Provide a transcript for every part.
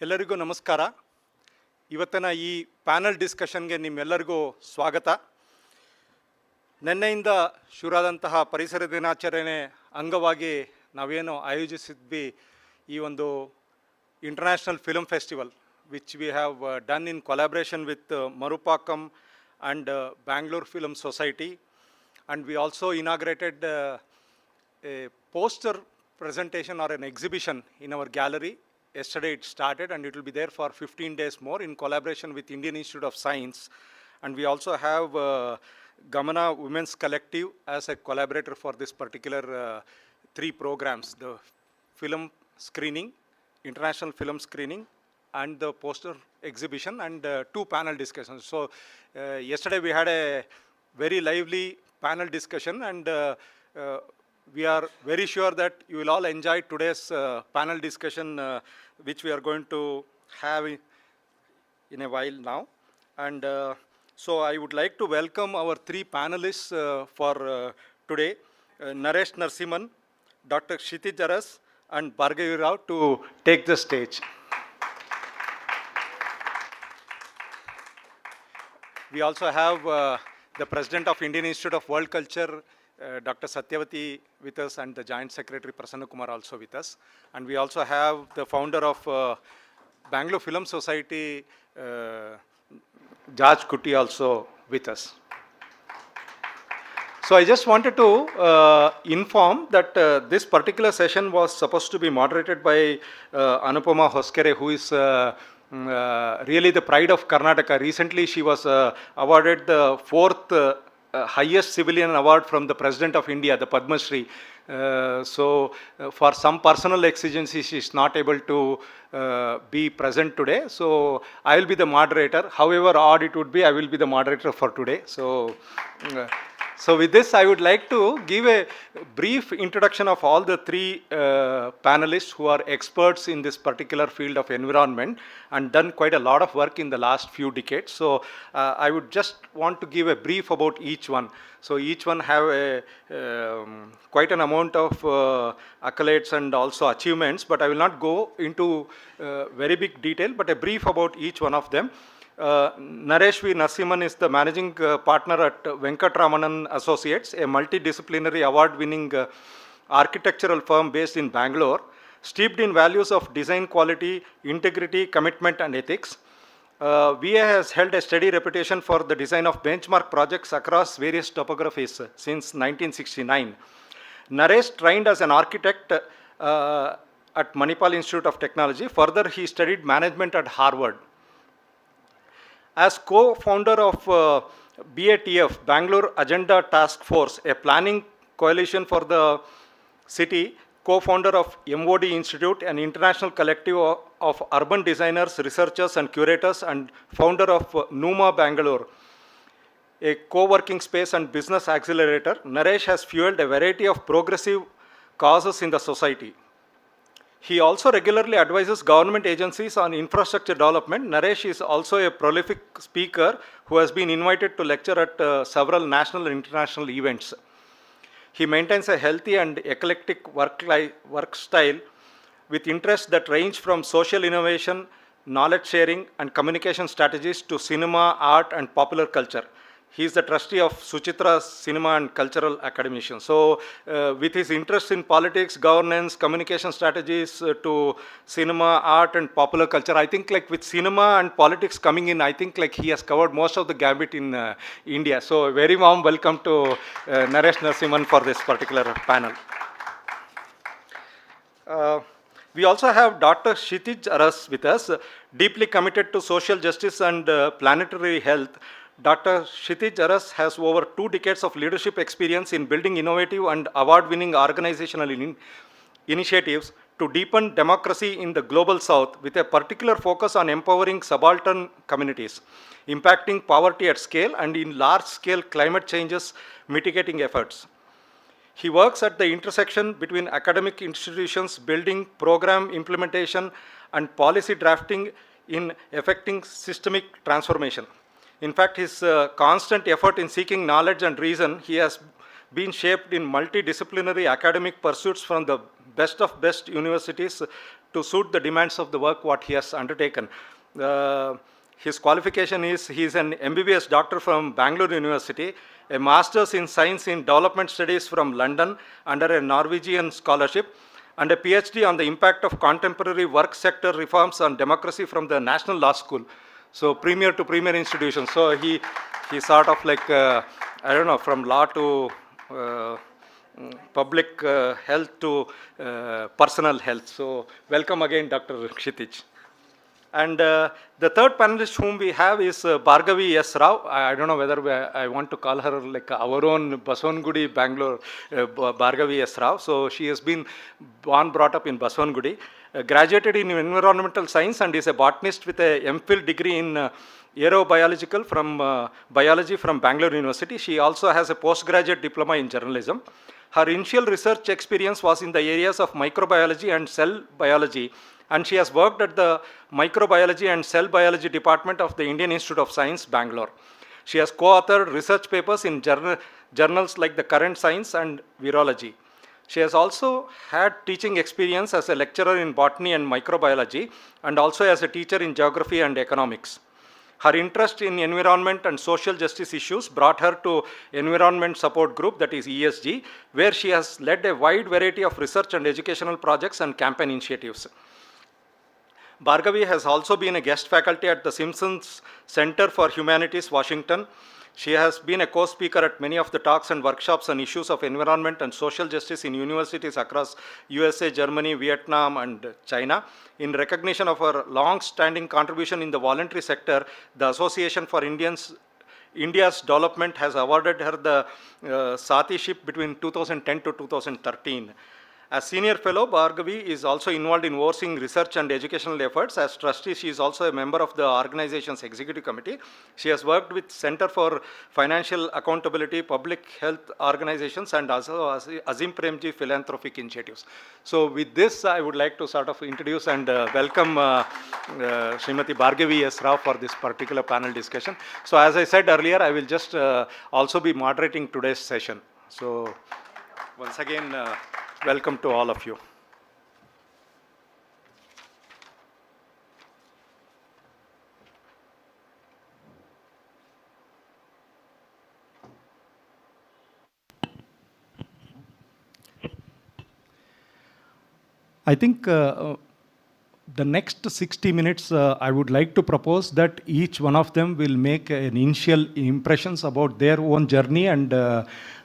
ಎಲ್ಲರಿಗೂ ನಮಸ್ಕಾರ. ಇವತ್ತಿನ ಈ ಪ್ಯಾನಲ್ ಡಿಸ್ಕಷನ್ಗೆ ನಿಮ್ಮೆಲ್ಲರಿಗೂ ಸ್ವಾಗತ. ನಿನ್ನೆಯಿಂದ ಶುರುವಾದಂತಹ ಪರಿಸರ ದಿನಾಚರಣೆ ಅಂಗವಾಗಿ ನಾವೇನು ಆಯೋಜಿಸಿದ್ವಿ ಈ ಒಂದು international film festival which we have done in collaboration with Marupakam and Bangalore Film Society, and we also inaugurated a poster presentation or an exhibition in our gallery. Yesterday it started and it will be there for 15 days more in collaboration with Indian Institute of Science, and we also have Gamana Women's Collective as a collaborator for this particular 3 programs, the film screening, international film screening, and the poster exhibition, and 2 panel discussions. So yesterday we had a very lively panel discussion, and we are very sure that you will all enjoy today's panel discussion which we are going to have in a while now. And so I would like to welcome our 3 panelists for today, Naresh Narasimhan, Dr. Kshithij and Bhargavi Rao, to take the stage. We also have the President of Indian Institute of World Culture, Dr. Satyavati, with us, and the Joint Secretary Prasad Kumar also with us. And we also have the founder of Bangalore Film Society, George Kutti, also with us. So I just wanted to inform that this particular session was supposed to be moderated by Anupama Hoskere, who is really the pride of Karnataka. Recently she was awarded the 4th highest civilian award from the President of India, the Padma Shri. So for some personal exigencies she is not able to be present today. So I will be the moderator. However odd it would be, I will be the moderator for today. So with this, I would like to give a brief introduction of all the 3 panelists who are experts in this particular field of environment and done quite a lot of work in the last few decades. So I would just want to give a brief about each one. So each one have quite an amount of accolades and also achievements, but I will not go into very big detail, but a brief about each one of them. Naresh Narasimhan is the managing partner at Venkatesh Associates, a multidisciplinary award-winning architectural firm based in Bangalore, steeped in values of design quality, integrity, commitment, and ethics. VA has held a steady reputation for the design of benchmark projects across various topographies since 1969. Naresh trained as an architect at Manipal Institute of Technology. Further, he studied management at Harvard. As co-founder of BATF, Bangalore Agenda Task Force, a planning coalition for the city, co-founder of MOD Institute, an international collective of urban designers, researchers and curators, and founder of NUMA Bangalore, a co-working space and business accelerator, Naresh has fueled a variety of progressive causes in the society. He also regularly advises government agencies on infrastructure development. Naresh is also a prolific speaker who has been invited to lecture at several national and international events. He maintains a healthy and eclectic work style with interests that range from social innovation, knowledge sharing, and communication strategies to cinema, art, and popular culture. He is the trustee of Suchitra Cinema and Cultural Academician. So with his interest in politics, governance, communication strategies to cinema, art, and popular culture, I think like with cinema and politics coming in, I think like he has covered most of the gambit in India. So a very warm welcome to Naresh Narasimhan for this particular panel. We also have Dr. Kshithij with us, deeply committed to social justice and planetary health. Dr. Kshithij has over 2 decades of leadership experience in building innovative and award-winning organizational initiatives to deepen democracy in the global south, with a particular focus on empowering subaltern communities, impacting poverty at scale, and in large-scale climate changes mitigating efforts. He works at the intersection between academic institutions, building, program implementation, and policy drafting in effecting systemic transformation. In fact, his constant effort in seeking knowledge and reason, he has been shaped in multidisciplinary academic pursuits from the best of best universities to suit the demands of the work what he has undertaken. His qualification is he is an MBBS doctor from Bangalore University, a master's in science in development studies from London under a Norwegian scholarship, and a PhD on the impact of contemporary work sector reforms on democracy from the National Law School. So premier to premier institution. So he sort of like, I don't know, from law to public health to personal health. So welcome again, Dr. Kshithij. And the third panelist whom we have is Bhargavi S. Rao. I don't know whether I want to call her like our own Baswangudi, Bangalore, Bhargavi S. Rao. So she has been brought up in Baswangudi, graduated in environmental science and is a botanist with a MPhil degree in aerobiological from biology from Bangalore University. She also has a postgraduate diploma in journalism. Her initial research experience was in the areas of microbiology and cell biology, and she has worked at the Microbiology and Cell Biology Department of the Indian Institute of Science, Bangalore. She has co-authored research papers in journals like The Current Science and Virology. She has also had teaching experience as a lecturer in botany and microbiology, and also as a teacher in geography and economics. Her interest in environment and social justice issues brought her to Environment Support Group, that is ESG, where she has led a wide variety of research and educational projects and campaign initiatives. Bhargavi has also been a guest faculty at the Simpsons Center for Humanities, Washington. She has been a co-speaker at many of the talks and workshops on issues of environment and social justice in universities across USA, Germany, Vietnam, and China. In recognition of her long-standing contribution in the voluntary sector, the Association for India's Development has awarded her the Satiship between 2010 to 2013. As senior fellow, Bhargavi is also involved in overseeing research and educational efforts. As trustee, she is also a member of the organization's executive committee. She has worked with Center for Financial Accountability, Public Health Organizations, and also Azim Premji Philanthropic Initiatives. So with this, I would like to sort of introduce and welcome Srimati Bhargavi S. Rao for this particular panel discussion. So as I said earlier, I will just also be moderating today's session. So once again, welcome to all of you. I think the next 60 minutes, I would like to propose that each one of them will make an initial impressions about their own journey and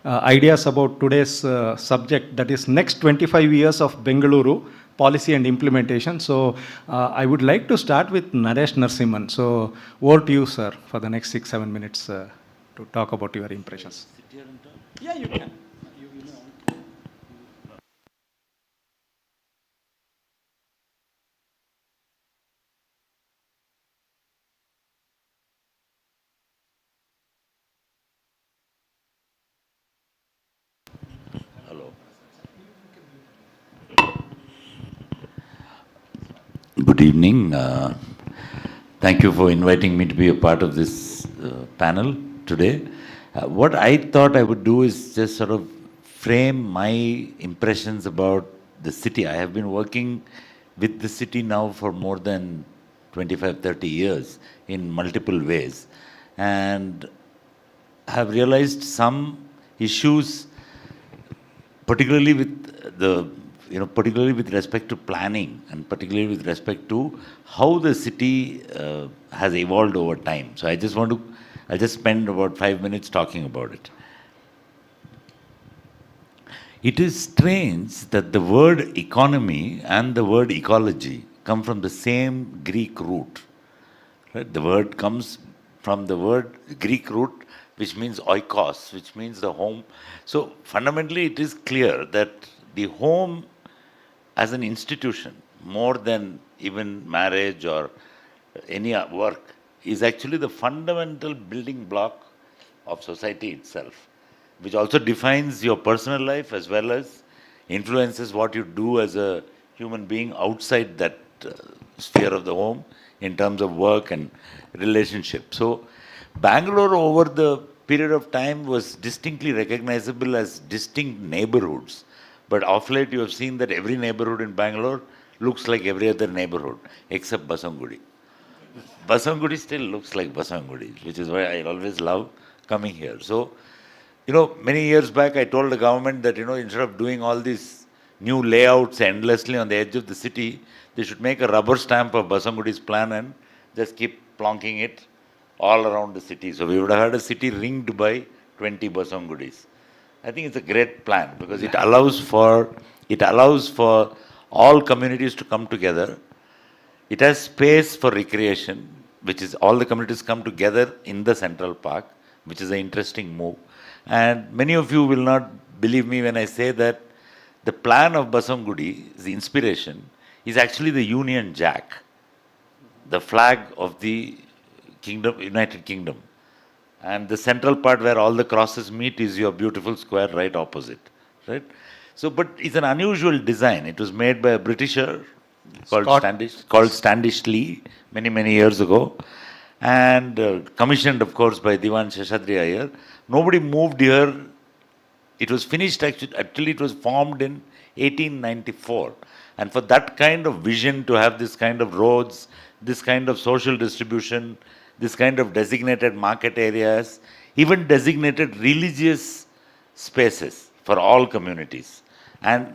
ideas about today's subject, that is next 25 years of Bengaluru policy and implementation. So I would like to start with Naresh Narasimhan. So over to you, sir, for the next 6-7 minutes to talk about your impressions. Yeah, you can. Good evening. Thank you for inviting me to be a part of this panel today. What I thought I would do is just sort of frame my impressions about the city. I have been working with the city now for more than 25-30 years in multiple ways, and have realized some issues, particularly with respect to planning and particularly with respect to how the city has evolved over time. So I'll just spend about 5 minutes talking about it. It is strange that the word economy and the word ecology come from the same Greek root. Right? The word comes from the word Greek root, which means oikos, which means the home. So fundamentally it is clear that the home as an institution, more than even marriage or any work, is actually the fundamental building block of society itself, which also defines your personal life as well as influences what you do as a human being outside that sphere of the home in terms of work and relationship. So Bangalore over the period of time was distinctly recognizable as distinct neighborhoods But off late you have seen that every neighborhood in Bangalore looks like every other neighborhood except Basangudi. Basangudi still looks like Basangudi, which is why I always love coming here. So, many years back I told the government that, instead of doing all these new layouts endlessly on the edge of the city, they should make a rubber stamp of Basangudi's plan and just keep plonking it all around the city. So we would have had a city ringed by 20 Basangudis. I think it's a great plan because it allows for all communities to come together. It has space for recreation, which is all the communities come together in the Central Park, which is an interesting move. And many of you will not believe me when I say that the plan of Basangudi, the inspiration, is actually the Union Jack, the flag of the United Kingdom. And the central part where all the crosses meet is your beautiful square right opposite, right? So, but it's an unusual design. It was made by a Britisher called Standish Lee many years ago, and commissioned, of course, by Diwan Sheshadri Iyer. Nobody moved here. It was finished actually it was formed in 1894. And for that kind of vision to have this kind of roads, this kind of social distribution, this kind of designated market areas, even designated religious spaces for all communities. And,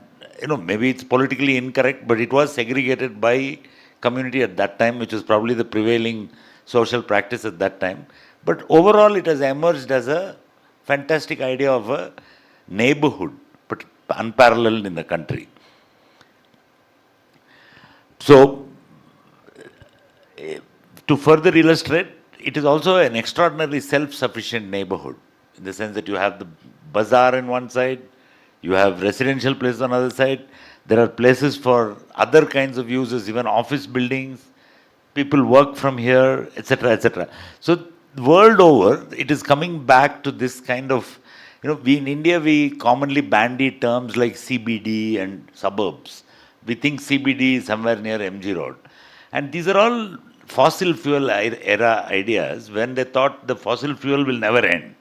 maybe it's politically incorrect, but it was segregated by community at that time, which was probably the prevailing social practice at that time. But overall, it has emerged as a fantastic idea of a neighborhood, but unparalleled in the country. So, to further illustrate, it is also an extraordinarily self-sufficient neighborhood, in the sense that you have the bazaar on one side, you have residential places on the other side, there are places for other kinds of uses, even office buildings, people work from here, etc., etc. So, world over, it is coming back to this kind of, we in India, we commonly bandy terms like CBD and suburbs. We think CBD is somewhere near MG Road. And these are all fossil fuel era ideas when they thought the fossil fuel will never end.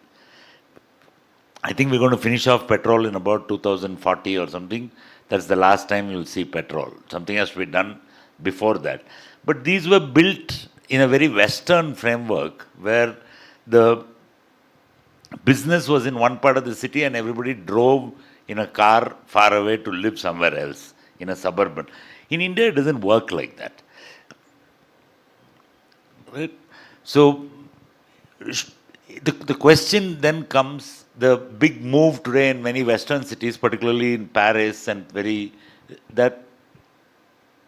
I think we're going to finish off petrol in about 2040 or something. That's the last time you'll see petrol. Something has to be done before that. But these were built in a very Western framework where the business was in one part of the city and everybody drove in a car far away to live somewhere else, in a suburban. In India, it doesn't work like that. Right? So, the question then comes, the big move today in many Western cities, particularly in Paris and that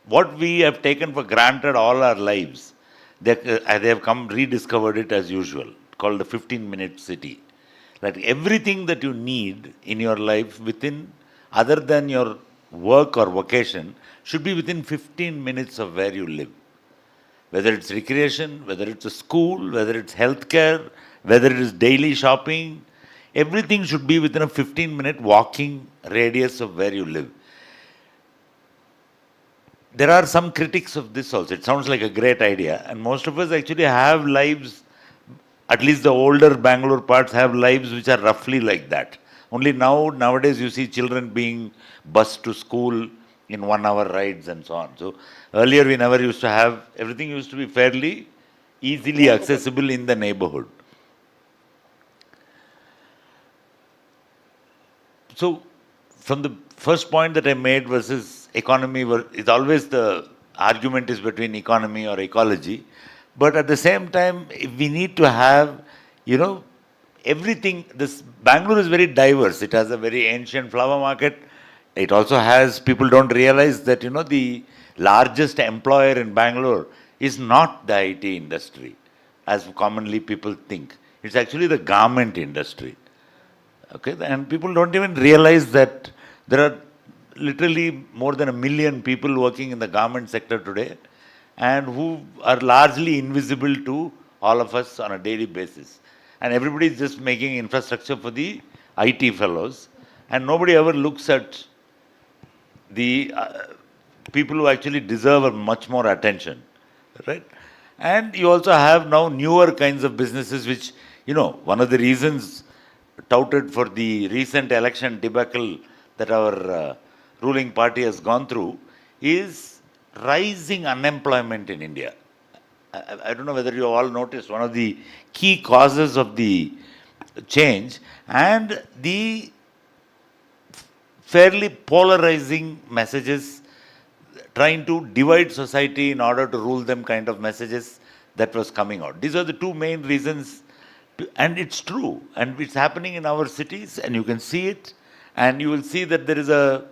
what we have taken for granted all our lives, they have come rediscovered it as usual, called the 15-minute city. Like everything that you need in your life within, other than your work or vocation, should be within 15 minutes of where you live. Whether it's recreation, whether it's a school, whether it's healthcare, whether it is daily shopping, everything should be within a 15-minute walking radius of where you live. There are some critics of this also. It sounds like a great idea, and most of us actually have lives, at least the older Bangalore parts have lives which are roughly like that. Only nowadays you see children being bused to school in 1-hour rides and so on. So earlier we never used to have, everything used to be fairly easily accessible in the neighborhood. So from the first point that I made versus economy, is always the argument is between economy or ecology. But at the same time, we need to have, everything. This Bangalore is very diverse. It has a very ancient flower market. It also has, people don't realize that, the largest employer in Bangalore is not the IT industry, as commonly people think. It's actually the garment industry. Okay, and people don't even realize that there are literally more than 1 million people working in the garment sector today, and who are largely invisible to all of us on a daily basis. And everybody is just making infrastructure for the IT fellows, and nobody ever looks at the people who actually deserve much more attention, right? And you also have now newer kinds of businesses which, one of the reasons touted for the recent election debacle that our ruling party has gone through is rising unemployment in India. I don't know whether you all noticed one of the key causes of the change and the fairly polarizing messages, trying to divide society in order to rule them kind of messages that was coming out. These are the two main reasons, and it's true, and it's happening in our cities, and you can see it, and you will see that there is a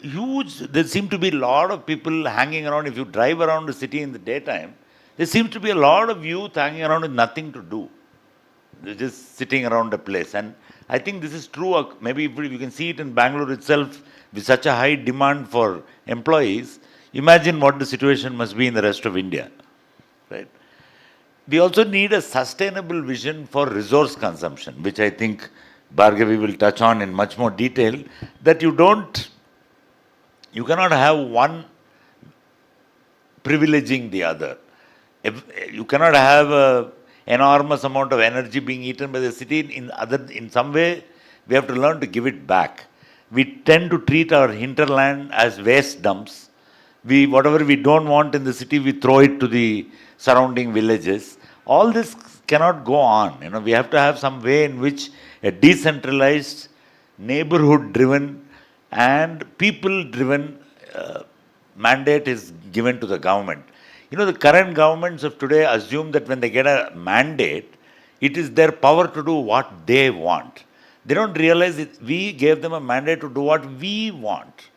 there seem to be a lot of people hanging around. If you drive around the city in the daytime, there seems to be a lot of youth hanging around with nothing to do. They're just sitting around the place. And I think this is true. Maybe if you can see it in Bangalore itself, with such a high demand for employees, imagine what the situation must be in the rest of India. Right? We also need a sustainable vision for resource consumption, which I think Bhargavi will touch on in much more detail, that you cannot have one privileging the other. You cannot have an enormous amount of energy being eaten by the city. In some way, we have to learn to give it back. We tend to treat our hinterland as waste dumps. Whatever we don't want in the city, we throw it to the surrounding villages. All this cannot go on. We have to have some way in which a decentralized, neighborhood-driven and people-driven mandate is given to the government. The current governments of today assume that when they get a mandate, it is their power to do what they want. They don't realize that we gave them a mandate to do what we want.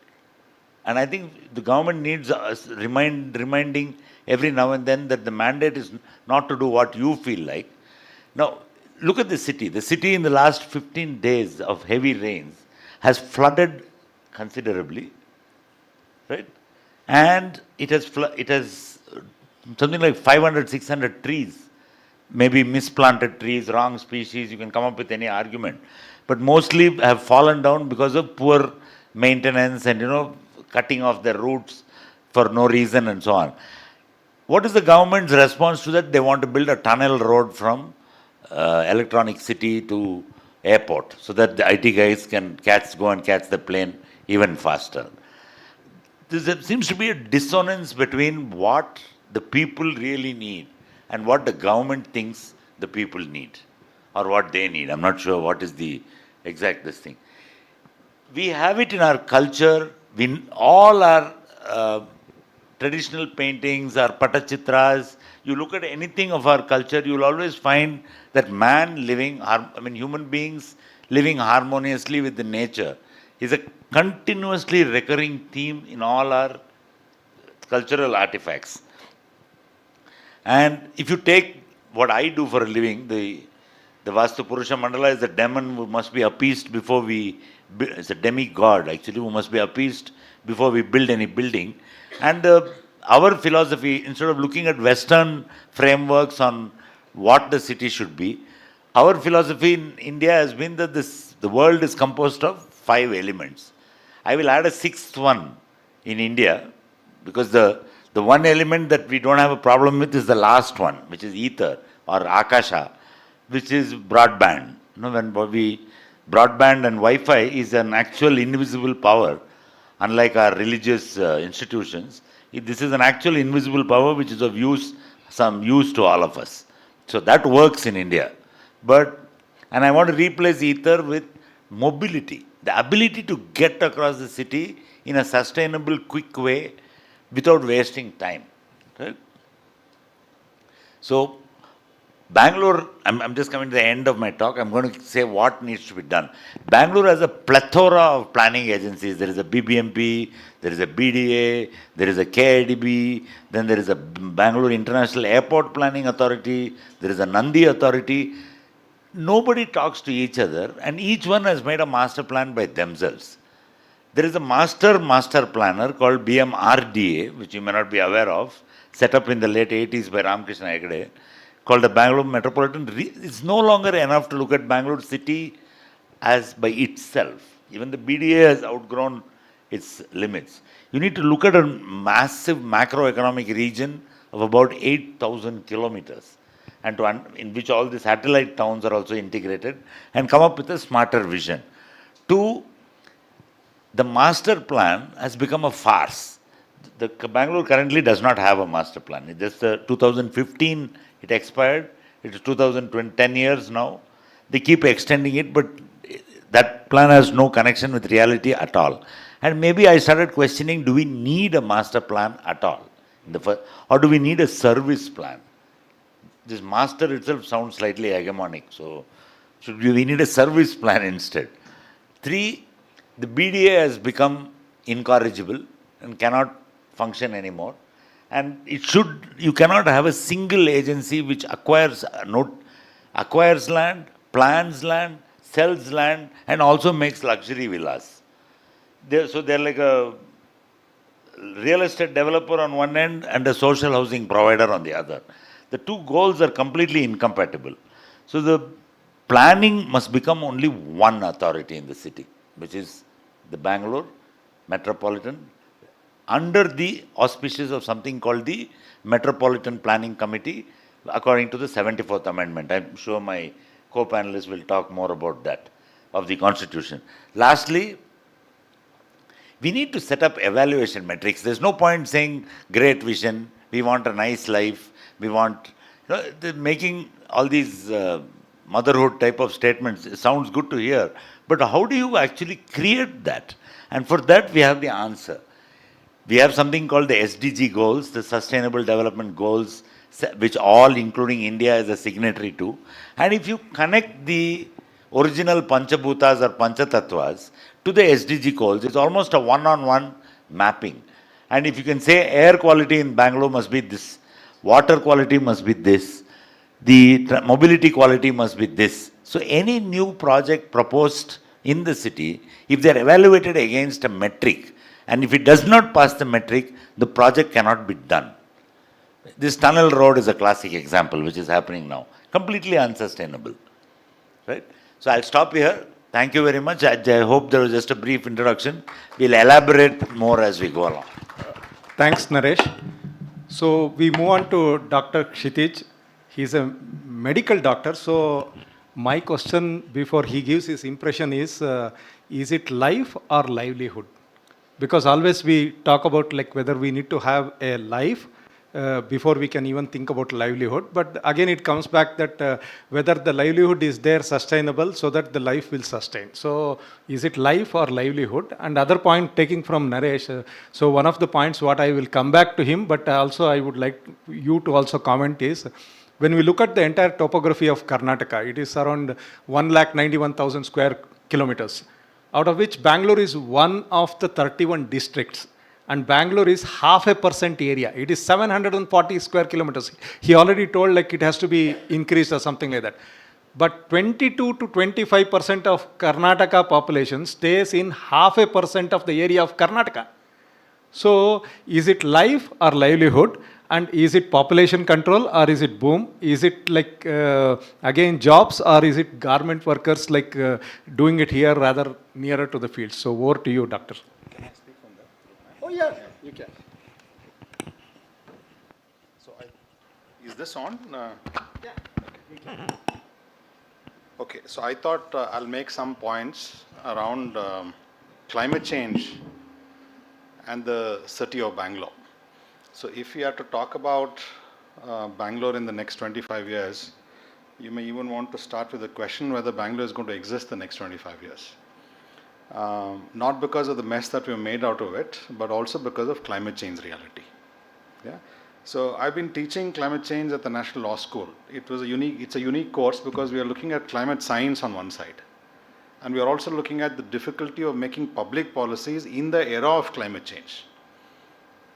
And I think the government needs us reminding every now and then that the mandate is not to do what you feel like. Now, look at the city. The city in the last 15 days of heavy rains has flooded considerably, right? And it has something like 500, 600 trees, maybe misplanted trees, wrong species, you can come up with any argument. But mostly have fallen down because of poor maintenance and, cutting off their roots for no reason and so on. What is the government's response to that? They want to build a tunnel road from Electronic City to airport so that the IT guys can go and catch the plane even faster. There seems to be a dissonance between what the people really need and what the government thinks the people need or what they need. I'm not sure what is the exact this thing. We have it in our culture. All our traditional paintings, our patachitras, you look at anything of our culture, you will always find that human beings living harmoniously with the nature is a continuously recurring theme in all our cultural artifacts. And if you take what I do for a living, the Vastu Purusha Mandala is a demon who must be appeased before it's a demigod actually, who must be appeased before we build any building. And our philosophy, instead of looking at Western frameworks on what the city should be, our philosophy in India has been that the world is composed of 5 elements. I will add a 6th one in India because the one element that we don't have a problem with is the last one, which is ether or akasha, which is broadband. Broadband and Wi-Fi is an actual invisible power, unlike our religious institutions. This is an actual invisible power which is of some use to all of us. So that works in India. And I want to replace ether with mobility, the ability to get across the city in a sustainable, quick way without wasting time. Right? So, Bangalore, I'm just coming to the end of my talk. I'm going to say what needs to be done. Bangalore has a plethora of planning agencies. There is a BBMP, there is a BDA, there is a KIDB, then there is a Bangalore International Airport Planning Authority, there is a Nandi Authority. Nobody talks to each other, and each one has made a master plan by themselves. There is a master planner called BMRDA, which you may not be aware of, set up in the late 80s by Ramakrishna Hegde, called the Bangalore Metropolitan. It's no longer enough to look at Bangalore city as by itself. Even the BDA has outgrown its limits. You need to look at a massive macroeconomic region of about 8,000 kilometers, and in which all the satellite towns are also integrated, and come up with a smarter vision. To the master plan has become a farce. The Bangalore currently does not have a master plan. It just 2015 it expired. It is 2020, 10 years now. They keep extending it, but that plan has no connection with reality at all. And maybe I started questioning, do we need a master plan at all? Or do we need a service plan? This master itself sounds slightly hegemonic. So we need a service plan instead. 3, the BDA has become incorrigible and cannot function anymore. And you cannot have a single agency which acquires land, plans land, sells land, and also makes luxury villas. So they're like a real estate developer on one end and a social housing provider on the other. The two goals are completely incompatible. So the planning must become only one authority in the city, which is the Bangalore Metropolitan, under the auspices of something called the Metropolitan Planning Committee, according to the 74th Amendment. I'm sure my co-panelists will talk more about that, of the Constitution. Lastly, we need to set up evaluation metrics. There's no point saying great vision, we want a nice life, we want, making all these motherhood type of statements. It sounds good to hear, but how do you actually create that? And for that, we have the answer. We have something called the SDG goals, the Sustainable Development Goals, which all, including India, is a signatory to. And if you connect the original Panchabhutas or Panchatattwas to the SDG goals, it's almost a one-on-one mapping. And if you can say air quality in Bangalore must be this, water quality must be this, the mobility quality must be this. So any new project proposed in the city, if they are evaluated against a metric, and if it does not pass the metric, the project cannot be done. This tunnel road is a classic example, which is happening now. Completely unsustainable. Right? So I'll stop here. Thank you very much. I hope there was just a brief introduction. We'll elaborate more as we go along. Thanks, Naresh. So we move on to Dr. Kshithij. He's a medical doctor. So my question before he gives his impression is it life or livelihood? Because always we talk about like whether we need to have a life before we can even think about livelihood. But again, it comes back that whether the livelihood is there sustainable so that the life will sustain. So is it life or livelihood? And other point taking from Naresh, so one of the points what I will come back to him, but also I would like you to also comment is, when we look at the entire topography of Karnataka, it is around 191,000 square kilometers, out of which Bangalore is one of the 31 districts. And Bangalore is 0.5% area. It is 740 square kilometers. He already told like it has to be increased or something like that. But 22 to 25% of Karnataka population stays in 0.5% of the area of Karnataka. So is it life or livelihood? And is it population control or is it boom? Is it like, again, jobs, or is it garment workers like doing it here rather nearer to the field? So over to you, doctor. Can I speak from that? Oh yeah, you can. So is this on? Yeah, you can. Okay, so I thought I'll make some points around climate change and the city of Bangalore. So if we are to talk about Bangalore in the next 25 years, you may even want to start with the question whether Bangalore is going to exist the next 25 years. Not because of the mess that we made out of it, but also because of climate change reality. Yeah. So I've been teaching climate change at the National Law School. It's a unique course because we are looking at climate science on one side. And we are also looking at the difficulty of making public policies in the era of climate change.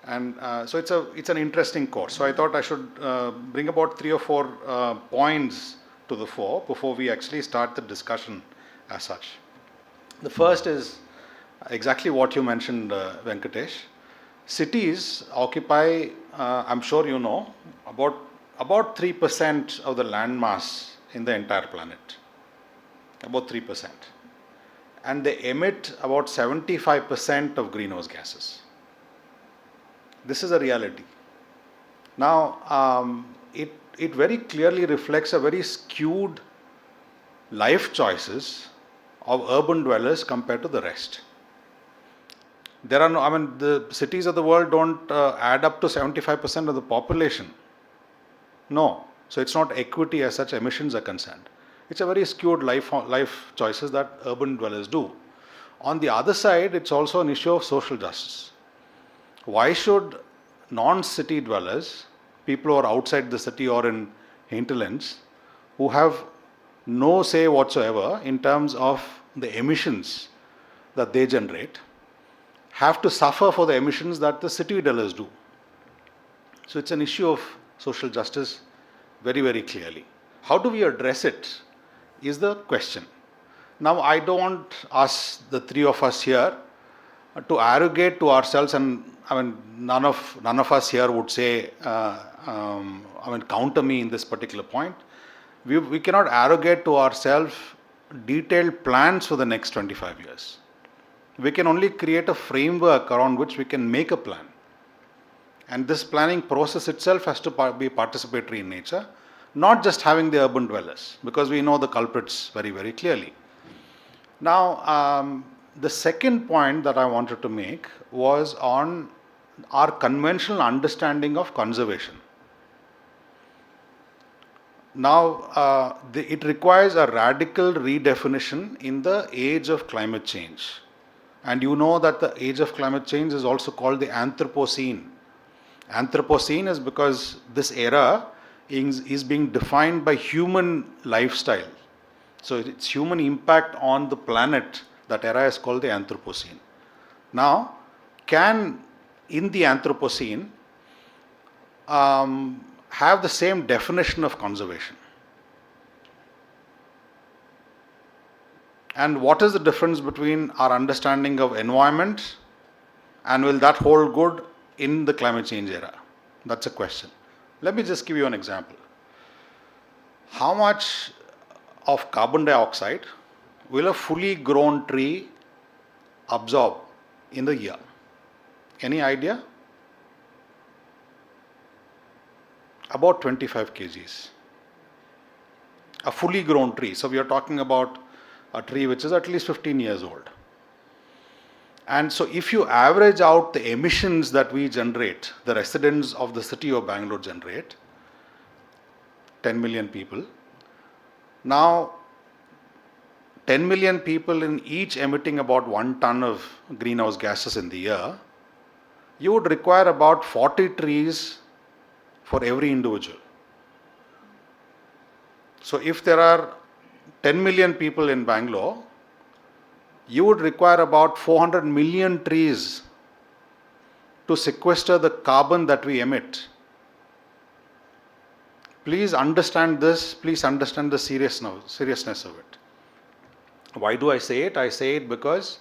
And so it's an interesting course. So I thought I should bring about 3 or 4 points to the fore before we actually start the discussion as such. The first is exactly what you mentioned, Venkatesh. Cities occupy, I'm sure you know, about 3% of the land mass in the entire planet. About 3%. And they emit about 75% of greenhouse gases. This is a reality. Now, it very clearly reflects a very skewed life choices of urban dwellers compared to the rest. There are no, I mean, the cities of the world don't add up to 75% of the population. No. So it's not equity as such emissions are concerned. It's a very skewed life choices that urban dwellers do. On the other side, it's also an issue of social justice. Why should non-city dwellers, people who are outside the city or in hinterlands, who have no say whatsoever in terms of the emissions that they generate, have to suffer for the emissions that the city dwellers do? So it's an issue of social justice very, very clearly. How do we address it is the question. Now, I don't want us, the three of us here, to arrogate to ourselves, and I mean, none of us here would say, counter me in this particular point. We cannot arrogate to ourselves detailed plans for the next 25 years. We can only create a framework around which we can make a plan. And this planning process itself has to be participatory in nature, not just having the urban dwellers, because we know the culprits very, very clearly. Now, the second point that I wanted to make was on our conventional understanding of conservation. Now, it requires a radical redefinition in the age of climate change. And you know that the age of climate change is also called the Anthropocene. Anthropocene is because this era is being defined by human lifestyle. So it's human impact on the planet. That era is called the Anthropocene. Now, in the Anthropocene, have the same definition of conservation? And what is the difference between our understanding of environment, and will that hold good in the climate change era? That's a question. Let me just give you an example. How much of carbon dioxide will a fully grown tree absorb in the year? Any idea? About 25 kgs. A fully grown tree. So we are talking about a tree which is at least 15 years old. And so if you average out the emissions that we generate, the residents of the city of Bangalore generate, 10 million people. Now, 10 million people in each emitting about 1 ton of greenhouse gases in the year, you would require about 40 trees for every individual. So if there are 10 million people in Bangalore, you would require about 400 million trees to sequester the carbon that we emit. Please understand this, please understand the seriousness of it. Why do I say it? I say it because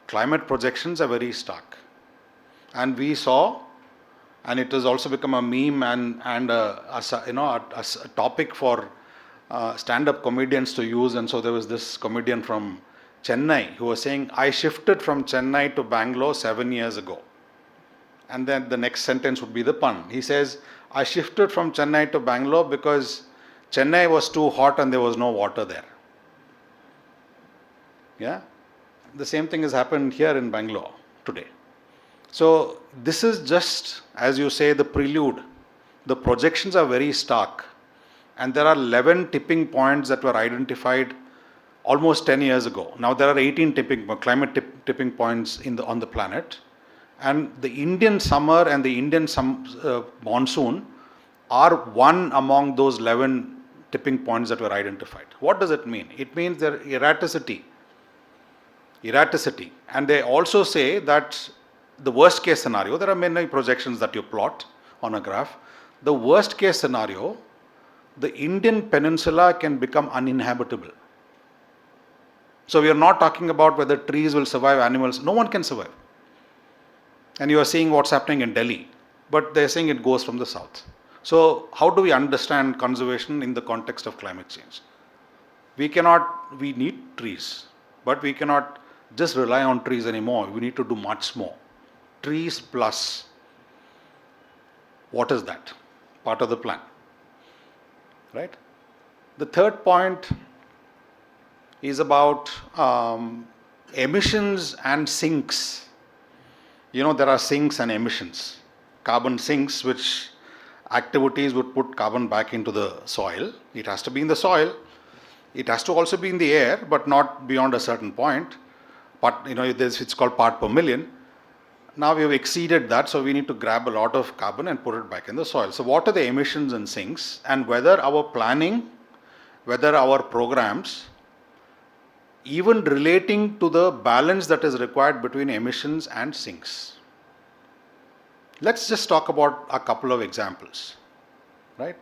climate projections are very stark. And we saw, and it has also become a meme and a topic for stand-up comedians to use. And so there was this comedian from Chennai who was saying, I shifted from Chennai to Bangalore 7 years ago. And then the next sentence would be the pun. He says, I shifted from Chennai to Bangalore because Chennai was too hot and there was no water there. Yeah? The same thing has happened here in Bangalore today. So this is just, as you say, the prelude. The projections are very stark. And there are 11 tipping points that were identified almost 10 years ago. Now there are 18 climate tipping points on the planet. And the Indian summer and the Indian monsoon are one among those 11 tipping points that were identified. What does it mean? It means there erraticity. And they also say that the worst case scenario, there are many projections that you plot on a graph. The worst case scenario, the Indian peninsula can become uninhabitable. So we are not talking about whether trees will survive, animals, no one can survive. And you are seeing what's happening in Delhi, but they're saying it goes from the south. So how do we understand conservation in the context of climate change? We need trees, but we cannot just rely on trees anymore. We need to do much more. Trees plus. What is that? Part of the plan. Right? The third point is about emissions and sinks. there are sinks and emissions. Carbon sinks, which activities would put carbon back into the soil. It has to be in the soil. It has to also be in the air, but not beyond a certain point. But it's called part per million. Now we have exceeded that, so we need to grab a lot of carbon and put it back in the soil. So what are the emissions and sinks, and whether our planning, whether our programs, even relating to the balance that is required between emissions and sinks. Let's just talk about a couple of examples, right?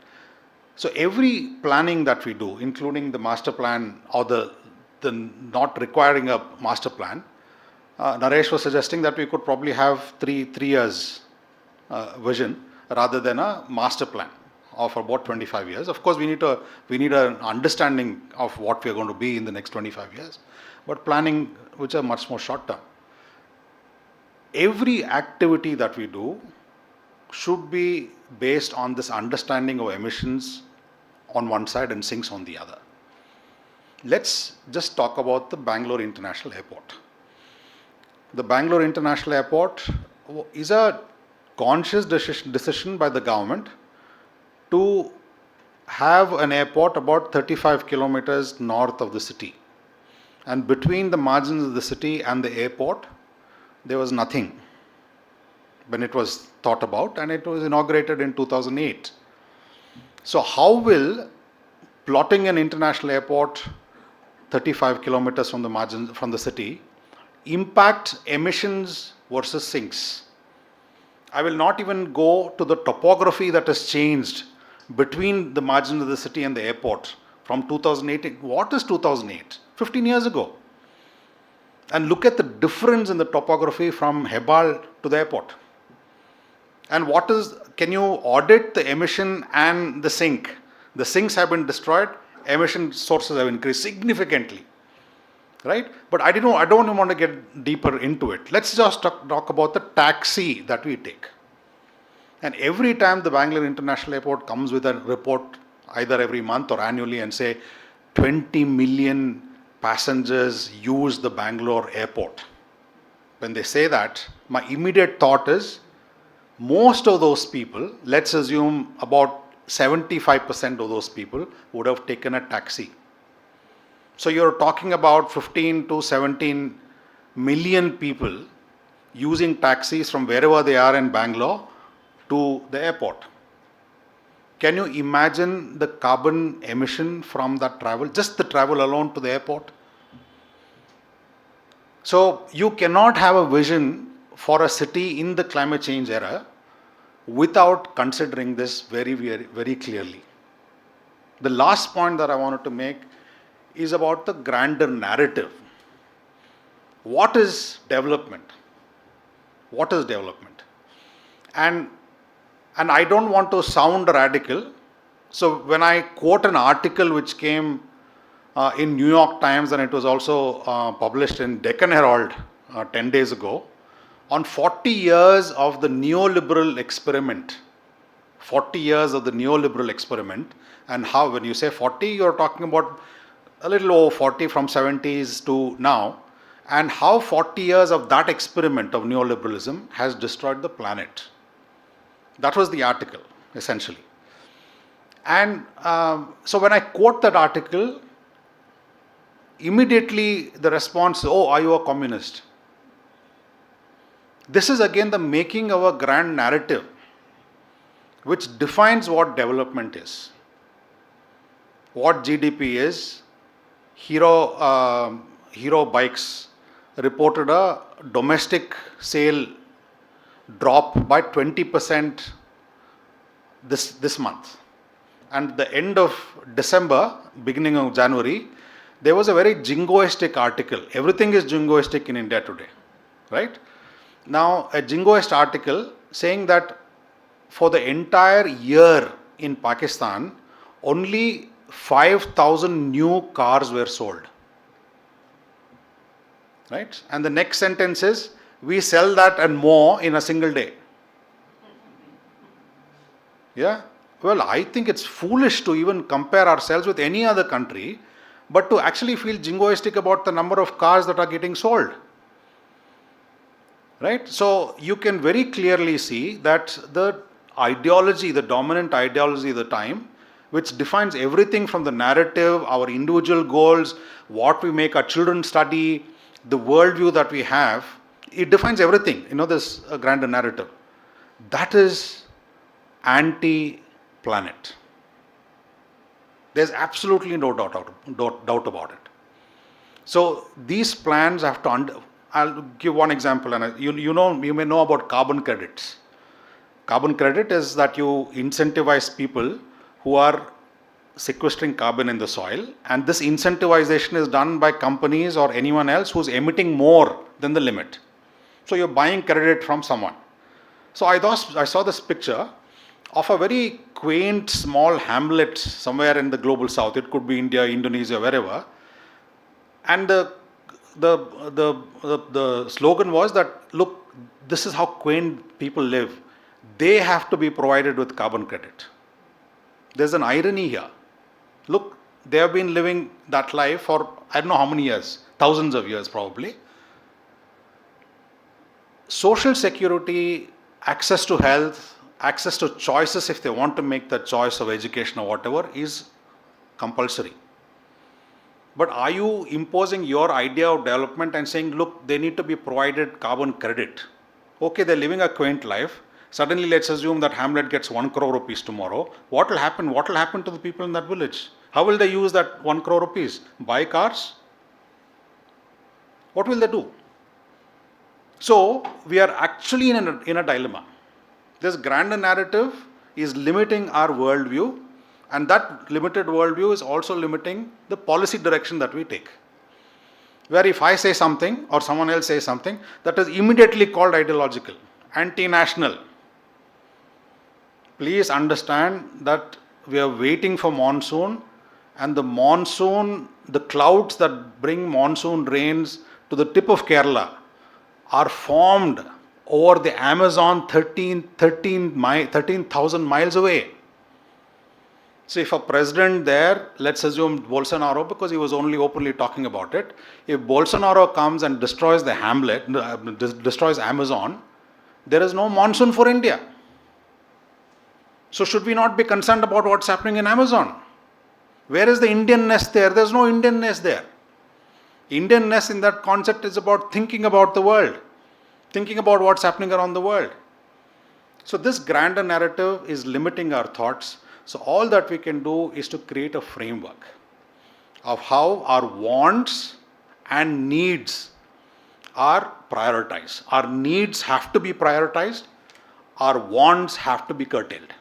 So every planning that we do, including the master plan or the not requiring a master plan, Naresh was suggesting that we could probably have three years vision rather than a master plan of about 25 years. Of course, we need an understanding of what we are going to be in the next 25 years, but planning which are much more short term. Every activity that we do should be based on this understanding of emissions on one side and sinks on the other. Let's just talk about the Bangalore International Airport. The Bangalore International Airport is a conscious decision by the government to have an airport about 35 kilometers north of the city. And between the margins of the city and the airport, there was nothing when it was thought about, and it was inaugurated in 2008. So how will plotting an international airport 35 kilometers from the margins from the city impact emissions versus sinks? I will not even go to the topography that has changed between the margins of the city and the airport from 2008. What is 2008? 15 years ago. And look at the difference in the topography from Hebal to the airport. And can you audit the emission and the sink? The sinks have been destroyed, emission sources have increased significantly. Right? But I don't want to get deeper into it. Let's just talk about the taxi that we take. And every time the Bangalore International Airport comes with a report, either every month or annually, and say 20 million passengers use the Bangalore airport. When they say that, my immediate thought is, most of those people, let's assume about 75% of those people would have taken a taxi. So you're talking about 15 to 17 million people using taxis from wherever they are in Bangalore to the airport. Can you imagine the carbon emission from that travel, just the travel alone to the airport? So you cannot have a vision for a city in the climate change era without considering this very, very, very clearly. The last point that I wanted to make is about the grander narrative. What is development? What is development? And I don't want to sound radical. So when I quote an article which came in New York Times, and it was also published in Deccan Herald 10 days ago, on 40 years of the neoliberal experiment. 40 years of the neoliberal experiment, and how, when you say 40, you're talking about a little over 40 from 70s to now, and how 40 years of that experiment of neoliberalism has destroyed the planet. That was the article, essentially. And so when I quote that article, immediately the response, oh, are you a communist? This is again the making of a grand narrative which defines what development is, what GDP is. Hero Bikes reported a domestic sale drop by 20% this month. And at the end of December, beginning of January, there was a very jingoistic article. Everything is jingoistic in India today, right? Now, a jingoist article saying that for the entire year in Pakistan, only 5,000 new cars were sold. Right? And the next sentence is, we sell that and more in a single day. Yeah? Well, I think it's foolish to even compare ourselves with any other country, but to actually feel jingoistic about the number of cars that are getting sold. right? So you can very clearly see that the ideology, the dominant ideology of the time, which defines everything from the narrative, our individual goals, what we make our children study, the worldview that we have, it defines everything. This grander narrative. That is anti-planet. There's absolutely no doubt about it. So these plans have to. I'll give one example, and you may know about carbon credits. Carbon credit is that you incentivize people who are sequestering carbon in the soil, and this incentivization is done by companies or anyone else who's emitting more than the limit. So you're buying credit from someone. So I saw this picture of a very quaint small hamlet somewhere in the global south. It could be India, Indonesia, wherever. And the slogan was that, look, this is how quaint people live. They have to be provided with carbon credit. There's an irony here. Look, they have been living that life for I don't know how many years, thousands of years probably. Social security, access to health, access to choices if they want to make the choice of education or whatever is compulsory. But are you imposing your idea of development and saying, look, they need to be provided carbon credit? Okay, they're living a quaint life. Suddenly, let's assume that Hamlet gets 1 crore rupees tomorrow. What will happen? What will happen to the people in that village? How will they use that 1 crore rupees? Buy cars? What will they do? So, we are actually in a dilemma. This grander narrative is limiting our worldview, and that limited worldview is also limiting the policy direction that we take. Where if I say something or someone else says something, that is immediately called ideological, anti-national. Please understand that we are waiting for monsoon, and the clouds that bring monsoon rains to the tip of Kerala are formed over the Amazon 13,000 miles away. So if a president there, let's assume Bolsonaro, because he was only openly talking about it, if Bolsonaro comes and destroys the hamlet, destroys Amazon, there is no monsoon for India. So should we not be concerned about what's happening in Amazon? Where is the Indianness there? There's no Indianness there. Indianness in that concept is about thinking about the world, thinking about what's happening around the world. So this grander narrative is limiting our thoughts. So all that we can do is to create a framework of how our wants and needs are prioritized. Our needs have to be prioritized. Our wants have to be curtailed.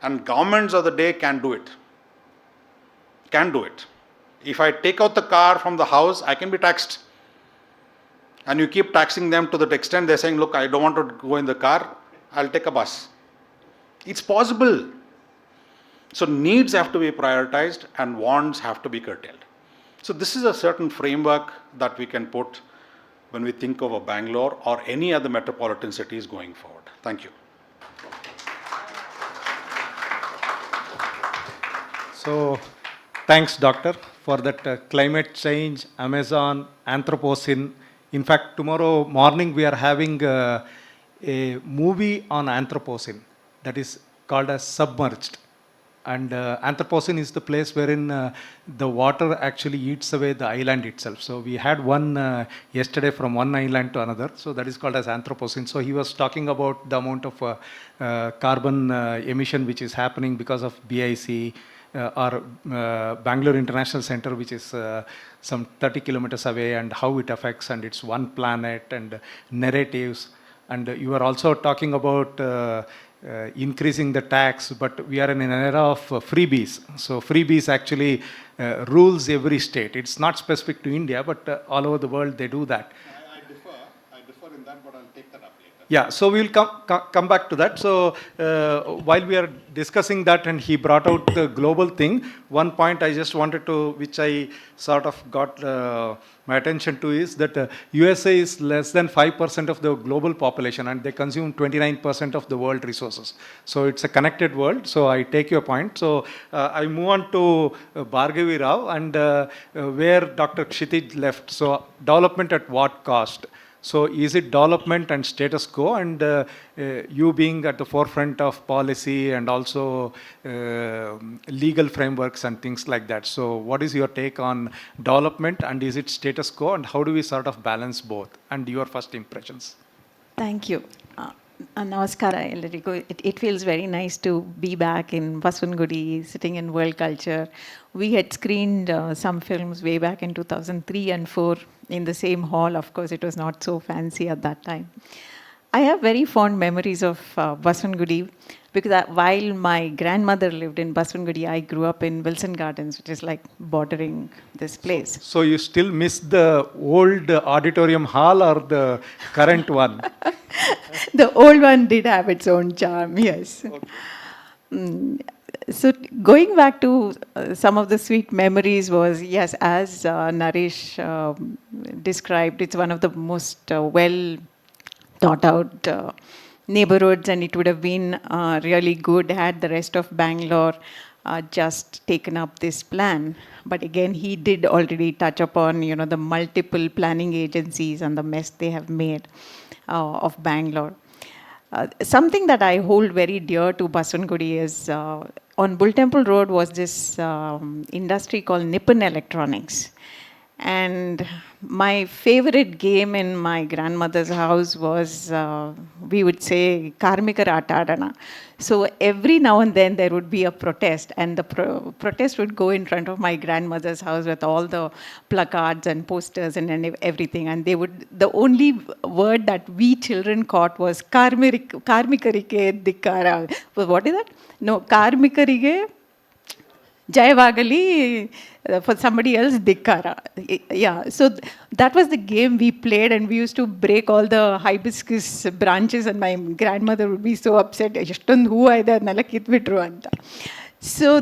And governments of the day can do it. Can do it. If I take out the car from the house, I can be taxed. And you keep taxing them to that extent, they're saying, look, I don't want to go in the car, I'll take a bus. It's possible. So needs have to be prioritized and wants have to be curtailed. So this is a certain framework that we can put when we think of a Bangalore or any other metropolitan cities going forward. Thank you. So, thanks, Doctor, for that climate change, Amazon, Anthropocene. In fact, tomorrow morning we are having a movie on Anthropocene that is called as Submerged. And Anthropocene is the place wherein the water actually eats away the island itself. So we had one yesterday from one island to another. So that is called as Anthropocene. So he was talking about the amount of carbon emission which is happening because of BIC or Bangalore International Center, which is some 30 kilometers away, and how it affects, and it's one planet and narratives. And you are also talking about increasing the tax, but we are in an era of freebies. So freebies actually rules every state. It's not specific to India, but all over the world they do that. I differ in that, but I'll take that up later. Yeah, so we'll come back to that. So while we are discussing that, and he brought out the global thing, one point I just wanted to, which I sort of got my attention to, is that USA is less than 5% of the global population, and they consume 29% of the world resources. So it's a connected world. So I take your point. So I move on to Bhargavi Rao, and where Dr. Kshithij left. So development at what cost? So is it development and status quo, and you being at the forefront of policy and also legal frameworks and things like that? So what is your take on development, and is it status quo, and how do we sort of balance both, and your first impressions? Thank you. Namaskara, Elarigo. It feels very nice to be back in Baswangudi, sitting in World Culture. We had screened some films way back in 2003 and 4 in the same hall. Of course, it was not so fancy at that time. I have very fond memories of Baswangudi because while my grandmother lived in Baswangudi, I grew up in Wilson Gardens, which is like bordering this place. So you still miss the old auditorium hall or the current one? The old one did have its own charm, yes. Okay. So going back to some of the sweet memories was, yes, as Naresh described, it's one of the most well thought out neighborhoods, and it would have been really good had the rest of Bangalore just taken up this plan. But again, he did already touch upon, the multiple planning agencies and the mess they have made of Bangalore. Something that I hold very dear to Baswangudi is on Bull Temple Road was this industry called Nippon Electronics. And my favorite game in my grandmother's house was, we would say, Karmikar Atadana. So every now and then there would be a protest, and the protest would go in front of my grandmother's house with all the placards and posters and everything. And they would, the only word that we children caught was Karmikarike Dikkara. What is that? No, Karmikarige Jayavagali, for somebody else, Dikkara. Yeah, so that was the game we played, and we used to break all the hibiscus branches, and my grandmother would be so upset. So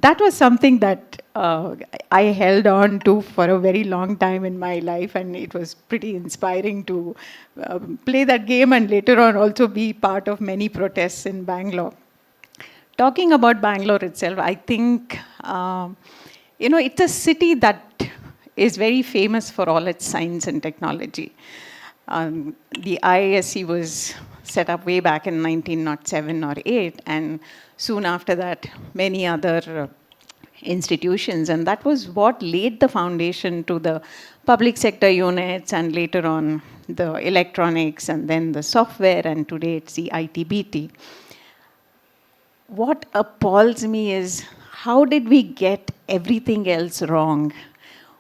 that was something that I held on to for a very long time in my life, and it was pretty inspiring to play that game and later on also be part of many protests in Bangalore. Talking about Bangalore itself, I think, it's a city that is very famous for all its science and technology. The IISc was set up way back in 1907 or 8, and soon after that, many other institutions. And that was what laid the foundation to the public sector units, and later on the electronics, and then the software, and today it's the ITBT. What appalls me is, how did we get everything else wrong?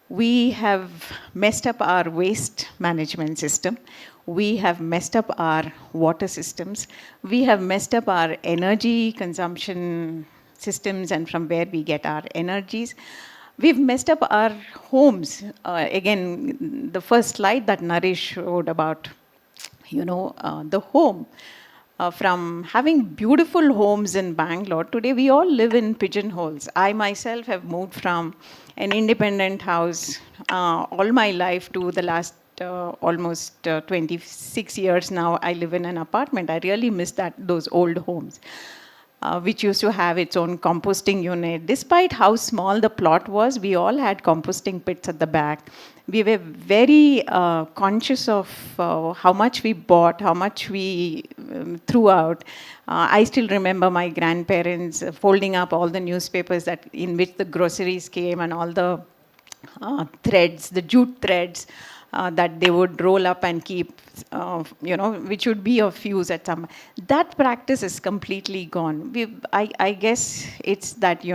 We have messed up our waste management system. We have messed up our water systems. We have messed up our energy consumption systems and from where we get our energies. We've messed up our homes. Again, the first slide that Naresh showed about, the home. From having beautiful homes in Bangalore, today we all live in pigeonholes. I myself have moved from an independent house all my life to the last almost 26 years now. I live in an apartment. I really miss those old homes, which used to have its own composting unit. Despite how small the plot was, we all had composting pits at the back. We were very conscious of how much we bought, how much we threw out. I still remember my grandparents folding up all the newspapers in which the groceries came, and all the threads, the jute threads that they would roll up and keep, which would be of use at some. That practice is completely gone. I guess it's that,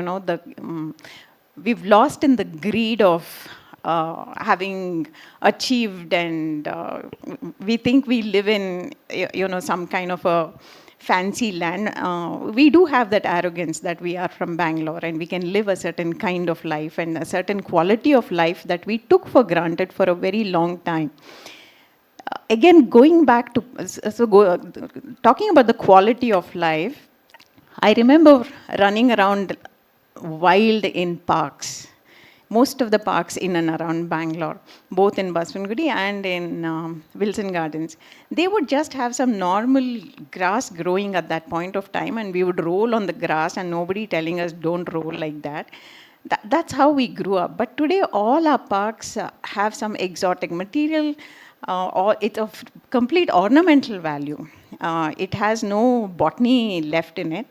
we've lost in the greed of having achieved, and we think we live in, some kind of a fancy land. We do have that arrogance that we are from Bangalore and we can live a certain kind of life and a certain quality of life that we took for granted for a very long time. Again, going back to, talking about the quality of life, I remember running around wild in parks. Most of the parks in and around Bangalore, both in Baswangudi and in Wilson Gardens, they would just have some normal grass growing at that point of time, and we would roll on the grass and nobody telling us don't roll like that. That's how we grew up. But today all our parks have some exotic material. or it's of complete ornamental value. It has no botany left in it.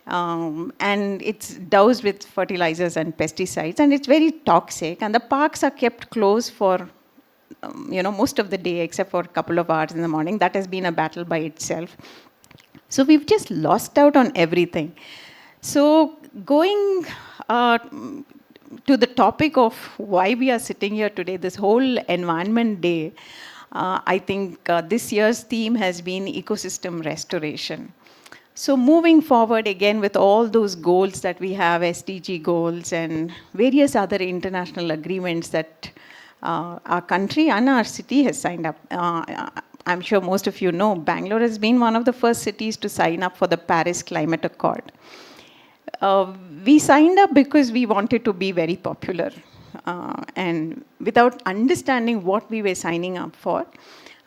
And it's doused with fertilizers and pesticides, and it's very toxic. And the parks are kept closed for most of the day, except for a couple of hours in the morning. That has been a battle by itself. So we've just lost out on everything. So going to the topic of why we are sitting here today, this whole Environment Day, I think this year's theme has been ecosystem restoration. So moving forward again with all those goals that we have, SDG goals and various other international agreements that our country and our city has signed up. I'm sure most of you know, Bangalore has been one of the first cities to sign up for the Paris Climate Accord. We signed up because we wanted to be very popular. And without understanding what we were signing up for,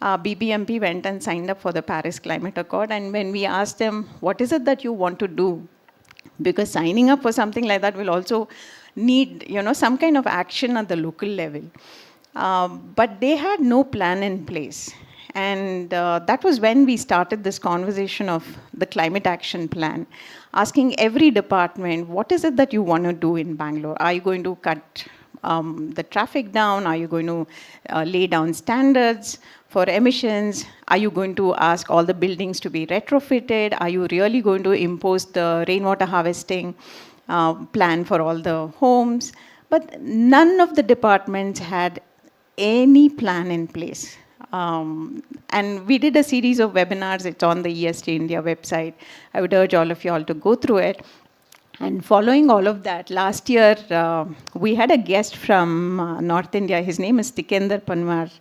BBMP went and signed up for the Paris Climate Accord. And when we asked them, what is it that you want to do? Because signing up for something like that will also need, some kind of action at the local level. But they had no plan in place. And that was when we started this conversation of the climate action plan, asking every department, what is it that you want to do in Bangalore? Are you going to cut the traffic down? Are you going to lay down standards for emissions? Are you going to ask all the buildings to be retrofitted? Are you really going to impose the rainwater harvesting plan for all the homes? But none of the departments had any plan in place. And we did a series of webinars. It's on the EST India website. I would urge all of you all to go through it. And following all of that, last year we had a guest from North India. His name is Tikender Panwar.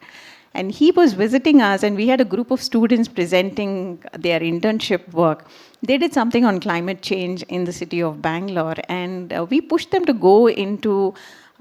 And he was visiting us, and we had a group of students presenting their internship work. They did something on climate change in the city of Bangalore, and we pushed them to go into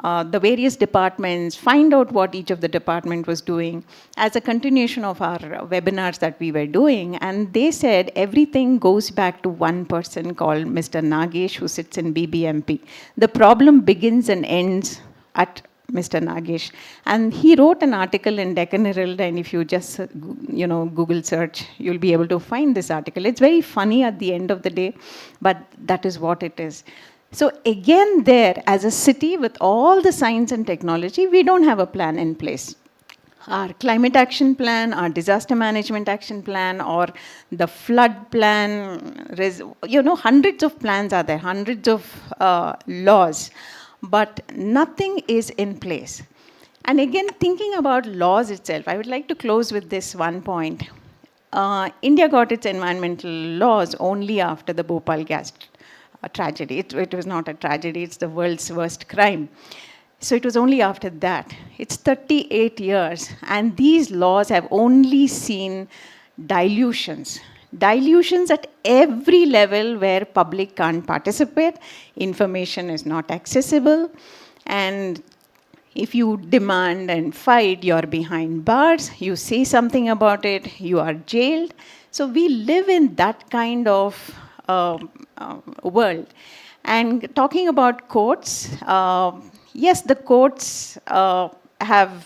the various departments, find out what each of the department was doing as a continuation of our webinars that we were doing. And they said everything goes back to one person called Mr. Nagesh, who sits in BBMP. The problem begins and ends at Mr. Nagesh. And he wrote an article in Deccan Herald, and if you just, Google search, you'll be able to find this article. It's very funny at the end of the day, but that is what it is. So again there, as a city with all the science and technology, we don't have a plan in place. Our climate action plan, our disaster management action plan, or the flood plan, hundreds of plans are there, hundreds of laws, but nothing is in place. And again, thinking about laws itself, I would like to close with this one point. India got its environmental laws only after the Bhopal gas tragedy. It was not a tragedy, it's the world's worst crime. So it was only after that. It's 38 years, and these laws have only seen dilutions. Dilutions at every level where public can't participate, information is not accessible, and if you demand and fight, you're behind bars, you say something about it, you are jailed. So we live in that kind of world. And talking about courts, yes, the courts have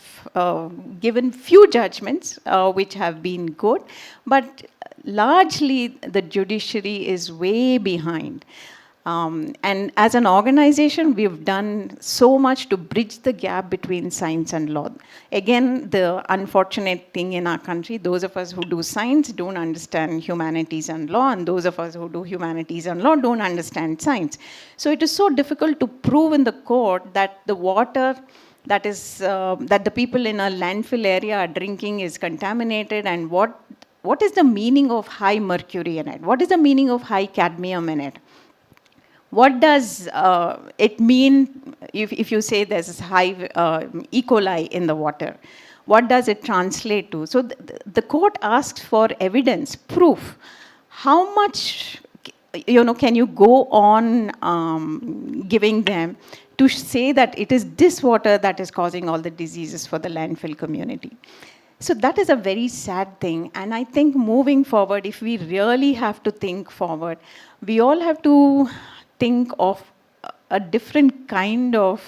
given few judgments which have been good, but largely the judiciary is way behind. And as an organization, we've done so much to bridge the gap between science and law. Again, the unfortunate thing in our country, those of us who do science don't understand humanities and law, and those of us who do humanities and law don't understand science. So it is so difficult to prove in the court that the water that the people in a landfill area are drinking is contaminated, and what is the meaning of high mercury in it? What is the meaning of high cadmium in it? What does it mean if you say there's high E. coli in the water? What does it translate to? So the court asks for evidence, proof. How much can you go on giving them to say that it is this water that is causing all the diseases for the landfill community? So that is a very sad thing. And I think moving forward, if we really have to think forward, we all have to think of a different kind of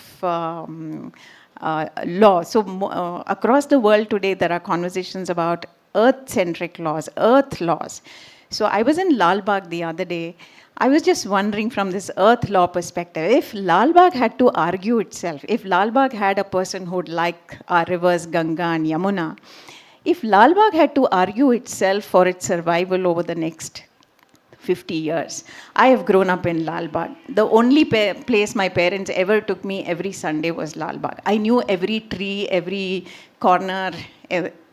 law. So across the world today, there are conversations about earth-centric laws, earth laws. So I was in Lal Bagh the other day. I was just wondering from this earth law perspective, if Lal Bagh had to argue itself, if Lal Bagh had a person who'd like our rivers Ganga and Yamuna, if Lal Bagh had to argue itself for its survival over the next 50 years. I have grown up in Lal Bagh. The only place my parents ever took me every Sunday was Lal Bagh. I knew every tree, every corner,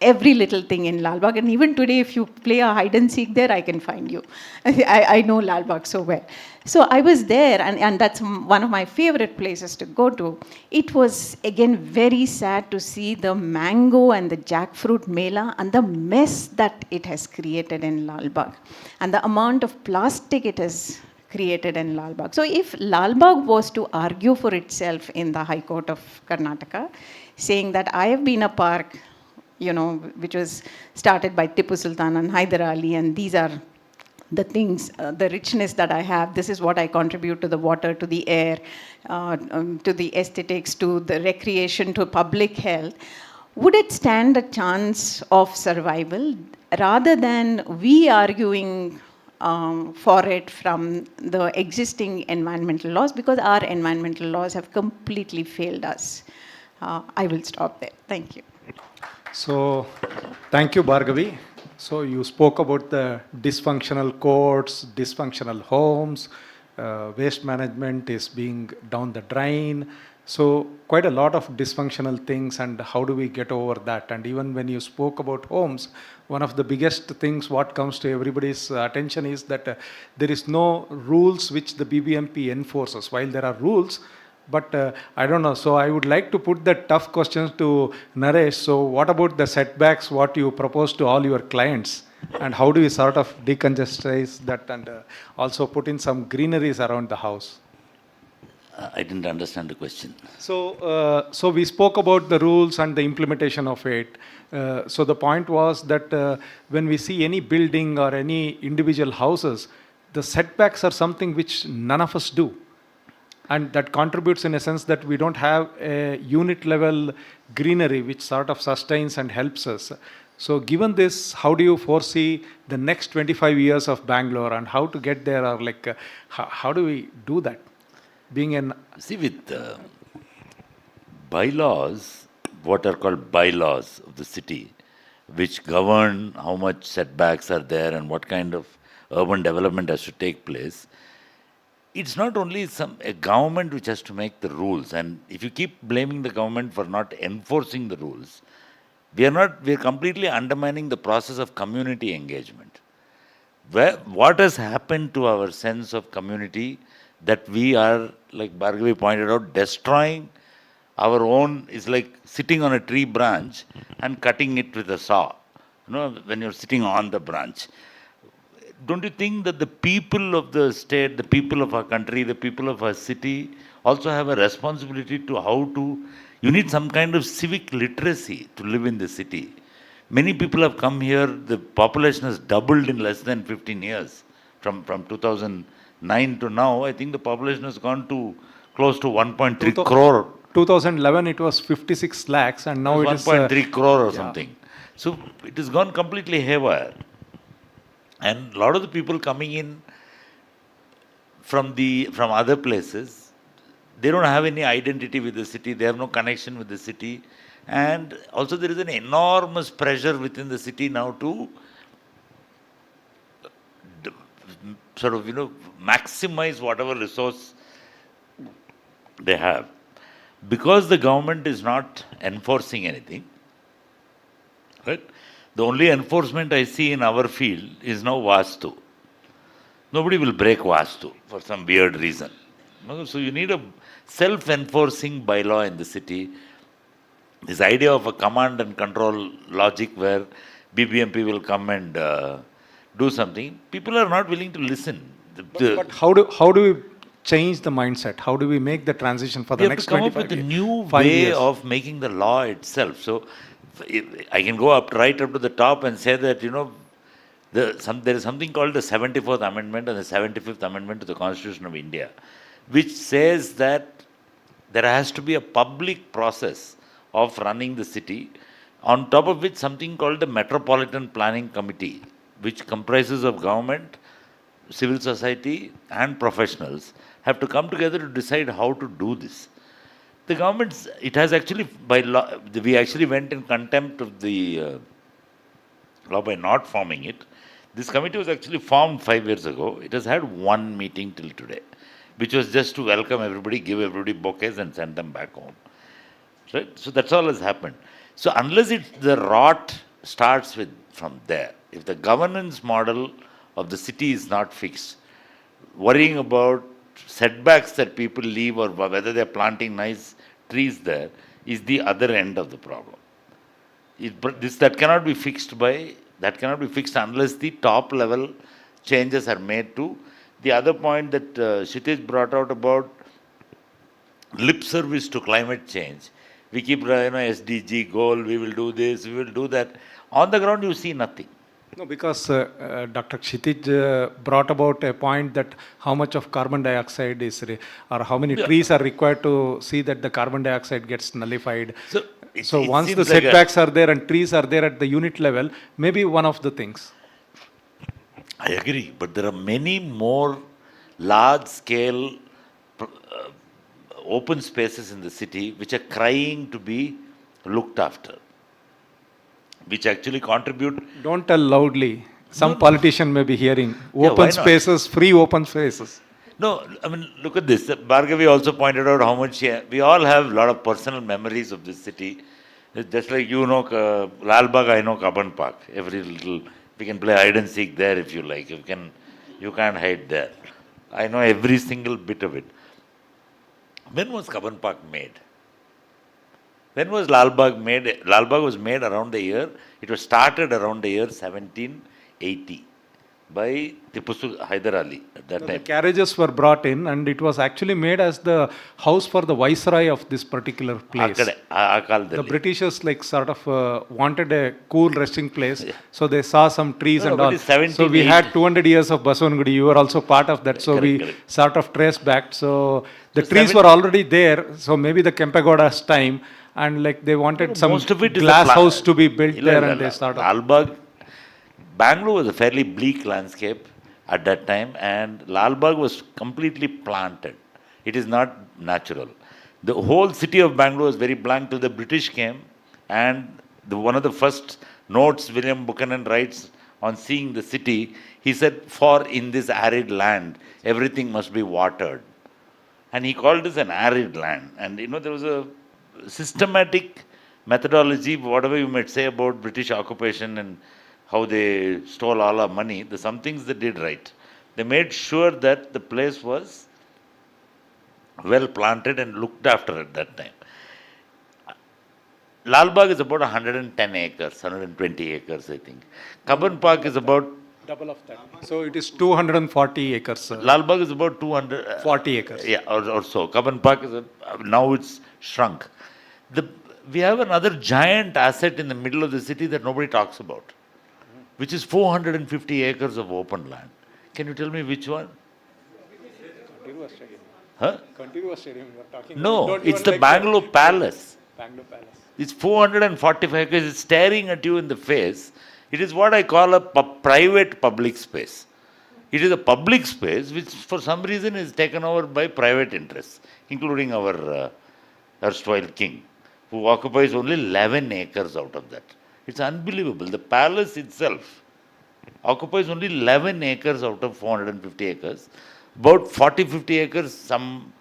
every little thing in Lal Bagh. And even today, if you play a hide and seek there, I can find you. I know Lal Bagh so well. So I was there, and that's one of my favorite places to go to. It was, again, very sad to see the mango and the jackfruit mela and the mess that it has created in Lal Bagh, and the amount of plastic it has created in Lal Bagh. So if Lal Bagh was to argue for itself in the High Court of Karnataka, saying that I have been a park, which was started by Tipu Sultan and Hyder Ali, and these are the things, the richness that I have, this is what I contribute to the water, to the air, to the aesthetics, to the recreation, to public health, would it stand a chance of survival rather than we arguing for it from the existing environmental laws, because our environmental laws have completely failed us? I will stop there. Thank you. So, thank you, Bhargavi. So, you spoke about the dysfunctional courts, dysfunctional homes, waste management is being down the drain. So, quite a lot of dysfunctional things, and how do we get over that? And even when you spoke about homes, one of the biggest things what comes to everybody's attention is that there is no rules which the BBMP enforces. While there are rules, but I don't know. So I would like to put the tough questions to Naresh. So what about the setbacks, what you propose to all your clients? And how do we sort of decongestize that and also put in some greeneries around the house? I didn't understand the question. So we spoke about the rules and the implementation of it. So the point was that when we see any building or any individual houses, the setbacks are something which none of us do. And that contributes in a sense that we don't have a unit level greenery which sort of sustains and helps us. So given this, how do you foresee the next 25 years of Bangalore and how to get there, or like how do we do that? Being an... See, with bylaws, what are called bylaws of the city, which govern how much setbacks are there and what kind of urban development has to take place, it's not only a government which has to make the rules. And if you keep blaming the government for not enforcing the rules, we are completely undermining the process of community engagement. What has happened to our sense of community that we are, like Bhargavi pointed out, destroying our own, is like sitting on a tree branch and cutting it with a saw, when you're sitting on the branch. Don't you think that the people of the state, the people of our country, the people of our city also have a responsibility to you need some kind of civic literacy to live in the city. Many people have come here, the population has doubled in less than 15 years. From 2009 to now, I think the population has gone to close to 1.3 crore. 2011 it was 56 lakhs and now it is 1.3 crore or something. So it has gone completely haywire. And a lot of the people coming in from other places, they don't have any identity with the city, they have no connection with the city. And also there is an enormous pressure within the city now to sort of, maximize whatever resource they have. Because the government is not enforcing anything, right? The only enforcement I see in our field is now Vastu. Nobody will break Vastu for some weird reason. So you need a self-enforcing bylaw in the city. This idea of a command and control logic where BBMP will come and do something, people are not willing to listen. But how do we change the mindset? How do we make the transition for the next 25 years? We have to come up with a new way of making the law itself. So I can go right up to the top and say that, there is something called the 74th Amendment and the 75th Amendment to the Constitution of India, which says that there has to be a public process of running the city, on top of which something called the Metropolitan Planning Committee, which comprises of government, civil society and professionals, have to come together to decide how to do this. The government, it has actually, by law, we actually went in contempt of the law by not forming it. This committee was actually formed 5 years ago. It has had one meeting till today, which was just to welcome everybody, give everybody bouquets and send them back home. Right? So that's all has happened. So unless the rot starts from there, if the governance model of the city is not fixed, worrying about setbacks that people leave or whether they're planting nice trees there is the other end of the problem. That cannot be fixed unless the top level changes are made to. The other point that Kshithij brought out about lip service to climate change. We keep, SDG goal, we will do this, we will do that. On the ground, you see nothing. No, because Dr. Kshithij brought about a point that how much of carbon dioxide is, or how many trees are required to see that the carbon dioxide gets nullified. So once the setbacks are there and trees are there at the unit level, maybe one of the things. I agree, but there are many more large-scale open spaces in the city which are crying to be looked after, which actually contribute. Don't tell loudly. Some politician may be hearing. Open spaces, free open spaces. No, I mean, look at this. Bhargavi also pointed out how much we all have a lot of personal memories of this city. It's just like Lal Bagh, I know Kaban Park. Every little, we can play hide and seek there if you like. You can't hide there. I know every single bit of it. When was Kaban Park made? When was Lal Bagh made? Lal Bagh was made around the year, it was started around the year 1780 by Tipu Hyder Ali at that time. The carriages were brought in and it was actually made as the house for the viceroy of this particular place. The Britishers sort of wanted a cool resting place, so they saw some trees and all. So we had 200 years of Basavangudi, you were also part of that, so we sort of traced back. So the trees were already there, so maybe the Kempegoda's time, and they wanted some glass house to be built there and they started. Lal Bagh, Bangalore was a fairly bleak landscape at that time, and Lal Bagh was completely planted. It is not natural. The whole city of Bangalore was very blank till the British came, and one of the first notes William Buchanan writes on seeing the city, he said, "For in this arid land, everything must be watered." And he called this an arid land. And there was a systematic methodology, whatever you might say about British occupation and how they stole all our money, there's some things they did right. They made sure that the place was well planted and looked after at that time. Lal Bagh is about 110 acres, 120 acres, I think. Kaban Park is about double of that. So it is 240 acres. Lal Bagh is about 240 acres. Yeah, or so. Kaban Park is now it's shrunk. We have another giant asset in the middle of the city that nobody talks about, which is 450 acres of open land. Can you tell me which one? Huh? Stadium you are talking no, it's the Bangalore Palace. Bangalore Palace. It's 445 acres. It's staring at you in the face. It is what I call a private public space. It is a public space which for some reason is taken over by private interests, including our erstwhile king, who occupies only 11 acres out of that. It's unbelievable. The palace itself occupies only 11 acres out of 450 acres. About 40-50 acres, some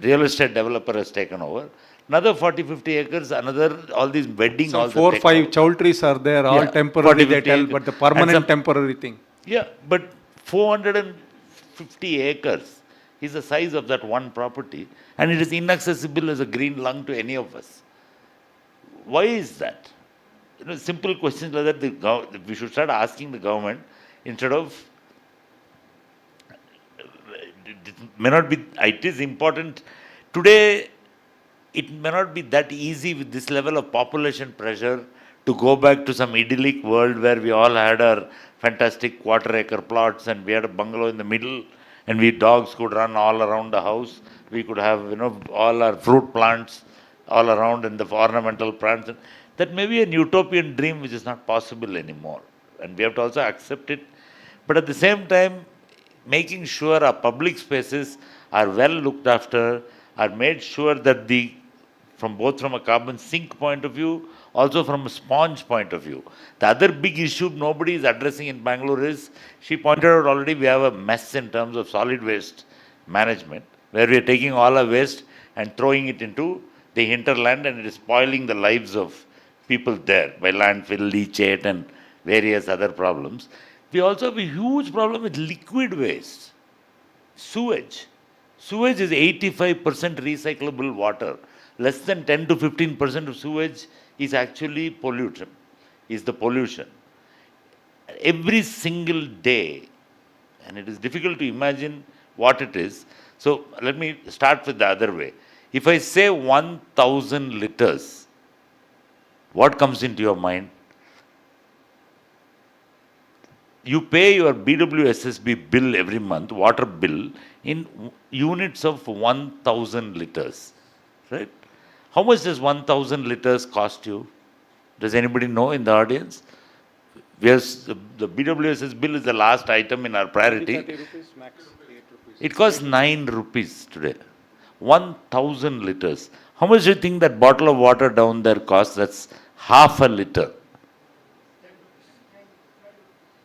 real estate developer has taken over. Another 40-50 acres, all these wedding halls. 4 or 5 chow trees are there, all temporary they tell, but the permanent temporary thing. Yeah, but 450 acres is the size of that one property, and it is inaccessible as a green lung to any of us. Why is that? Simple questions like that we should start asking the government instead of. It is important. Today, it may not be that easy with this level of population pressure to go back to some idyllic world where we all had our fantastic quarter-acre plots and we had a bungalow in the middle and we dogs could run all around the house. We could have, all our fruit plants all around and the ornamental plants. That may be an utopian dream which is not possible anymore. And we have to also accept it. But at the same time, making sure our public spaces are well looked after, are made sure that both from a carbon sink point of view, also from a sponge point of view. The other big issue nobody is addressing in Bangalore is, she pointed out already, we have a mess in terms of solid waste management, where we are taking all our waste and throwing it into the hinterland, and it is spoiling the lives of people there by landfill, leachate and various other problems. We also have a huge problem with liquid waste. Sewage. Sewage is 85% recyclable water. Less than 10 to 15% of sewage is actually pollution, is the pollution. Every single day, and it is difficult to imagine what it is. So let me start with the other way. If I say 1,000 liters, what comes into your mind? You pay your BWSSB bill every month, water bill, in units of 1,000 liters, right? How much does 1,000 liters cost you? Does anybody know in the audience? The BWSS bill is the last item in our priority. 30 rupees max, 8 rupees. It costs 9 rupees today. 1,000 liters. How much do you think that bottle of water down there costs? That's half a liter.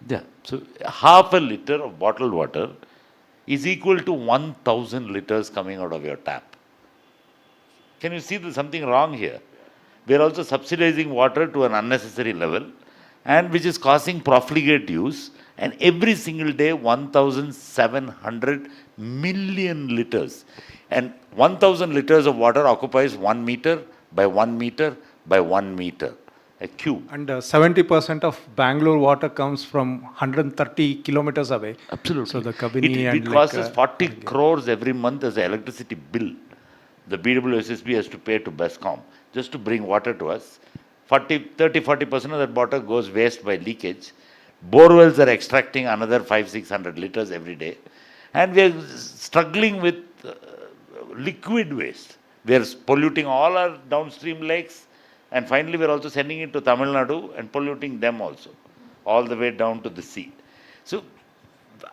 Yeah. So half a liter of bottled water is equal to 1,000 liters coming out of your tap. Can you see there's something wrong here? We are also subsidizing water to an unnecessary level, and which is causing profligate use. And every single day, 1,700 million liters. And 1,000 liters of water occupies 1 meter by 1 meter by 1 meter, a cube. And 70% of Bangalore water comes from 130 kilometers away. Absolutely. So the Kabini it costs us 40 crores every month as an electricity bill. The BWSSB has to pay to BESCOM just to bring water to us. 30-40% of that water goes waste by leakage. Borewells are extracting another 500-600 liters every day. And we are struggling with liquid waste. We are polluting all our downstream lakes, and finally we are also sending it to Tamil Nadu and polluting them also, all the way down to the sea. So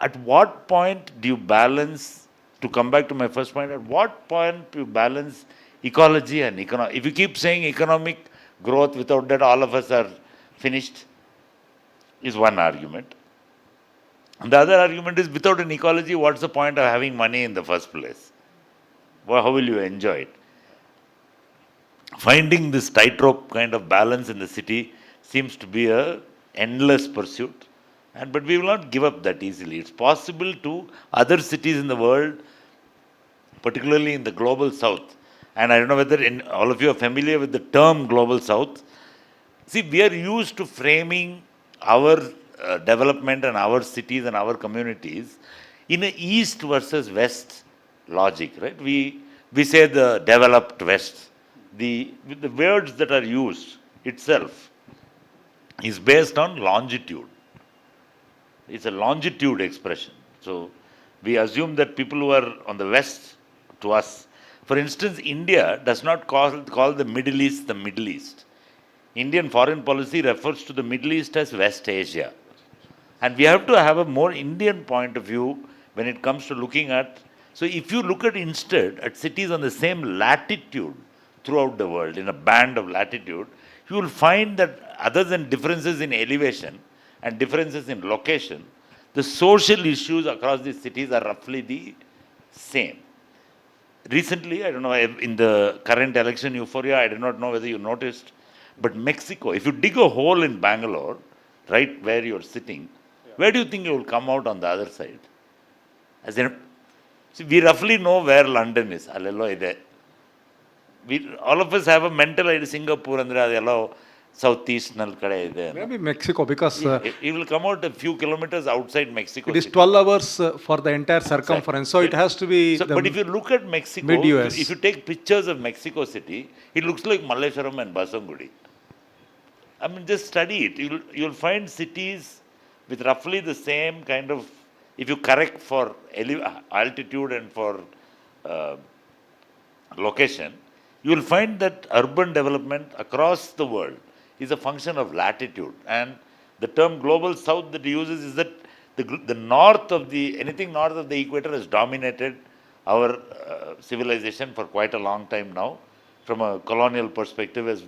at what point do you balance, to come back to my first point, at what point do you balance ecology and economic? If you keep saying economic growth, without that all of us are finished, is one argument. And the other argument is, without an ecology, what's the point of having money in the first place? Well, how will you enjoy it? Finding this tightrope kind of balance in the city seems to be an endless pursuit. But we will not give up that easily. It's possible to other cities in the world, particularly in the global south. And I don't know whether all of you are familiar with the term global south. See, we are used to framing our development and our cities and our communities in an east versus west logic, right? We say the developed west. The words that are used itself is based on longitude. It's a longitude expression. So we assume that people who are on the west to us, for instance, India does not call the Middle East the Middle East. Indian foreign policy refers to the Middle East as West Asia. And we have to have a more Indian point of view when it comes to looking at. So if you look at instead at cities on the same latitude throughout the world, in a band of latitude, you will find that other than differences in elevation and differences in location, the social issues across these cities are roughly the same. Recently, I don't know, in the current election euphoria, I do not know whether you noticed, but Mexico, if you dig a hole in Bangalore, right where you're sitting, where do you think you will come out on the other side? As in, see, we roughly know where London is. All of us have a mental idea, Singapore, and southeast Maybe Mexico, because it will come out a few kilometers outside Mexico. it is 12 hours for the entire circumference. So it has to be. But if you look at Mexico, mid-US. if you take pictures of Mexico City, it looks like Malleshwaram and Basangudi. I mean, just study it. You'll find cities with roughly the same kind of if you correct for altitude and for location, you will find that urban development across the world is a function of latitude. And the term global south that he uses is that the north of anything north of the equator has dominated our civilization for quite a long time now, from a colonial perspective,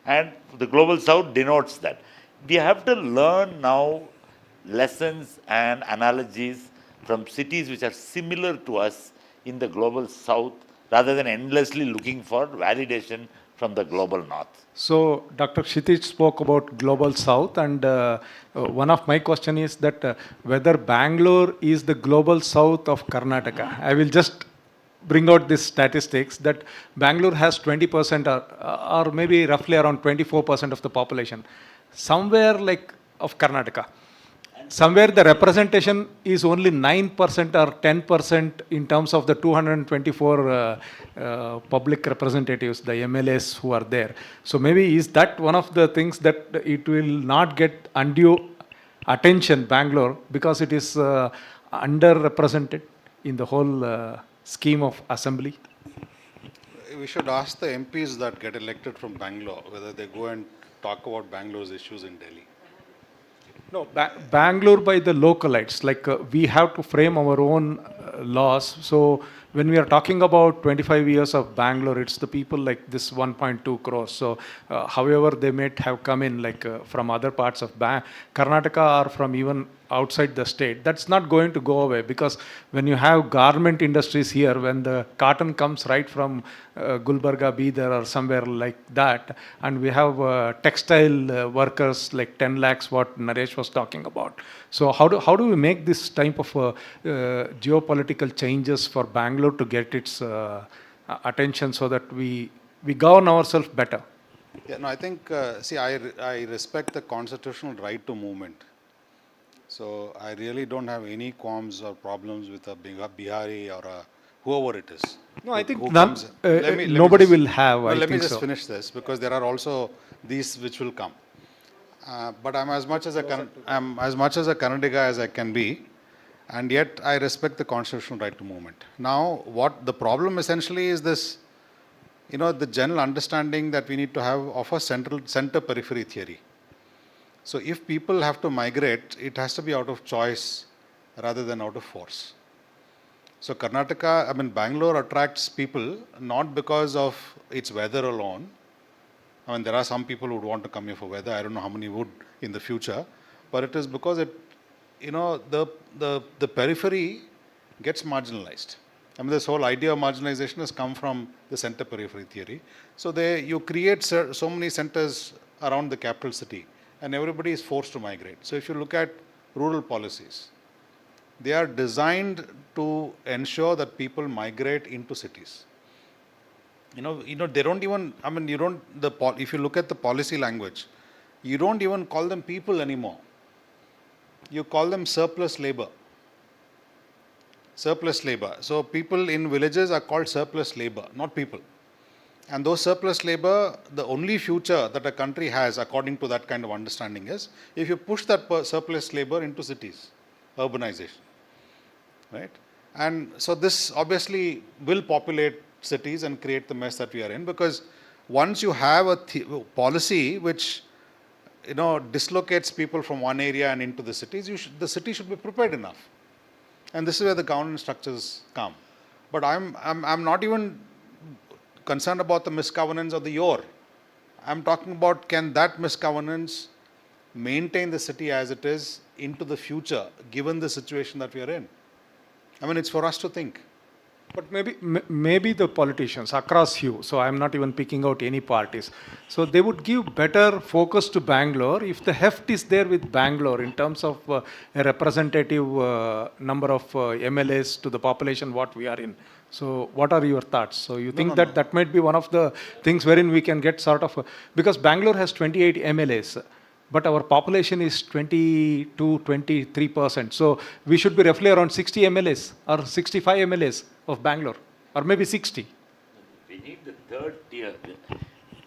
and the global south denotes that. We have to learn now lessons and analogies from cities which are similar to us in the global south, rather than endlessly looking for validation from the global north. So, Dr. Kshithij spoke about global south, and one of my question is that whether Bangalore is the global south of Karnataka. I will just bring out these statistics that Bangalore has 20% or maybe roughly around 24% of the population, somewhere like of Karnataka. Somewhere the representation is only 9% or 10% in terms of the 224 public representatives, the MLAs who are there. So maybe is that one of the things that it will not get undue attention, Bangalore, because it is underrepresented in the whole scheme of assembly? We should ask the MPs that get elected from Bangalore whether they go and talk about Bangalore's issues in Delhi. No, Bangalore by the localites, like we have to frame our own laws. So when we are talking about 25 years of Bangalore, it's the people like this 1.2 crores. So however they may have come in like from other parts of Karnataka or from even outside the state, that's not going to go away, because when you have garment industries here, when the cotton comes right from Gulbarga, Bidar or somewhere like that, and we have textile workers like 10 lakhs what Naresh was talking about. So how do we make this type of geopolitical changes for Bangalore to get its attention so that we govern ourselves better? Yeah, no, I think, I respect the constitutional right to movement. So I really don't have any qualms or problems with a Bihari or whoever it is. No, I think nobody will have. Let me just finish this, because there are also these which will come. But I'm as much as a Kannadiga as I can be, and yet I respect the constitutional right to movement. Now, what the problem essentially is this, the general understanding that we need to have of a center periphery theory. So if people have to migrate, it has to be out of choice rather than out of force. So Bangalore attracts people not because of its weather alone. There are some people who would want to come here for weather. I don't know how many would in the future, but it is because the periphery gets marginalized. This whole idea of marginalization has come from the center periphery theory. So you create so many centers around the capital city, and everybody is forced to migrate. So if you look at rural policies, they are designed to ensure that people migrate into cities. They don't even, if you look at the policy language, you don't even call them people anymore. You call them surplus labor. Surplus labor. So people in villages are called surplus labor, not people. And those surplus labor, the only future that a country has, according to that kind of understanding, is if you push that surplus labor into cities, urbanization, right? And so this obviously will populate cities and create the mess that we are in, because once you have a policy which dislocates people from one area and into the cities, the city should be prepared enough. And this is where the governance structures come. But I'm not even concerned about the misgovernance of the yore. I'm talking about, can that misgovernance maintain the city as it is into the future, given the situation that we are in? It's for us to think. But maybe the politicians across hue, so I'm not even picking out any parties, so they would give better focus to Bangalore if the heft is there with Bangalore in terms of a representative number of MLAs to the population what we are in. So what are your thoughts? So you think that might be one of the things wherein we can get sort of, because Bangalore has 28 MLAs, but our population is 23%. So we should be roughly around 60 MLAs or 65 MLAs of Bangalore, or maybe 60. We need the third tier.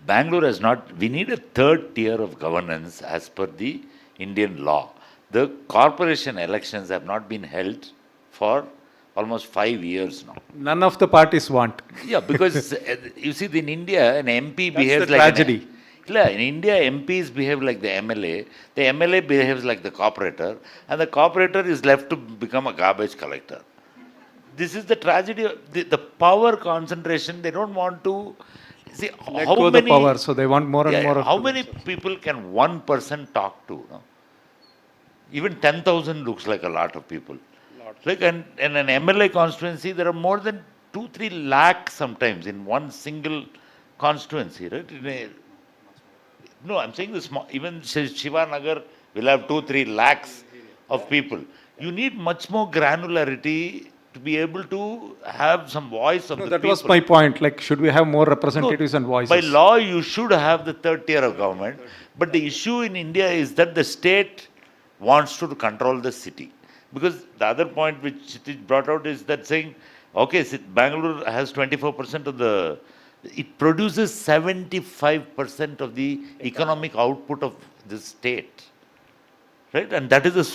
Bangalore we need a third tier of governance as per the Indian law. the corporation elections have not been held for almost 5 years now. None of the parties want. Yeah, because you see, in India, an MP behaves the like tragedy. Yeah, in India, MPs behave like the MLA. The MLA behaves like the corporator, and the corporator is left to become a garbage collector. This is the tragedy of the power concentration. They don't want to see Let how go many the power, so they want more and yeah, more of how to many themselves. people can one person talk to? No? Even 10,000 looks like a lot of people. Like in an MLA constituency, there are more than 2-3 lakh sometimes in one single constituency, right? No, I'm saying the small, even Shiva Nagar will have 2-3 lakhs of people. You need much more granularity to be able to have some voice of No, the that people. was my point. Like, should we have more representatives and voices? By law, you should have the third tier of government. But the issue in India is that the state wants to control the city. Because the other point which Kshithij brought out is that saying, okay, Bangalore has 24% of the, it produces 75% of the economic output of the state. Right? And that is,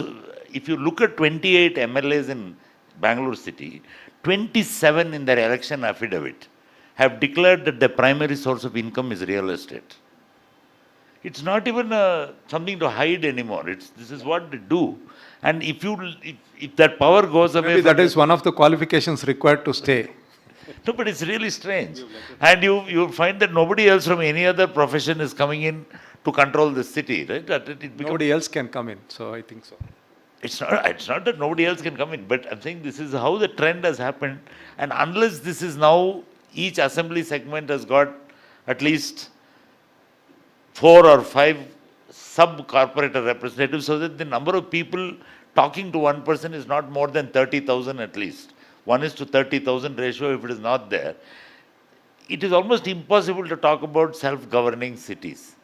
if you look at 28 MLAs in Bangalore city, 27 in their election affidavit have declared that their primary source of income is real estate. It's not even something to hide anymore. This is what they do. And if that power goes away, Maybe that is one of the qualifications required to stay. No, but it's really strange. And you find that nobody else from any other profession is coming in to control the city, right? That it becomes, Nobody else can come in, so I think so. it's not that nobody else can come in, but I'm saying this is how the trend has happened. And unless this is now, each assembly segment has got at least 4 or 5 sub-corporator representatives, so that the number of people talking to one person is not more than 30,000 at least. 1:30,000 ratio, if it is not there, it is almost impossible to talk about self-governing cities.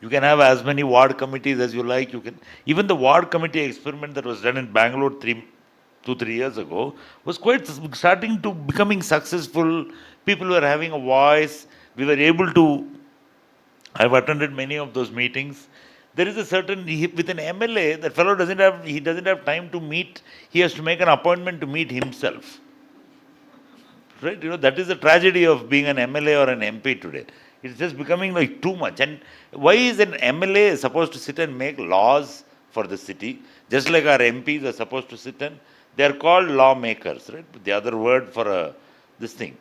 You can have as many ward committees as you like. You can even the ward committee experiment that was done in Bangalore 2-3 years ago was quite starting to becoming successful. People were having a voice. We were able to. I've attended many of those meetings. There is a certain with an MLA, that fellow doesn't have time to meet. He has to make an appointment to meet himself. Right? That is the tragedy of being an MLA or an MP today. It's just becoming like too much. And why is an MLA supposed to sit and make laws for the city, just like our MPs are supposed to sit and they are called lawmakers, right? The other word for this thing.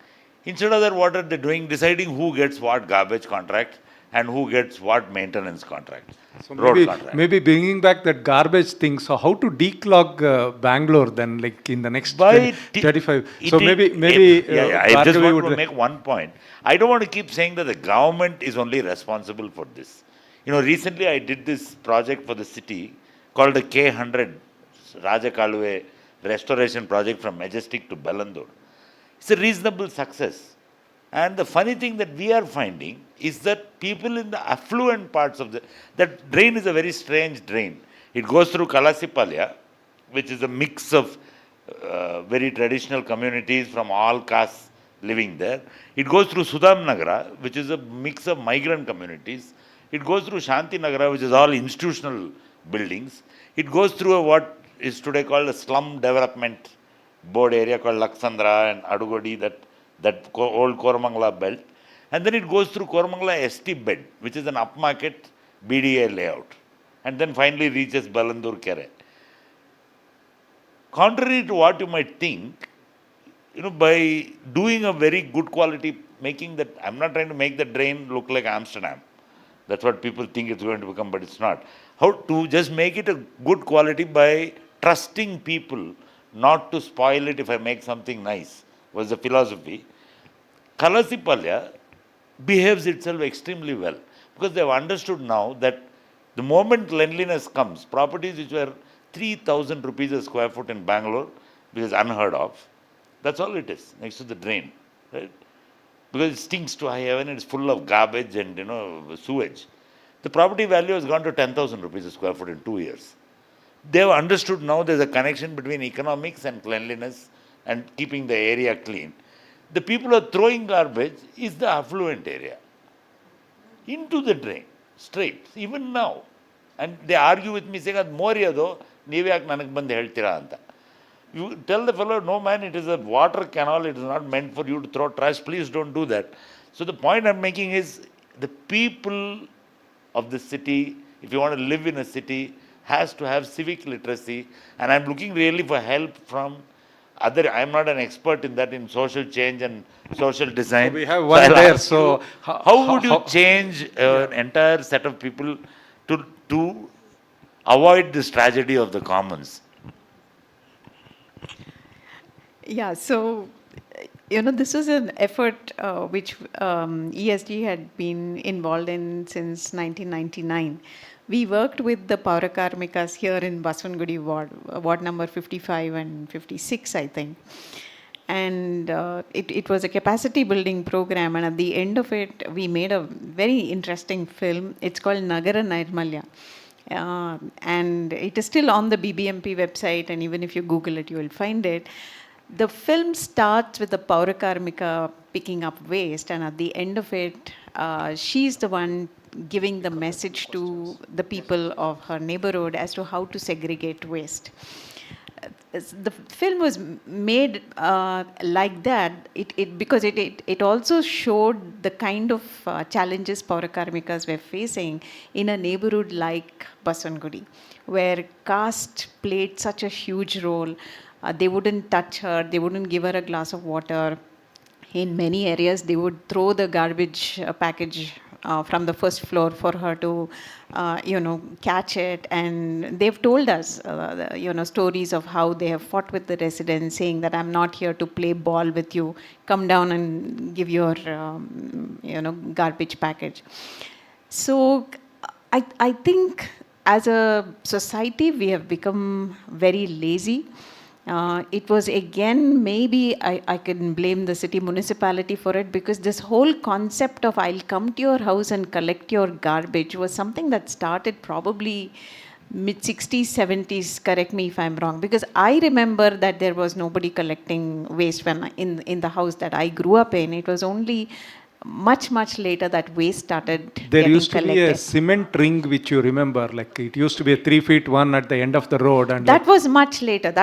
Instead of that, what are they doing? Deciding who gets what garbage contract and who gets what maintenance contract. So road contract. maybe bringing back that garbage thing. So how to declog Bangalore then, like in the next By 35? it So is- maybe I just Bhargavi want to would. make one point. I don't want to keep saying that the government is only responsible for this. Recently I did this project for the city called the K100 Arakali restoration project from Majestic to Bengaluru. It's a reasonable success. And the funny thing that we are finding is that people in the affluent parts of that drain is a very strange drain. It goes through Kalasipalya, which is a mix of very traditional communities from all castes living there. It goes through Sudham Nagara, which is a mix of migrant communities. It goes through Shanti Nagara, which is all institutional buildings. It goes through what is today called a slum development board area called Laksandra and Adugodi, that old Koramangala belt. And then it goes through Koramangala ST bed, which is an upmarket BDA layout. And then finally reaches Balandur Kere. Contrary to what you might think, by doing a very good quality, making that, I'm not trying to make the drain look like Amsterdam. That's what people think it's going to become, but it's not. How to just make it a good quality by trusting people not to spoil it if I make something nice, was the philosophy. Kalasipalya behaves itself extremely well because they have understood now that the moment cleanliness comes, properties which were 3,000 rupees a square foot in Bangalore, which is unheard of, that's all it is, next to the drain, right? Because it stinks to high heaven, it's full of garbage and sewage. The property value has gone to 10,000 rupees a square foot in 2 years. They have understood now there's a connection between economics and cleanliness and keeping the area clean. The people who are throwing garbage is the affluent area into the drain, straight, even now. And they argue with me saying, ಅದು ಮೋರಿ ಅದು, ನೀವು ಯಾಕೆ ನನಗೆ ಬಂದು ಹೇಳ್ತೀರಾ ಅಂತ. You tell the fellow, no man, it is a water canal, it is not meant for you to throw trash, please don't do that. So the point I'm making is, the people of the city, if you want to live in a city, has to have civic literacy, and I'm looking really for help from other, I'm not an expert in that, in social change and social design. So we have one I'll there, ask so you, how would you change an entire set of people to avoid this tragedy of the commons? Yeah, so, this was an effort which ESG had been involved in since 1999. We worked with the Paurakarmikas here in Baswangudi ward number 55 and 56, I think. And it was a capacity building program, and at the end of it, we made a very interesting film. It's called Nagara Nirmalya. And it is still on the BBMP website, and even if you Google it, you will find it. The film starts with the Paurakarmika picking up waste, and at the end of it, she's the one giving the message to the people of her neighborhood as to how to segregate waste. The film was made like that because it also showed the kind of challenges Paurakarmikas were facing in a neighborhood like Baswangudi, where caste played such a huge role. They wouldn't touch her, they wouldn't give her a glass of water. In many areas, they would throw the garbage package from the first floor for her to, catch it. And they've told us, stories of how they have fought with the residents, saying that I'm not here to play ball with you. Come down and give your, garbage package. So I think as a society, we have become very lazy. It was again, maybe I can blame the city municipality for it, because this whole concept of I'll come to your house and collect your garbage was something that started probably mid-60s, 70s, correct me if I'm wrong, because I remember that there was nobody collecting waste when in the house that I grew up in. It was only much later that waste started there getting used to collected. be a cement ring which you remember, like it used to be a 3 feet one at the end of the road, and That was much later.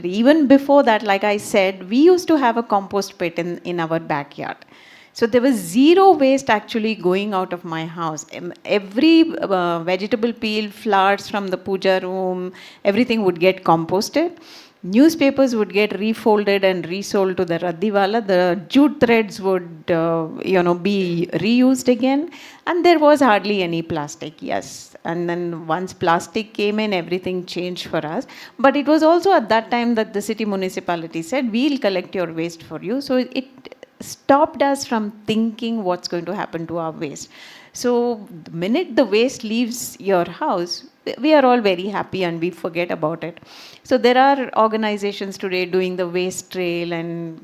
Even before that, like I said, we used to have a compost pit in our backyard. So there was zero waste actually going out of my house. Every vegetable peel, flowers from the puja room, everything would get composted. Newspapers would get refolded and resold to the raddiwala. The jute threads would, be reused again. And there was hardly any plastic, yes. And then once plastic came in, everything changed for us. But it was also at that time that the city municipality said, we'll collect your waste for you. So it stopped us from thinking what's going to happen to our waste. So the minute the waste leaves your house, we are all very happy and we forget about it. So there are organizations today doing the waste trail and,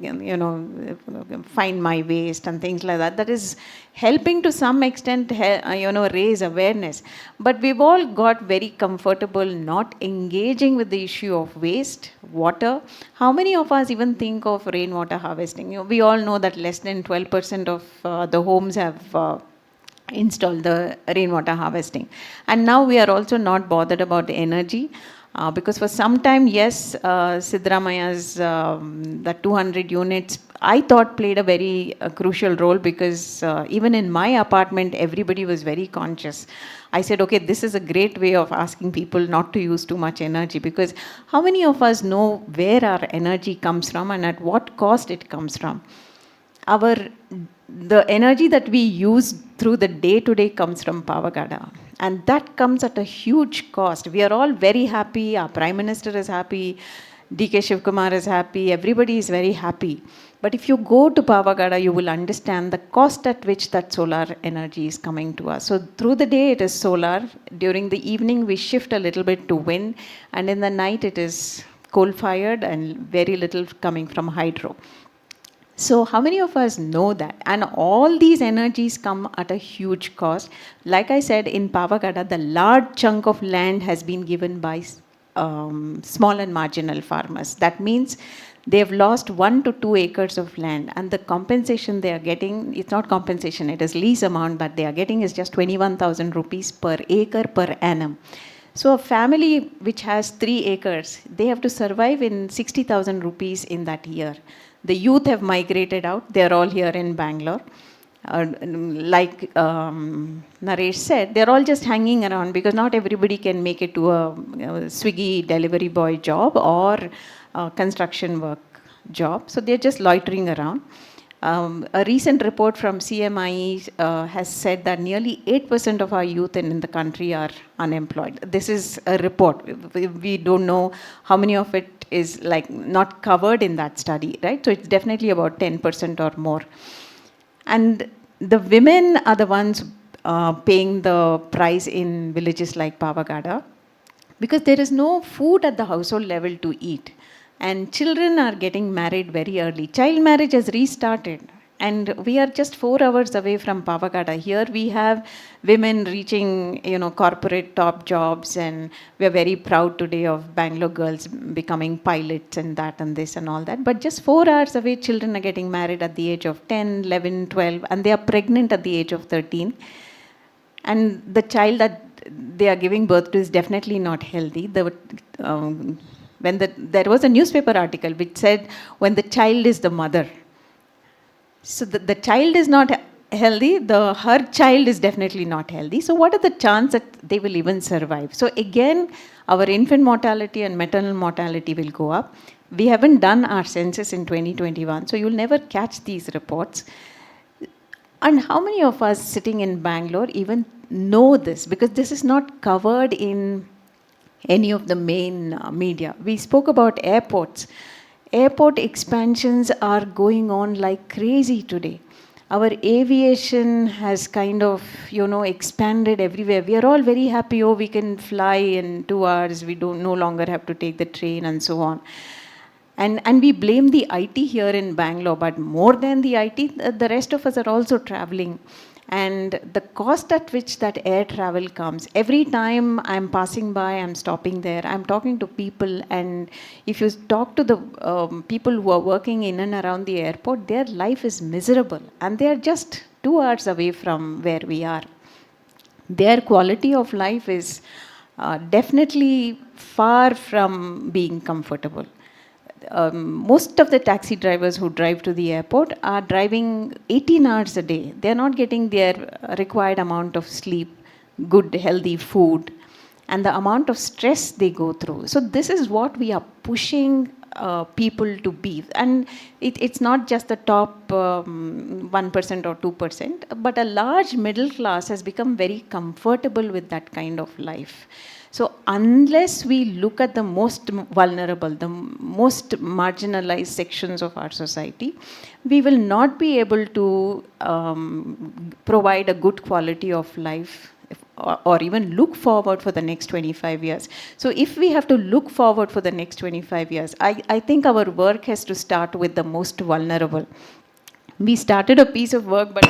find my waste and things like that. That is helping to some extent, raise awareness. But we've all got very comfortable not engaging with the issue of waste, water. How many of us even think of rainwater harvesting? We all know that less than 12% of the homes have install the rainwater harvesting. And now we are also not bothered about the energy, because for some time, yes, Siddaramaya's the 200 units, I thought played a very crucial role, because even in my apartment, everybody was very conscious. I said, okay, this is a great way of asking people not to use too much energy, because how many of us know where our energy comes from and at what cost it comes from? The energy that we use through the day-to-day comes from Pavagada. And that comes at a huge cost. We are all very happy. Our Prime Minister is happy. DK Shivkumar is happy. Everybody is very happy. But if you go to Pavagada, you will understand the cost at which that solar energy is coming to us. So through the day, it is solar. During the evening, we shift a little bit to wind. And in the night, it is coal-fired and very little coming from hydro. So how many of us know that? And all these energies come at a huge cost. Like I said, in Pavagada, the large chunk of land has been given by small and marginal farmers. That means They have lost 1 to 2 acres of land, and the compensation they are getting, it's not compensation, it is lease amount that they are getting is just 21,000 rupees per acre per annum. So a family which has 3 acres, they have to survive in 60,000 rupees in that year. The youth have migrated out, they are all here in Bangalore. Like Naresh said, they're all just hanging around because not everybody can make it to a Swiggy delivery boy job or construction work job. So they're just loitering around. A recent report from CMIE has said that nearly 8% of our youth in the country are unemployed. This is a report. We don't know how many of it is like not covered in that study, right? So it's definitely about 10% or more. And the women are the ones paying the price in villages like Pavagada because there is no food at the household level to eat. And children are getting married very early. Child marriage has restarted. And we are just 4 hours away from Pavagada. Here we have women reaching, corporate top jobs, and we are very proud today of Bangalore girls becoming pilots and that and this and all that. But just 4 hours away, children are getting married at the age of 10, 11, 12, and they are pregnant at the age of 13. And the child that they are giving birth to is definitely not healthy. There was a newspaper article which said, when the child is the mother. So the child is not healthy, her child is definitely not healthy. So what are the chances that they will even survive? So again, our infant mortality and maternal mortality will go up. We haven't done our census in 2021, so you'll never catch these reports. And how many of us sitting in Bangalore even know this? Because this is not covered in any of the main media. We spoke about airports. Airport expansions are going on like crazy today. Our aviation has kind of, expanded everywhere. We are all very happy, we can fly in 2 hours, we no longer have to take the train and so on. And we blame the IT here in Bangalore, but more than the IT, the rest of us are also traveling. And the cost at which that air travel comes, every time I'm passing by, I'm stopping there, I'm talking to people, and if you talk to the people who are working in and around the airport, their life is miserable, and they are just 2 hours away from where we are. Their quality of life is definitely far from being comfortable. Most of the taxi drivers who drive to the airport are driving 18 hours a day. They are not getting their required amount of sleep, good healthy food, and the amount of stress they go through. So this is what we are pushing people to be. And it's not just the top 1% or 2%, but a large middle class has become very comfortable with that kind of life. So unless we look at the most vulnerable, the most marginalized sections of our society, we will not be able to provide a good quality of life or even look forward for the next 25 years. So if we have to look forward for the next 25 years, I think our work has to start with the most vulnerable. We started a piece of work, but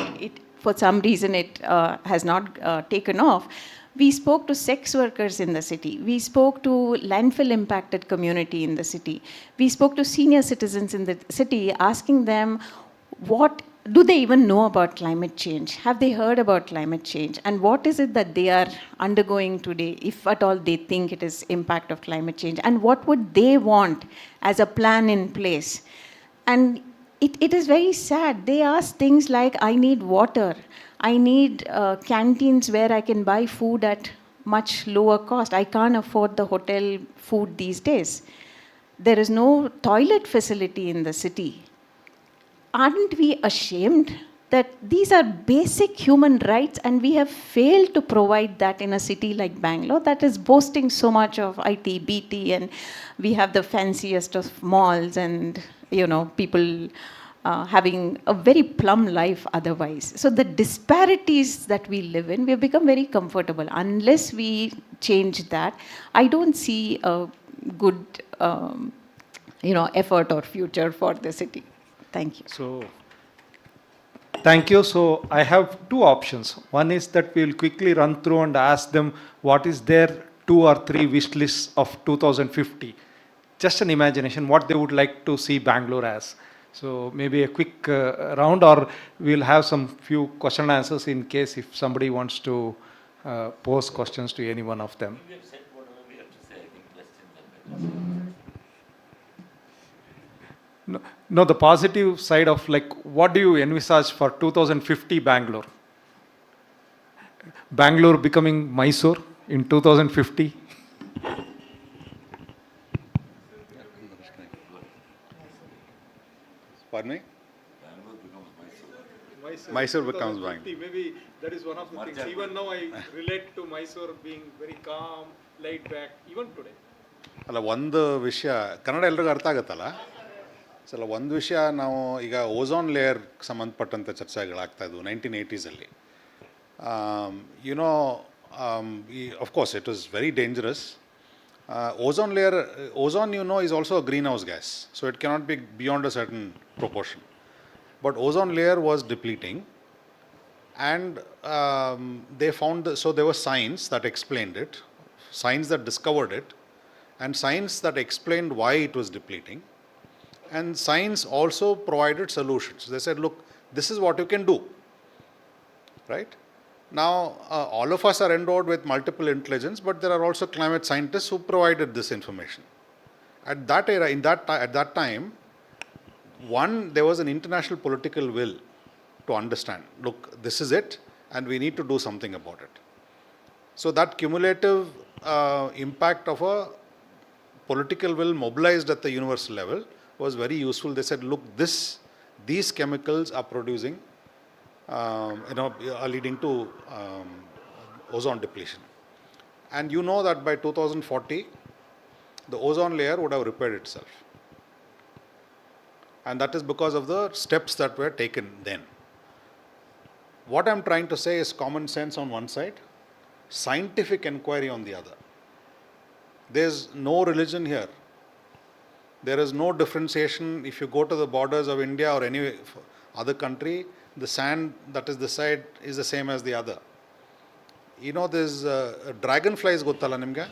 for some reason it has not taken off. We spoke to sex workers in the city. We spoke to landfill impacted community in the city. We spoke to senior citizens in the city, asking them, what do they even know about climate change? Have they heard about climate change? And what is it that they are undergoing today, if at all they think it is impact of climate change? And what would they want as a plan in place? And it is very sad. They ask things like, I need water. I need canteens where I can buy food at much lower cost. I can't afford the hotel food these days. There is no toilet facility in the city. Aren't we ashamed that these are basic human rights and we have failed to provide that in a city like Bangalore that is boasting so much of IT, BT, and we have the fanciest of malls and, people having a very plum life otherwise. So the disparities that we live in, we have become very comfortable. Unless we change that, I don't see a good, effort or future for the city. Thank you. So, thank you. So, I have two options. One is that we will quickly run through and ask them what is their 2 or 3 wish lists of 2050. just an imagination, what they would like to see Bangalore as. So maybe a quick round, or we'll have some few question and answers in case if somebody wants to pose questions to any one of them. We have said whatever we have to say. I think questions are better. No, the positive side of like, what do you envisage for 2050 Bangalore? Bangalore becoming Mysore in 2050? Pardon me? Bangalore becomes Mysore. Mysore becomes Bangalore. Maybe that is one of the things. Even now I relate to Mysore being very calm, laid back, even today. ಅಲ್ಲ ಒಂದು ವಿಷಯ ಕನ್ನಡ ಎಲ್ರಿಗೂ ಅರ್ಥ ಆಗುತ್ತಲ್ಲ. ಸಲ ಒಂದು ವಿಷಯ ನಾವು ಈಗ ಓಝೋನ್ ಲೇಯರ್ ಸಂಬಂಧಪಟ್ಟಂಥ ಚರ್ಚೆಗಳಾಗ್ತಾಯಿದ್ವು 1980s. Of course it was very dangerous. Ozone layer, ozone is also a greenhouse gas, so it cannot be beyond a certain proportion. But ozone layer was depleting, and they found, so there was science that explained it, science that discovered it, and science that explained why it was depleting. And science also provided solutions. They said, look, this is what you can do, right? Now, all of us are endowed with multiple intelligence, but there are also climate scientists who provided this information. At that era, at that time, one, there was an international political will to understand, look, this is it, and we need to do something about it. So that cumulative impact of a political will mobilized at the universal level was very useful. They said, look, these chemicals are producing, are leading to ozone depletion. And you know that by 2040, the ozone layer would have repaired itself. And that is because of the steps that were taken then. What I'm trying to say is common sense on one side, scientific inquiry on the other. There's no religion here. There is no differentiation. If you go to the borders of India or any other country, the sand that is this side is the same as the other. You know, there's dragonflies gottalla nimge?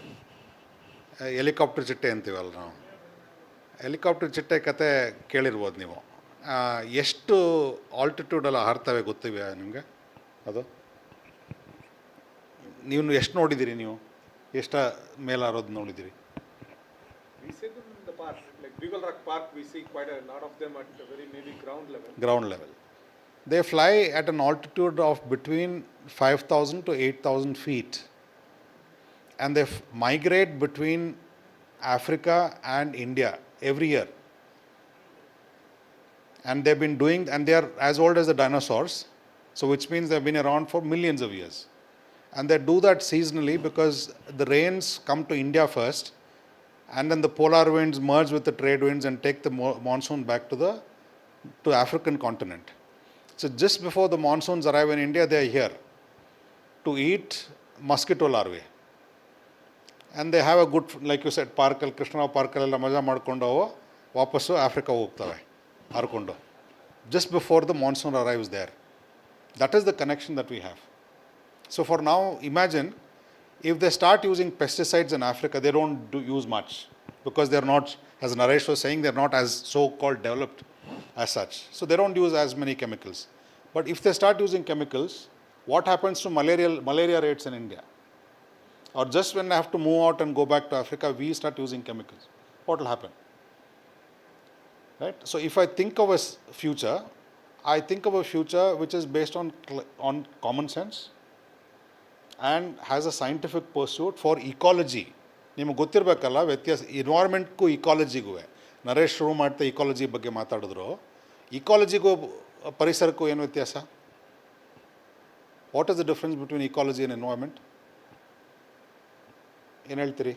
Helicopter chitte antivalla ನಾವು. Helicopter ಚಿಟ್ಟೆ ಕತೆ ಕೇಳಿರ್ಬೋದು ನೀವು. ಎಷ್ಟು ಆಲ್ಟಿಟ್ಯೂಡಲ್ಲಿ ಹಾರ್ತವೆ ಗೊತ್ತಿವೆ ನಿಮಗೆ ಅದು? ನೀವು ಎಷ್ಟು ನೋಡಿದ್ದೀರಿ? ನೀವು ಎಷ್ಟು ಮೇಲಾರೋದು ನೋಡಿದ್ದೀರಿ? We see them in the park, like Beagle Rock Park, we see quite a lot of them at very maybe ground level. Ground level. They fly at an altitude of between 5,000 to 8,000 feet. And they migrate between Africa and India every year. And they've been doing, and they are as old as the dinosaurs, so which means they've been around for millions of years. And they do that seasonally because the rains come to India first, and then the polar winds merge with the trade winds and take the monsoon back to African continent. So just before the monsoons arrive in India, they are here to eat mosquito larvae. And they have a good, like you said, parkal, Krishnaraw parkal ಎಲ್ಲ ಮಜಾ ಮಾಡ್ಕೊಂಡು ವಾಪಸ್ಸು Africa ಹೋಗ್ತವೆ ಹರ್ಕೊಂಡು. Just before the monsoon arrives there. That is the connection that we have. So for now, imagine if they start using pesticides in Africa, they don't use much because they're not, as Naresh was saying, they're not as so-called developed as such. So they don't use as many chemicals. But if they start using chemicals, what happens to malaria rates in India? Or just when they have to move out and go back to Africa, we start using chemicals. What will happen? Right? So if I think of a future, I think of a future which is based on common sense and has a scientific pursuit for ecology. ನಿಮಗೆ ಗೊತ್ತಿರಬೇಕಲ್ಲ ವ್ಯತ್ಯಾಸ ಎನ್ವೈರ್ಮೆಂಟ್ಗೂ ಇಕಾಲಜಿಗೂ. ನರೇಶ್ ಶುರು ಮಾಡ್ತಾ ecology ಬಗ್ಗೆ ಮಾತಾಡಿದ್ರು. ಇಕಾಲಜಿಗೂ ಪರಿಸರಕ್ಕೂ ಏನು ವ್ಯತ್ಯಾಸ? What is the difference between ecology and environment? ಏನು ಹೇಳ್ತೀರಿ?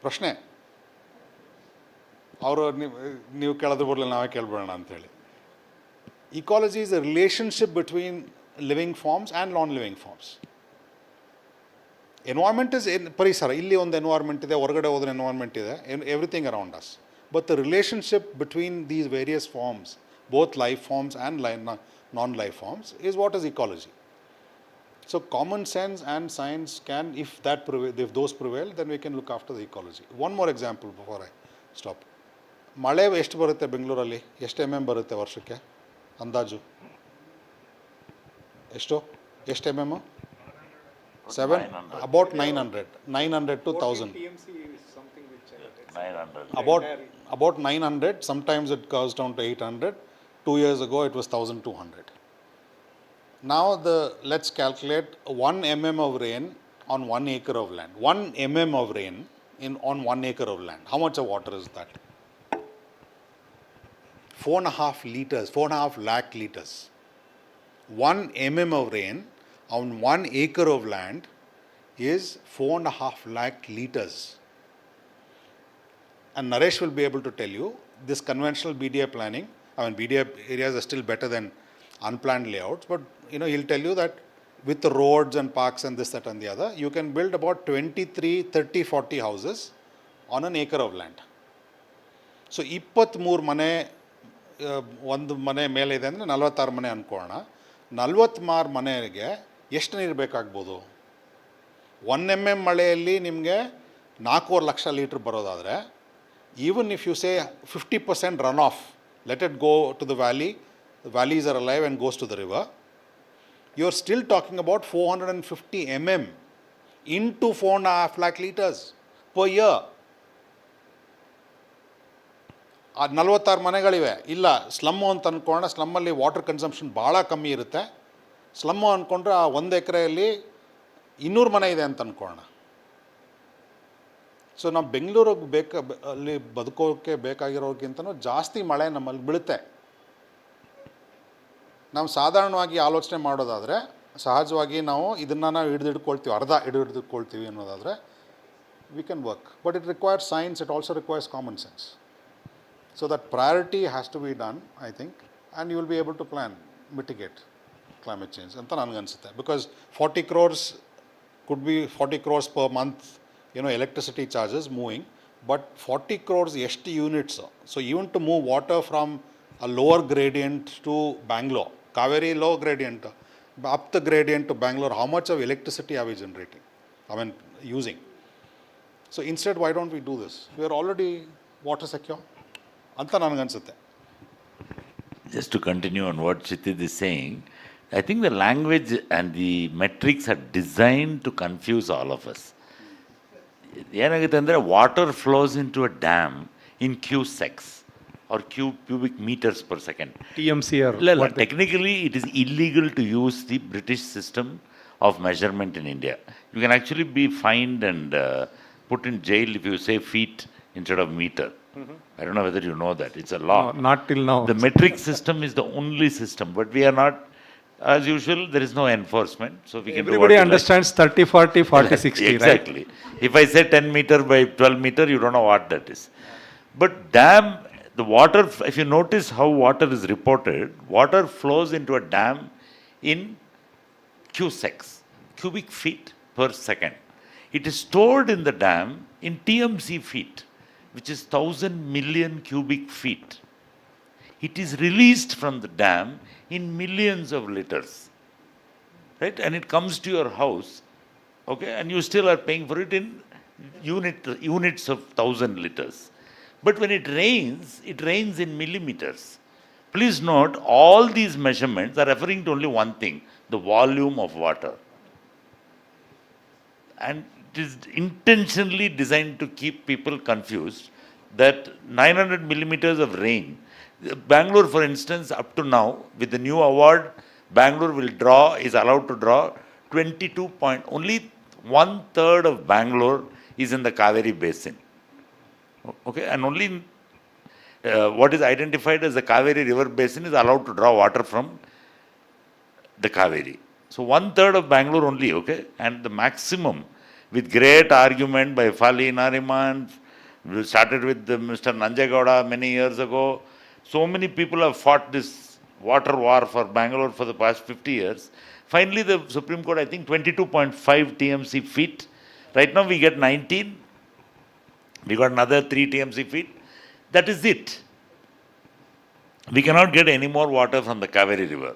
ಪ್ರಶ್ನೆ ಅವರು ನೀವು ಕೇಳೋದ್ರ ಬರಲಿಲ್ಲ, ನಾವೇ ಕೇಳ್ಬಿಡೋಣ ಅಂಥೇಳಿ. Ecology is a relationship between living forms and non-living forms. Environment is ಪರಿಸರ. ಇಲ್ಲಿ ಒಂದು ಎನ್ವೈರ್ಮೆಂಟ್ ಇದೆ, ಹೊರಗಡೆ ಹೋದ್ರೆ ಎನ್ವೈರ್ಮೆಂಟ್ ಇದೆ, everything around us. But the relationship between these various forms, both life forms and non-life forms, is what is ecology. So common sense and science can, if those prevail, then we can look after the ecology. One more example before I stop. ಮಳೆ ಎಷ್ಟು ಬರುತ್ತೆ ಬೆಂಗಳೂರಲ್ಲಿ? ಎಷ್ಟು ಬರುತ್ತೆ ವರ್ಷಕ್ಕೆ ಅಂದಾಜು? ಎಷ್ಟು about 900 to 1000. About 900, sometimes it goes down to 800. 2 years ago it was 1200. Now let's calculate 1 mm of rain on 1 acre of land. 1 mm of rain on 1 acre of land. How much of water is that? 4.5 liters, 4.5 lakh liters. 1 mm of rain on 1 acre of land is 4.5 lakh liters. And Naresh will be able to tell you this conventional BDA planning. I mean, BDA areas are still better than unplanned layouts, but he'll tell you that with the roads and parks and this, that and the other, you can build about 23, 30, 40 houses on an acre of land. So 23 ಮನೆ ಒಂದು ಮನೆ ಮೇಲೆ ಇದೆ ಅಂದರೆ 46 ಮನೆ ಅಂದ್ಕೊಳ್ಳೋಣ. 46 ಮನೆಗೆ ಎಷ್ಟು ನೀರು ಬೇಕಾಗ್ಬೋದು? 1 mm ಮಳೆಯಲ್ಲಿ ನಿಮಗೆ 4.5 ಲಕ್ಷ ಲೀಟ್ರ್ ಬರೋದಾದರೆ, even if you say 50% runoff, let it go to the valley, the valleys are alive and goes to the river, you are still talking about 450 mm into 4.5 lakh liters per year. 46 ಮನೆಗಳಿವೆ. ಇಲ್ಲ slum ಅಂತ ಅಂದ್ಕೊಳ್ಳೋಣ, ಸ್ಲಮ್ಮಲ್ಲಿ water consumption ಭಾಳ ಕಮ್ಮಿ ಇರುತ್ತೆ. Slum ಅಂದ್ಕೊಂಡ್ರೆ ಆ 1 ಎಕರೆಯಲ್ಲಿ 200 ಮನೆ ಇದೆ ಅಂತ ಅಂದ್ಕೊಳ್ಳೋಣ. ಸೊ ನಾವು ಬೆಂಗಳೂರಿಗೆ ಅಲ್ಲಿ ಬದುಕೋಕ್ಕೆ ಬೇಕಾಗಿರೋಕ್ಕಿಂತನೂ ಜಾಸ್ತಿ ಮಳೆ ನಮ್ಮಲ್ಲಿ ಬೀಳುತ್ತೆ. ನಾವು ಸಾಧಾರಣವಾಗಿ ಆಲೋಚನೆ ಮಾಡೋದಾದರೆ, ಸಹಜವಾಗಿ ನಾವು ಇದನ್ನು ಹಿಡಿದಿಟ್ಕೊಳ್ತೀವಿ, ಅರ್ಧ ಹಿಡಿದಿಟ್ಕೊಳ್ತೀವಿ ಅನ್ನೋದಾದರೆ we can work. But it requires science, it also requires common sense. So that priority has to be done, I think, and you will be able to plan, mitigate climate change. ಅಂತ ನನಗನ್ಸುತ್ತೆ. Because 40 crores could be 40 crores per month, electricity charges moving, but 40 crores ಎಷ್ಟು units? So even to move water from a lower gradient to Bangalore, Kaveri low gradient, up the gradient to Bangalore, how much of electricity are we generating? Using. So instead, why don't we do this? We are already water secure. ಅಂತ ನನಗನ್ಸುತ್ತೆ. Just to continue on what Kshithij is saying, I think the language and the metrics are designed to confuse all of us. ಏನಾಗುತ್ತೆ ಅಂದರೆ, water flows into a dam in cusecs or cubic meters per second. TMCR. Technically, it is illegal to use the British system of measurement in India. You can actually be fined and put in jail if you say feet instead of meter. I don't know whether you know that. It's a law. No, not till now. The metric system is the only system, but we are not, as usual, there is no enforcement. So we can Everybody understands 30, 40, 40, 60, exactly. Right? If I say 10 meter by 12 meter, you don't know what that is. But dam, the water, if you notice how water is reported, water flows into a dam in cusecs, cubic feet per second. It is stored in the dam in TMC feet, which is 1000 million cubic feet. It is released from the dam in millions of liters, right? And it comes to your house, okay, and you still are paying for it in units of 1000 liters. But when it rains in millimeters. Please note, all these measurements are referring to only one thing, the volume of water. And it is intentionally designed to keep people confused that 900 millimeters of rain, Bangalore for instance, up to now, with the new award, Bangalore is allowed to draw 22 point, only 1/3 of Bangalore is in the Kaveri basin. Okay, and only what is identified as the Kaveri river basin is allowed to draw water from the Kaveri. So 1/3 of Bangalore only, okay, and the maximum, with great argument by Fali Nariman, we started with Mr. Nanjagowda many years ago. So many people have fought this water war for Bangalore for the past 50 years. Finally, the Supreme Court, I think 22.5 TMC feet. Right now we get 19. We got another 3 TMC feet. That is it. We cannot get any more water from the Kaveri river.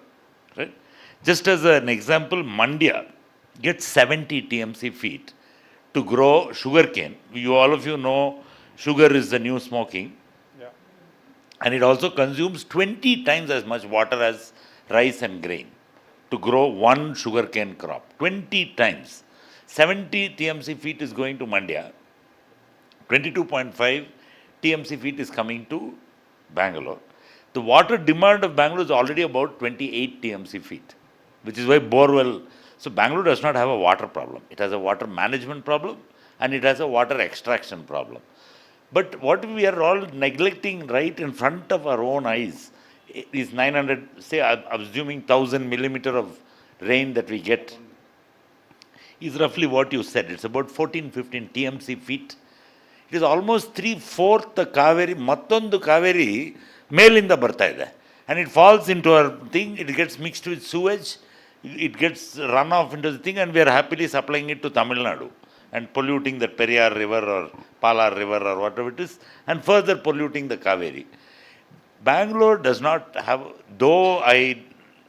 Right? Just as an example, Mandya, gets 70 TMC feet to grow sugarcane. All of you know sugar is the new smoking. And it also consumes 20 times as much water as rice and grain to grow one sugarcane crop. 20 times. 70 TMC feet is going to Mandya. 22.5 TMC feet is coming to Bangalore. The water demand of Bangalore is already about 28 TMC feet, which is why borewell. So Bangalore does not have a water problem. It has a water management problem and it has a water extraction problem. But what we are all neglecting right in front of our own eyes is 900, say, assuming 1000 millimeter of rain that we get, is roughly what you said. It's about 14-15 TMC feet. It is almost 3/4 the Kaveri, Mattondu Kaveri, ಮೇಲಿಂದ ಬರ್ತಾ ಇದೆ. And it falls into our thing, it gets mixed with sewage, it gets run off into the thing, and we are happily supplying it to Tamil Nadu and polluting the Periyar river or Palar river or whatever it is, and further polluting the Kaveri. Bangalore does not have,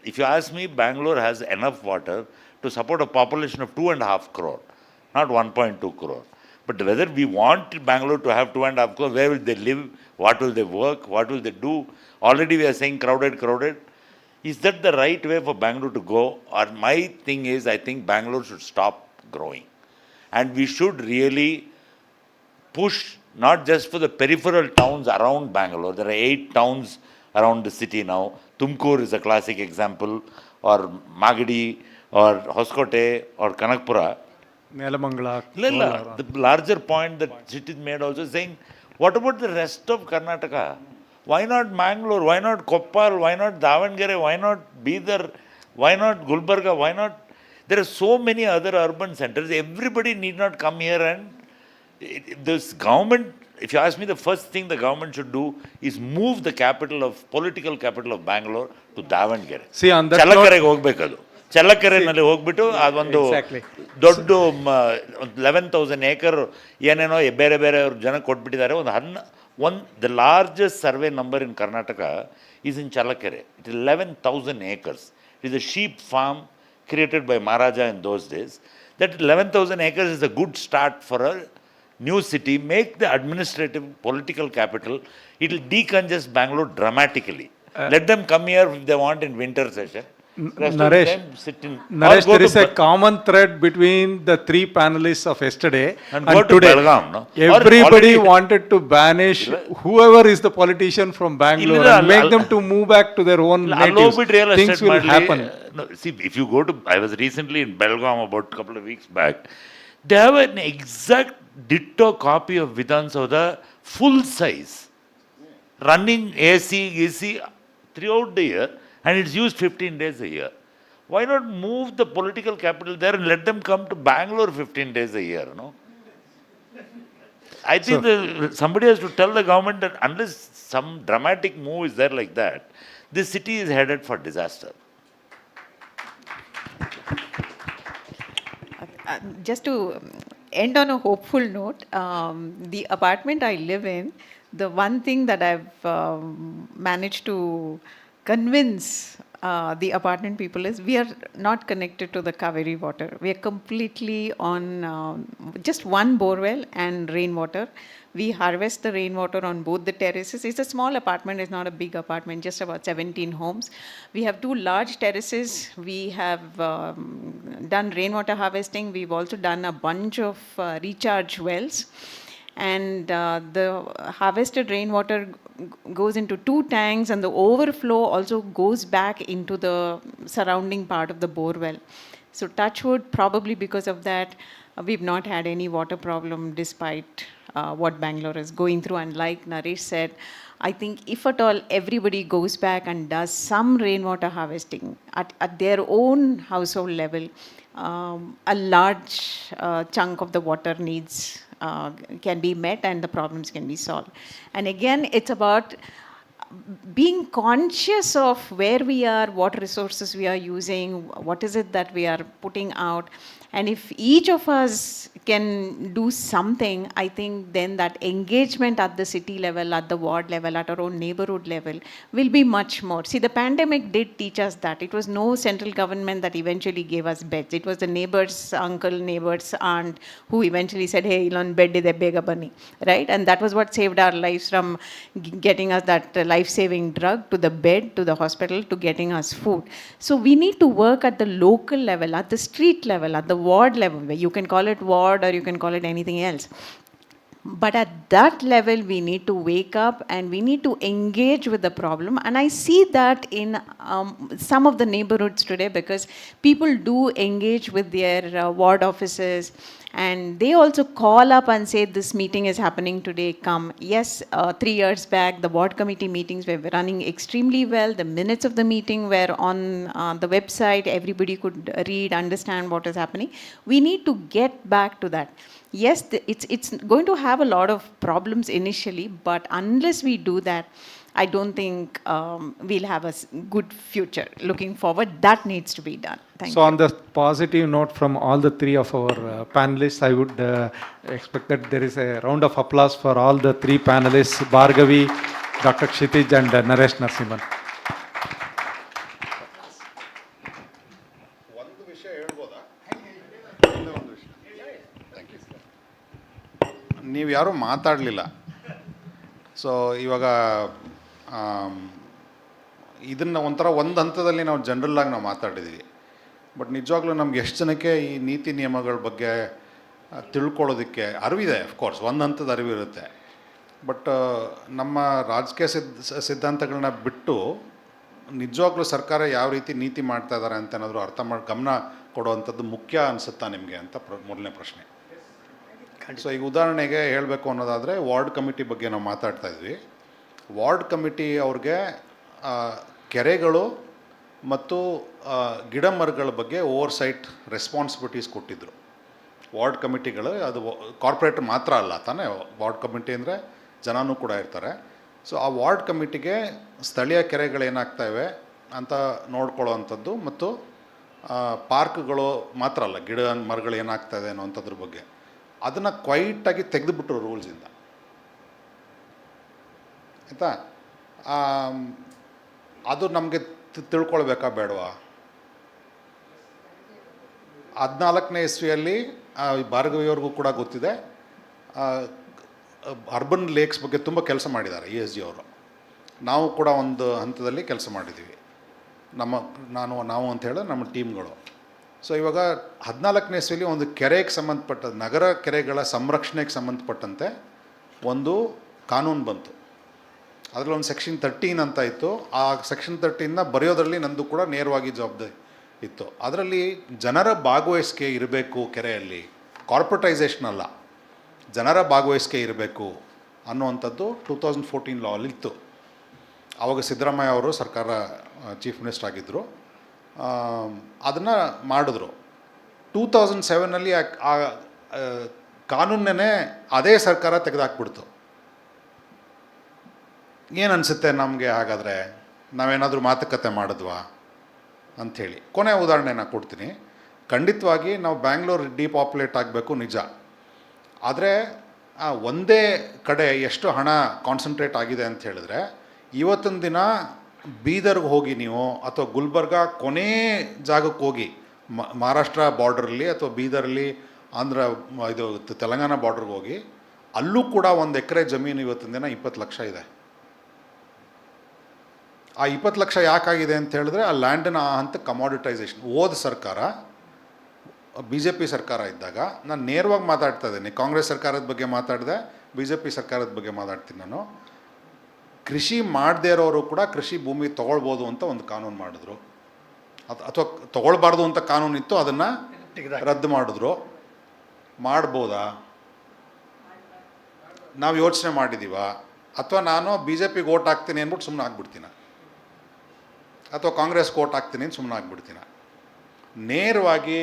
if you ask me, Bangalore has enough water to support a population of 2.5 crore, not 1.2 crore. But whether we want Bangalore to have 2.5 crore, where will they live? What will they work? What will they do? Already we are saying crowded. Is that the right way for Bangalore to go? Or my thing is, I think Bangalore should stop growing. And we should really push, not just for the peripheral towns around Bangalore. There are 8 towns around the city now. Tumkur is a classic example, or Magadi, or Hoskote, or Kanakpura. Nelamangala. The larger point that Shiti made also saying, what about the rest of Karnataka? Why not Mangalore? Why not Koppal? Why not Davangere? Why not Bidar? Why not Gulbarga? Why not? There are so many other urban centers. Everybody need not come here, and this government, if you ask me, the first thing the government should do is move the political capital of Bangalore to Davangere. See, on that Challakere ಹೋಗಬೇಕದು. ಚಳ್ಳಕೆರೆನಲ್ಲಿ ಹೋಗ್ಬಿಟ್ಟು ಅದೊಂದು ದೊಡ್ಡ 11,000 acre ಏನೇನೋ ಬೇರೆ ಬೇರೆ ಜನ ಕೊಟ್ಬಿಟ್ಟಿದ್ದಾರೆ. the largest survey number in Karnataka is in Challakere. It is 11,000 acres. It is a sheep farm created by Maharaja in those days. That 11,000 acres is a good start for a new city. Make the administrative political capital. It will decongest Bangalore dramatically. Let them come here if they want in winter session. Naresh, there is a common thread between the 3 panelists of yesterday and today. Belgaum, no? Everybody wanted to banish whoever is the politician from Bangalore and make them to move back to their own natives. Things will happen. No, see, if you go to, I was recently in Belgaum about a couple of weeks back. They have an exact ditto copy of Vidhan Saudha, full size, running AC throughout the year. And it's used 15 days a year. Why not move the political capital there and let them come to Bangalore 15 days a year, no? I think somebody has to tell the government that unless some dramatic move is there like that, this city is headed for disaster. Just to end on a hopeful note, the apartment I live in, the one thing that I've managed to convince the apartment people is we are not connected to the Kaveri water. We are completely on just one borewell and rainwater. We harvest the rainwater on both the terraces. It's a small apartment, it's not a big apartment, just about 17 homes. We have 2 large terraces. We have done rainwater harvesting. We've also done a bunch of recharge wells. And the harvested rainwater goes into 2 tanks, and the overflow also goes back into the surrounding part of the borewell. So touch wood, probably because of that, we've not had any water problem despite what Bangalore is going through. And like Naresh said, I think if at all everybody goes back and does some rainwater harvesting at their own household level, a large chunk of the water needs can be met and the problems can be solved. And again, it's about being conscious of where we are, what resources we are using, what is it that we are putting out, And if each of us can do something, I think then that engagement at the city level, at the ward level, at our own neighborhood level will be much more. See, the pandemic did teach us that. It was no central government that eventually gave us beds. It was the neighbor's uncle, neighbor's aunt who eventually said, hey, ilon bed ide bega bunny, right? And that was what saved our lives from getting us that life-saving drug, to the bed, to the hospital, to getting us food. So we need to work at the local level, at the street level, at the ward level. You can call it ward or you can call it anything else. But at that level, we need to wake up and we need to engage with the problem. And I see that in some of the neighborhoods today, because people do engage with their ward offices, and they also call up and say, this meeting is happening today, come. Yes, 3 years back, the ward committee meetings were running extremely well. The minutes of the meeting were on the website. Everybody could read, understand what is happening. We need to get back to that. Yes, it's going to have a lot of problems initially, but unless we do that, I don't think we'll have a good future looking forward. That needs to be done. Thank So you. on the positive note from all the three of our panelists, I would expect that there is a round of applause for all the three panelists, Bhargavi, Dr. Kshithij and Naresh Narasimhan. ಒಂದು ವಿಷಯ ಹೇಳ್ಬೋದಾ? ಒಂದು ವಿಷಯ. Thank you. ನೀವು ಯಾರೂ ಮಾತಾಡಲಿಲ್ಲ. So ಇವಾಗ ಇದನ್ನು ಒಂಥರ ಒಂದು ಹಂತದಲ್ಲಿ ನಾವು ಜನರಲ್ಲಾಗಿ ನಾವು ಮಾತಾಡಿದ್ದೀವಿ. ಬಟ್ ನಿಜವಾಗ್ಲೂ ನಮ್ಗೆ ಎಷ್ಟು ಜನಕ್ಕೆ ಈ ನೀತಿ ನಿಯಮಗಳ ಬಗ್ಗೆ ತಿಳ್ಕೊಳ್ಳೋದಕ್ಕೆ ಅರಿವಿದೆ. ಅಫ್ಕೋರ್ಸ್ ಒಂದು ಹಂತದ ಅರಿವಿರುತ್ತೆ. ಬಟ್ ನಮ್ಮ ರಾಜಕೀಯ ಸಿದ್ಧಾಂತಗಳನ್ನ ಬಿಟ್ಟು ನಿಜವಾಗ್ಲೂ ಸರ್ಕಾರ ಯಾವ ರೀತಿ ನೀತಿ ಮಾಡ್ತಾ ಇದ್ದಾರೆ ಅಂತ ಏನಾದರೂ ಗಮನ ಕೊಡುವಂಥದ್ದು ಮುಖ್ಯ ಅನಿಸುತ್ತಾ ನಿಮಗೆ ಅಂತ ಮೊದಲನೇ ಪ್ರಶ್ನೆ. ಸೊ ಈಗ ಉದಾಹರಣೆಗೆ ಹೇಳಬೇಕು ಅನ್ನೋದಾದರೆ ವಾರ್ಡ್ ಕಮಿಟಿ ಬಗ್ಗೆ ನಾವು ಮಾತಾಡ್ತಾ ಇದ್ವಿ. ವಾರ್ಡ್ ಕಮಿಟಿ ಅವ್ರಿಗೆ ಕೆರೆಗಳು ಮತ್ತು ಗಿಡ ಮರಗಳ ಬಗ್ಗೆ ಓವರ್ಸೈಟ್ ರೆಸ್ಪಾನ್ಸಿಬಿಲಿಟೀಸ್ ಕೊಟ್ಟಿದ್ದರು ವಾರ್ಡ್ ಕಮಿಟಿಗಳು. ಅದು ಕಾರ್ಪೊರೇಟ್ ಮಾತ್ರ ಅಲ್ಲ ತಾನೇ, ವಾರ್ಡ್ ಕಮಿಟಿ ಅಂದರೆ ಜನನೂ ಕೂಡ ಇರ್ತಾರೆ. ಸೊ ಆ ವಾರ್ಡ್ ಕಮಿಟಿಗೆ ಸ್ಥಳೀಯ ಕೆರೆಗಳೇನಾಗ್ತಾಯಿವೆ ಅಂತ ನೋಡ್ಕೊಳ್ಳೋ ಅಂಥದ್ದು, ಮತ್ತು ಪಾರ್ಕ್ಗಳು ಮಾತ್ರ ಅಲ್ಲ, ಗಿಡ ಮರಗಳು ಏನಾಗ್ತಾಯಿದೆ ಅನ್ನೋವಂಥದ್ರ ಬಗ್ಗೆ ಅದನ್ನು ಕ್ವೈಟಾಗಿ ತೆಗೆದುಬಿಟ್ರು ರೂಲ್ಸಿಂದ. ಆಯಿತಾ? ಅದು ನಮಗೆ ತಿಳ್ಕೊಳ್ಬೇಕಾ ಬೇಡವಾ? 14ನೇ ಇಸ್ವಿಯಲ್ಲಿ ಭಾರ್ಗವಿಯವ್ರಿಗೂ ಕೂಡ ಗೊತ್ತಿದೆ, ಅರ್ಬನ್ ಲೇಕ್ಸ್ ಬಗ್ಗೆ ತುಂಬ ಕೆಲಸ ಮಾಡಿದ್ದಾರೆ ESG ಅವರು. ನಾವು ಕೂಡ ಒಂದು ಹಂತದಲ್ಲಿ ಕೆಲಸ ಮಾಡಿದ್ದೀವಿ, ನಾವು ಅಂತ ಹೇಳಿದ್ರೆ ನಮ್ಮ ಟೀಮ್ಗಳು. ಸೊ ಇವಾಗ 14ನೇ ಇಸ್ವಿಯಲ್ಲಿ ಒಂದು ಕೆರೆಗೆ ಸಂಬಂಧಪಟ್ಟ ನಗರ ಕೆರೆಗಳ ಸಂರಕ್ಷಣೆಗೆ ಸಂಬಂಧಪಟ್ಟಂತೆ ಒಂದು ಕಾನೂನು ಬಂತು. ಅದರಲ್ಲಿ ಒಂದು ಸೆಕ್ಷನ್ 13 ಅಂತ ಇತ್ತು. ಆ ಸೆಕ್ಷನ್ 13ನ ಬರೆಯೋದ್ರಲ್ಲಿ ನಂದು ಕೂಡ ನೇರವಾಗಿ ಜವಾಬ್ದಾರಿ ಇತ್ತು. ಅದರಲ್ಲಿ ಜನರ ಭಾಗವಹಿಸಿಕೆ ಇರಬೇಕು, ಕೆರೆಯಲ್ಲಿ ಕಾರ್ಪೊರೇಟೈಸೇಷನ್ ಅಲ್ಲ, ಜನರ ಭಾಗವಹಿಸಿಕೆ ಇರಬೇಕು ಅನ್ನುವಂಥದ್ದು 2014 ಲಾಲ್ಲಿ ಇತ್ತು. ಆವಾಗ ಸಿದ್ದರಾಮಯ್ಯ ಅವರು ಸರ್ಕಾರ ಚೀಫ್ ಮಿನಿಸ್ಟರ್ ಆಗಿದ್ದರು. ಅದನ್ನು ಮಾಡಿದ್ರು. 2007ನಲ್ಲಿ ಆ ಕಾನೂನನ್ನೇ ಅದೇ ಸರ್ಕಾರ ತೆಗೆದುಹಾಕ್ಬಿಡ್ತು. ಏನು ಅನಿಸುತ್ತೆ ನಮಗೆ? ಹಾಗಾದರೆ ನಾವೇನಾದರೂ ಮಾತುಕತೆ ಮಾಡಿದ್ವಾ ಅಂಥೇಳಿ. ಕೊನೆಯ ಉದಾಹರಣೆನ ಕೊಡ್ತೀನಿ. ಖಂಡಿತವಾಗಿ ನಾವು ಬ್ಯಾಂಗ್ಳೂರು ಡಿಪಾಪ್ಯುಲೇಟ್ ಆಗಬೇಕು, ನಿಜ. ಆದರೆ ಒಂದೇ ಕಡೆ ಎಷ್ಟು ಹಣ ಕಾನ್ಸಂಟ್ರೇಟ್ ಆಗಿದೆ ಅಂತ ಹೇಳಿದ್ರೆ, ಇವತ್ತಿನ ದಿನ ಬೀದರ್ಗೆ ಹೋಗಿ ನೀವು, ಅಥವಾ ಗುಲ್ಬರ್ಗ ಕೊನೇ ಜಾಗಕ್ಕೆ ಹೋಗಿ, ಮಹಾರಾಷ್ಟ್ರ ಬಾರ್ಡ್ರಲ್ಲಿ ಅಥವಾ ಬೀದರಲ್ಲಿ ಇದು ತೆಲಂಗಾಣ ಬಾರ್ಡ್ರಿಗೆ ಹೋಗಿ, ಅಲ್ಲೂ ಕೂಡ 1 ಎಕರೆ ಜಮೀನು ಇವತ್ತಿನ ದಿನ 20 ಲಕ್ಷ ಇದೆ. ಆ 20 ಲಕ್ಷ ಯಾಕಾಗಿದೆ ಅಂತ ಹೇಳಿದ್ರೆ, ಆ ಲ್ಯಾಂಡನ್ನ ಆ ಹಂತ ಕಮಾಡಿಟೈಸೇಷನ್. ಸರ್ಕಾರ BJP ಸರ್ಕಾರ ಇದ್ದಾಗ ನಾನು ನೇರವಾಗಿ ಮಾತಾಡ್ತಾ ಇದ್ದೀನಿ. ಕಾಂಗ್ರೆಸ್ ಸರ್ಕಾರದ ಬಗ್ಗೆ ಮಾತಾಡಿದೆ, BJP ಸರ್ಕಾರದ ಬಗ್ಗೆ ಮಾತಾಡ್ತೀನಿ ನಾನು. ಕೃಷಿ ಮಾಡದೇ ಇರೋರು ಕೂಡ ಕೃಷಿ ಭೂಮಿ ತೊಗೊಳ್ಬೋದು ಅಂತ ಒಂದು ಕಾನೂನು ಮಾಡಿದ್ರು, ಅಥವಾ ತೊಗೊಳ್ಬಾರ್ದು ಅಂತ ಕಾನೂನು ಇತ್ತು, ಅದನ್ನು ರದ್ದು ಮಾಡಿದ್ರು. ಮಾಡ್ಬೋದಾ? ನಾವು ಯೋಚನೆ ಮಾಡಿದ್ದೀವ? ಅಥವಾ ನಾನು BJPಗೆ ಓಟ್ ಹಾಕ್ತೀನಿ ಅಂದ್ಬಿಟ್ಟು ಸುಮ್ಮನೆ ಆಗ್ಬಿಡ್ತೀನ, ಅಥವಾ ಕಾಂಗ್ರೆಸ್ಗೆ ಓಟ್ ಹಾಕ್ತೀನಿ ಅಂತ ಸುಮ್ಮನೆ ಆಗ್ಬಿಡ್ತೀನ? ನೇರವಾಗಿ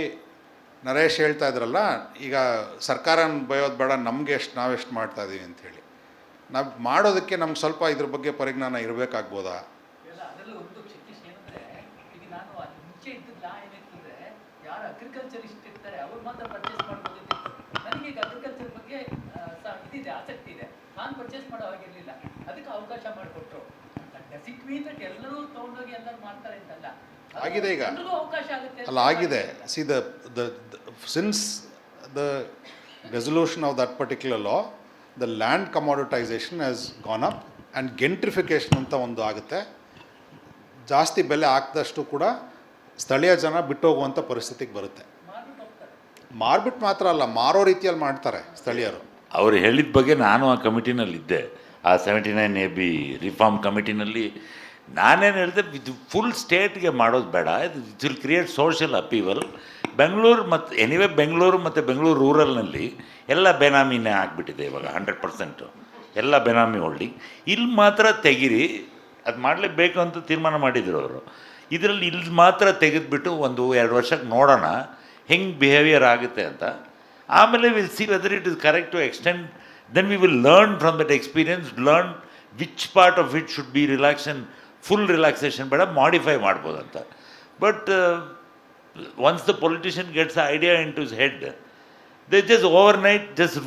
ನರೇಶ್ ಹೇಳ್ತಾ ಇದ್ರಲ್ಲ, ಈಗ ಸರ್ಕಾರನ ಬಯೋದು ಬೇಡ, ನಮಗೆ ನಾವೆಷ್ಟು ಮಾಡ್ತಾಯಿದ್ದೀವಿ ಅಂಥೇಳಿ. ನಾವು ಮಾಡೋದಕ್ಕೆ ನಮ್ಗೆ ಸ್ವಲ್ಪ ಇದ್ರ ಬಗ್ಗೆ ಪರಿಜ್ಞಾನ ಇರಬೇಕಾಗ್ಬೋದಾ? ಅದರಲ್ಲೂ ಒಂದು ಕ್ಷಿತೀಶ್ ಏನಂದರೆ, ಈಗ ನಾನು ಮುಂಚೆ ಇದ್ದಿದ್ದ ಲಾ ಏನಿರ್ತದೆ, ಯಾರು ಅಗ್ರಿಕಲ್ಚರಿಸ್ಟ್ ಇರ್ತಾರೆ ಅವ್ರು ಮಾತ್ರ ಪರ್ಚೇಸ್ ಮಾಡ್ಬೋದಿತ್ತು. ನನಗೆ ಈಗ ಅಗ್ರಿಕಲ್ಚರ್ ಬಗ್ಗೆ ಇದಿದೆ, ಆಸಕ್ತಿ ಇದೆ, ನಾನು ಪರ್ಚೇಸ್ ಮಾಡೋ ಹಾಗಿರಲಿಲ್ಲ, ಅದಕ್ಕೆ ಅವಕಾಶ ಮಾಡಿಕೊಟ್ರು. ಡಸ್ ಇಟ್ ಮೀನ್ ದಟ್ ಎಲ್ಲರೂ ತೊಗೊಂಡೋಗಿ ಎಲ್ಲರೂ ಮಾಡ್ತಾರೆ ಅಂತಲ್ಲ, ಆಗಿದೆ ಈಗ ಎಲ್ರಿಗೂ ಅವಕಾಶ ಆಗುತ್ತೆ ಅಲ್ಲ ಆಗಿದೆ. See the since the resolution of that particular law the land commoditization has gone up and gentrification ಅಂತ ಒಂದು ಆಗುತ್ತೆ. ಜಾಸ್ತಿ ಬೆಲೆ ಹಾಕಿದಷ್ಟು ಕೂಡ ಸ್ಥಳೀಯ ಜನ ಬಿಟ್ಟು ಹೋಗುವಂಥ ಪರಿಸ್ಥಿತಿಗೆ ಬರುತ್ತೆ. ಮಾರ್ಬಿಟ್ಟು ಮಾತ್ರ ಅಲ್ಲ, ಮಾರೋ ರೀತಿಯಲ್ಲಿ ಮಾಡ್ತಾರೆ ಸ್ಥಳೀಯರು. ಅವರು ಹೇಳಿದ ಬಗ್ಗೆ ನಾನು ಆ ಕಮಿಟಿನಲ್ಲಿದ್ದೆ, ಆ 79AB ರಿಫಾರ್ಮ್ ಕಮಿಟಿನಲ್ಲಿ. ನಾನೇನು ಹೇಳಿದೆ, ಇದು ಫುಲ್ ಸ್ಟೇಟ್ಗೆ ಮಾಡೋದು ಬೇಡ, ಇದು it will create social upheaval. Bengaluru ಮತ್ತು ಎನಿವೇ ಬೆಂಗಳೂರು ಮತ್ತು ಬೆಂಗಳೂರು ರೂರಲ್ನಲ್ಲಿ ಎಲ್ಲ ಬೆನಾಮಿನೇ ಆಗಿಬಿಟ್ಟಿದೆ ಇವಾಗ 100%, ಎಲ್ಲ ಬೆನಾಮಿ ಹೋಲ್ಡಿಂಗ್. ಇಲ್ಲಿ ಮಾತ್ರ ತೆಗೀರಿ, ಅದು ಮಾಡಲೇಬೇಕು ಅಂತ ತೀರ್ಮಾನ ಮಾಡಿದರು ಅವರು. ಇದರಲ್ಲಿ ಇಲ್ಲಿ ಮಾತ್ರ ತೆಗೆದುಬಿಟ್ಟು 1-2 ವರ್ಷಕ್ಕೆ ನೋಡೋಣ ಹೆಂಗೆ ಬಿಹೇವಿಯರ್ ಆಗುತ್ತೆ ಅಂತ. ಆಮೇಲೆ will see whether it is correct to extend. Then we will learn from that experience, learn which part of it should be relaxation, full relaxation ಬೇಡ, ಮಾಡಿಫೈ ಮಾಡ್ಬೋದಂತ. But once the politician gets idea into his head, they just overnight just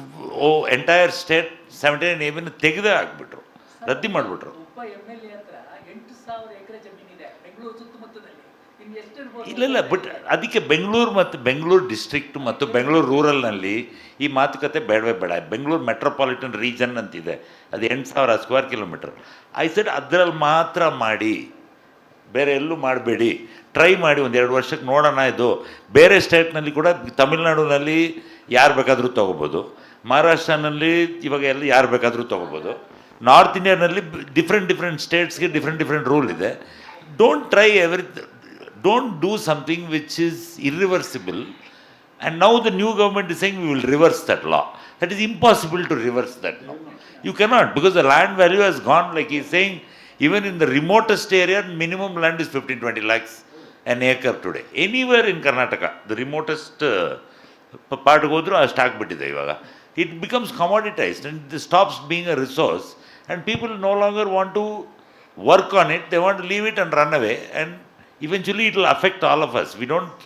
entire state 79AB ತೆಗೆದೇ ಆಗಿಬಿಟ್ರು, ರದ್ದಿ ಮಾಡಿಬಿಟ್ರು. ಒಬ್ಬ MLA ಹತ್ರ 8,000 ಎಕರೆ ಜಮೀನಿದೆ ಬೆಂಗಳೂರು ಸುತ್ತಮುತ್ತದಲ್ಲಿ, ಇನ್ನು ಎಷ್ಟಿರ್ಬೋದು? ಇಲ್ಲ, ಬಟ್ ಅದಕ್ಕೆ ಬೆಂಗಳೂರು ಮತ್ತು ಬೆಂಗಳೂರು ಡಿಸ್ಟ್ರಿಕ್ಟ್ ಮತ್ತು ಬೆಂಗಳೂರು ರೂರಲ್ನಲ್ಲಿ ಈ ಮಾತುಕತೆ ಬೇಡವೇ ಬೇಡ. ಬೆಂಗಳೂರು ಮೆಟ್ರೋಪಾಲಿಟನ್ ರೀಜನ್ ಅಂತಿದೆ, ಅದು 8,000 ಸ್ಕ್ವೇರ್ ಕಿಲೋಮೀಟರ್. ಐ ಸೆಡ್ ಅದರಲ್ಲಿ ಮಾತ್ರ ಮಾಡಿ, ಬೇರೆ ಎಲ್ಲೂ ಮಾಡಬೇಡಿ. ಟ್ರೈ ಮಾಡಿ 1-2 ವರ್ಷಕ್ಕೆ ನೋಡೋಣ. ಇದು ಬೇರೆ ಸ್ಟೇಟ್ನಲ್ಲಿ ಕೂಡ, ತಮಿಳ್ನಾಡಿನಲ್ಲಿ ಯಾರು ಬೇಕಾದರೂ ತೊಗೋಬೋದು, ಮಹಾರಾಷ್ಟ್ರನಲ್ಲಿ ಇವಾಗ ಎಲ್ಲ ಯಾರು ಬೇಕಾದರೂ ತೊಗೋಬೋದು, ನಾರ್ತ್ ಇಂಡಿಯಾನಲ್ಲಿ ಡಿಫ್ರೆಂಟ್ ಸ್ಟೇಟ್ಸ್ಗೆ ಡಿಫ್ರೆಂಟ್ ರೂಲ್ ಇದೆ. Don't try don't do something which is irreversible. And now the new government is saying we will reverse that law. That is impossible to reverse that now. You cannot, because the land value has gone, like he is saying, even in the remotest area, minimum land is 15-20 lakhs an acre today. Anywhere in Karnataka, the remotest part ಹೋದರೂ ಅಷ್ಟು ಆಗಿಬಿಟ್ಟಿದೆ ಇವಾಗ. It becomes commoditized and it stops being a resource, and people no longer want to work on it. They want to leave it and run away, and eventually it will affect all of us. We don't.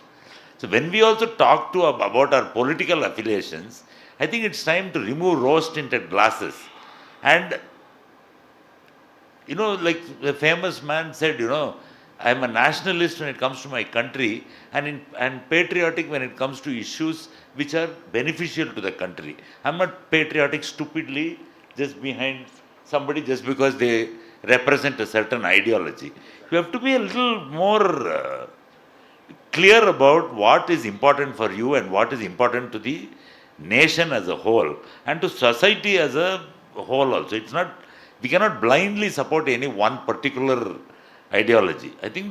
So when we also talk about our political affiliations, I think it's time to remove rose-tinted glasses. And like the famous man said, I am a nationalist when it comes to my country, and patriotic when it comes to issues which are beneficial to the country. I'm not patriotic stupidly just behind somebody just because they represent a certain ideology. You have to be a little more clear about what is important for you and what is important to the nation as a whole and to society as a whole also. It's not, we cannot blindly support any one particular ideology. I think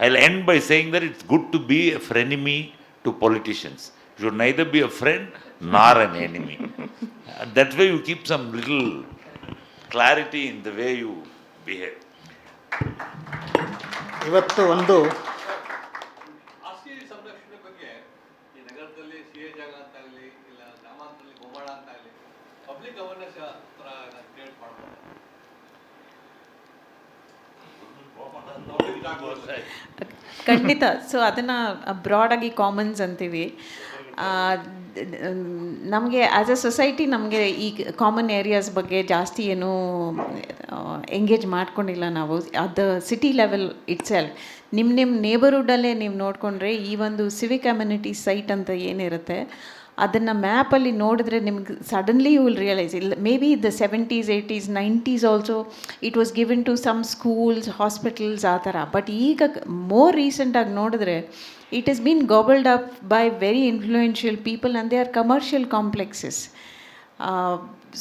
I'll end by saying that it's good to be a frenemy to politicians. You should neither be a friend nor an enemy. That way you keep some little clarity in the way you behave. ಇವತ್ತು ಒಂದು ಆಸ್ತಿ ಸಂರಕ್ಷಣೆ ಬಗ್ಗೆ ಈ ನಗರದಲ್ಲಿ CA ಜಾಗ ಅಂತಾಗಲಿ ಇಲ್ಲ ಗ್ರಾಮಾಂತರದಲ್ಲಿ ಗೋಮಾಳ ಅಂತಾಗಲಿ public awareness create ಮಾಡ್ಬೋದು. ಖಂಡಿತ. ಸೊ ಅದನ್ನು ಬ್ರಾಡಾಗಿ ಕಾಮನ್ಸ್ ಅಂತೀವಿ. ನಮಗೆ ಆ್ಯಸ್ ಎ ಸೊಸೈಟಿ ನಮಗೆ ಈ ಕಾಮನ್ ಏರಿಯಾಸ್ ಬಗ್ಗೆ ಜಾಸ್ತಿ ಏನೂ ಎಂಗೇಜ್ ಮಾಡ್ಕೊಂಡಿಲ್ಲ ನಾವು. ಅದು ಸಿಟಿ ಲೆವೆಲ್ ಇಟ್ಸೆಲ್ಫ್ ನಿಮ್ಮ ನೇಬರ್ಹುಡ್ಡಲ್ಲೇ ನೀವು ನೋಡಿಕೊಂಡ್ರೆ ಈ ಒಂದು ಸಿವಿಕ್ ಅಮ್ಯುನಿಟಿ ಸೈಟ್ ಅಂತ ಏನಿರುತ್ತೆ ಅದನ್ನು ಮ್ಯಾಪಲ್ಲಿ ನೋಡಿದ್ರೆ ನಿಮ್ಗೆ ಸಡನ್ಲಿ ಯು ವಿಲ್ ರಿಯಲೈಸ್ ಇಲ್ಲ maybe the 70s, 80s, 90s also it was given to some schools, hospitals ಆ ಥರ. ಬಟ್ ಈಗ ಮೋರ್ ರೀಸೆಂಟಾಗಿ ನೋಡಿದ್ರೆ it has been gobbled up by very influential people and they are commercial complexes.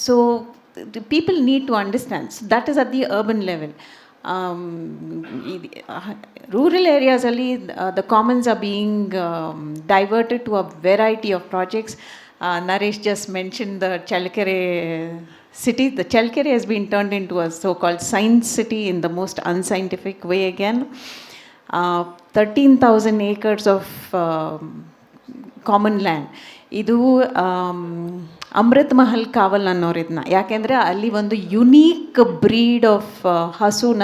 So the people need to understand. So that is at the urban level. Rural areas only the commons are being diverted to a variety of projects. Naresh just mentioned the Chalkere city. The Chalkere has been turned into a so-called science city in the most unscientific way again. 13,000 acres of common land. ಇದು ಅಮೃತ್ ಮಹಲ್ ಕಾವಲ್ ಅನ್ನೋರು ಇದನ್ನ, ಯಾಕೆಂದರೆ ಅಲ್ಲಿ ಒಂದು unique breed of ಹಸುನ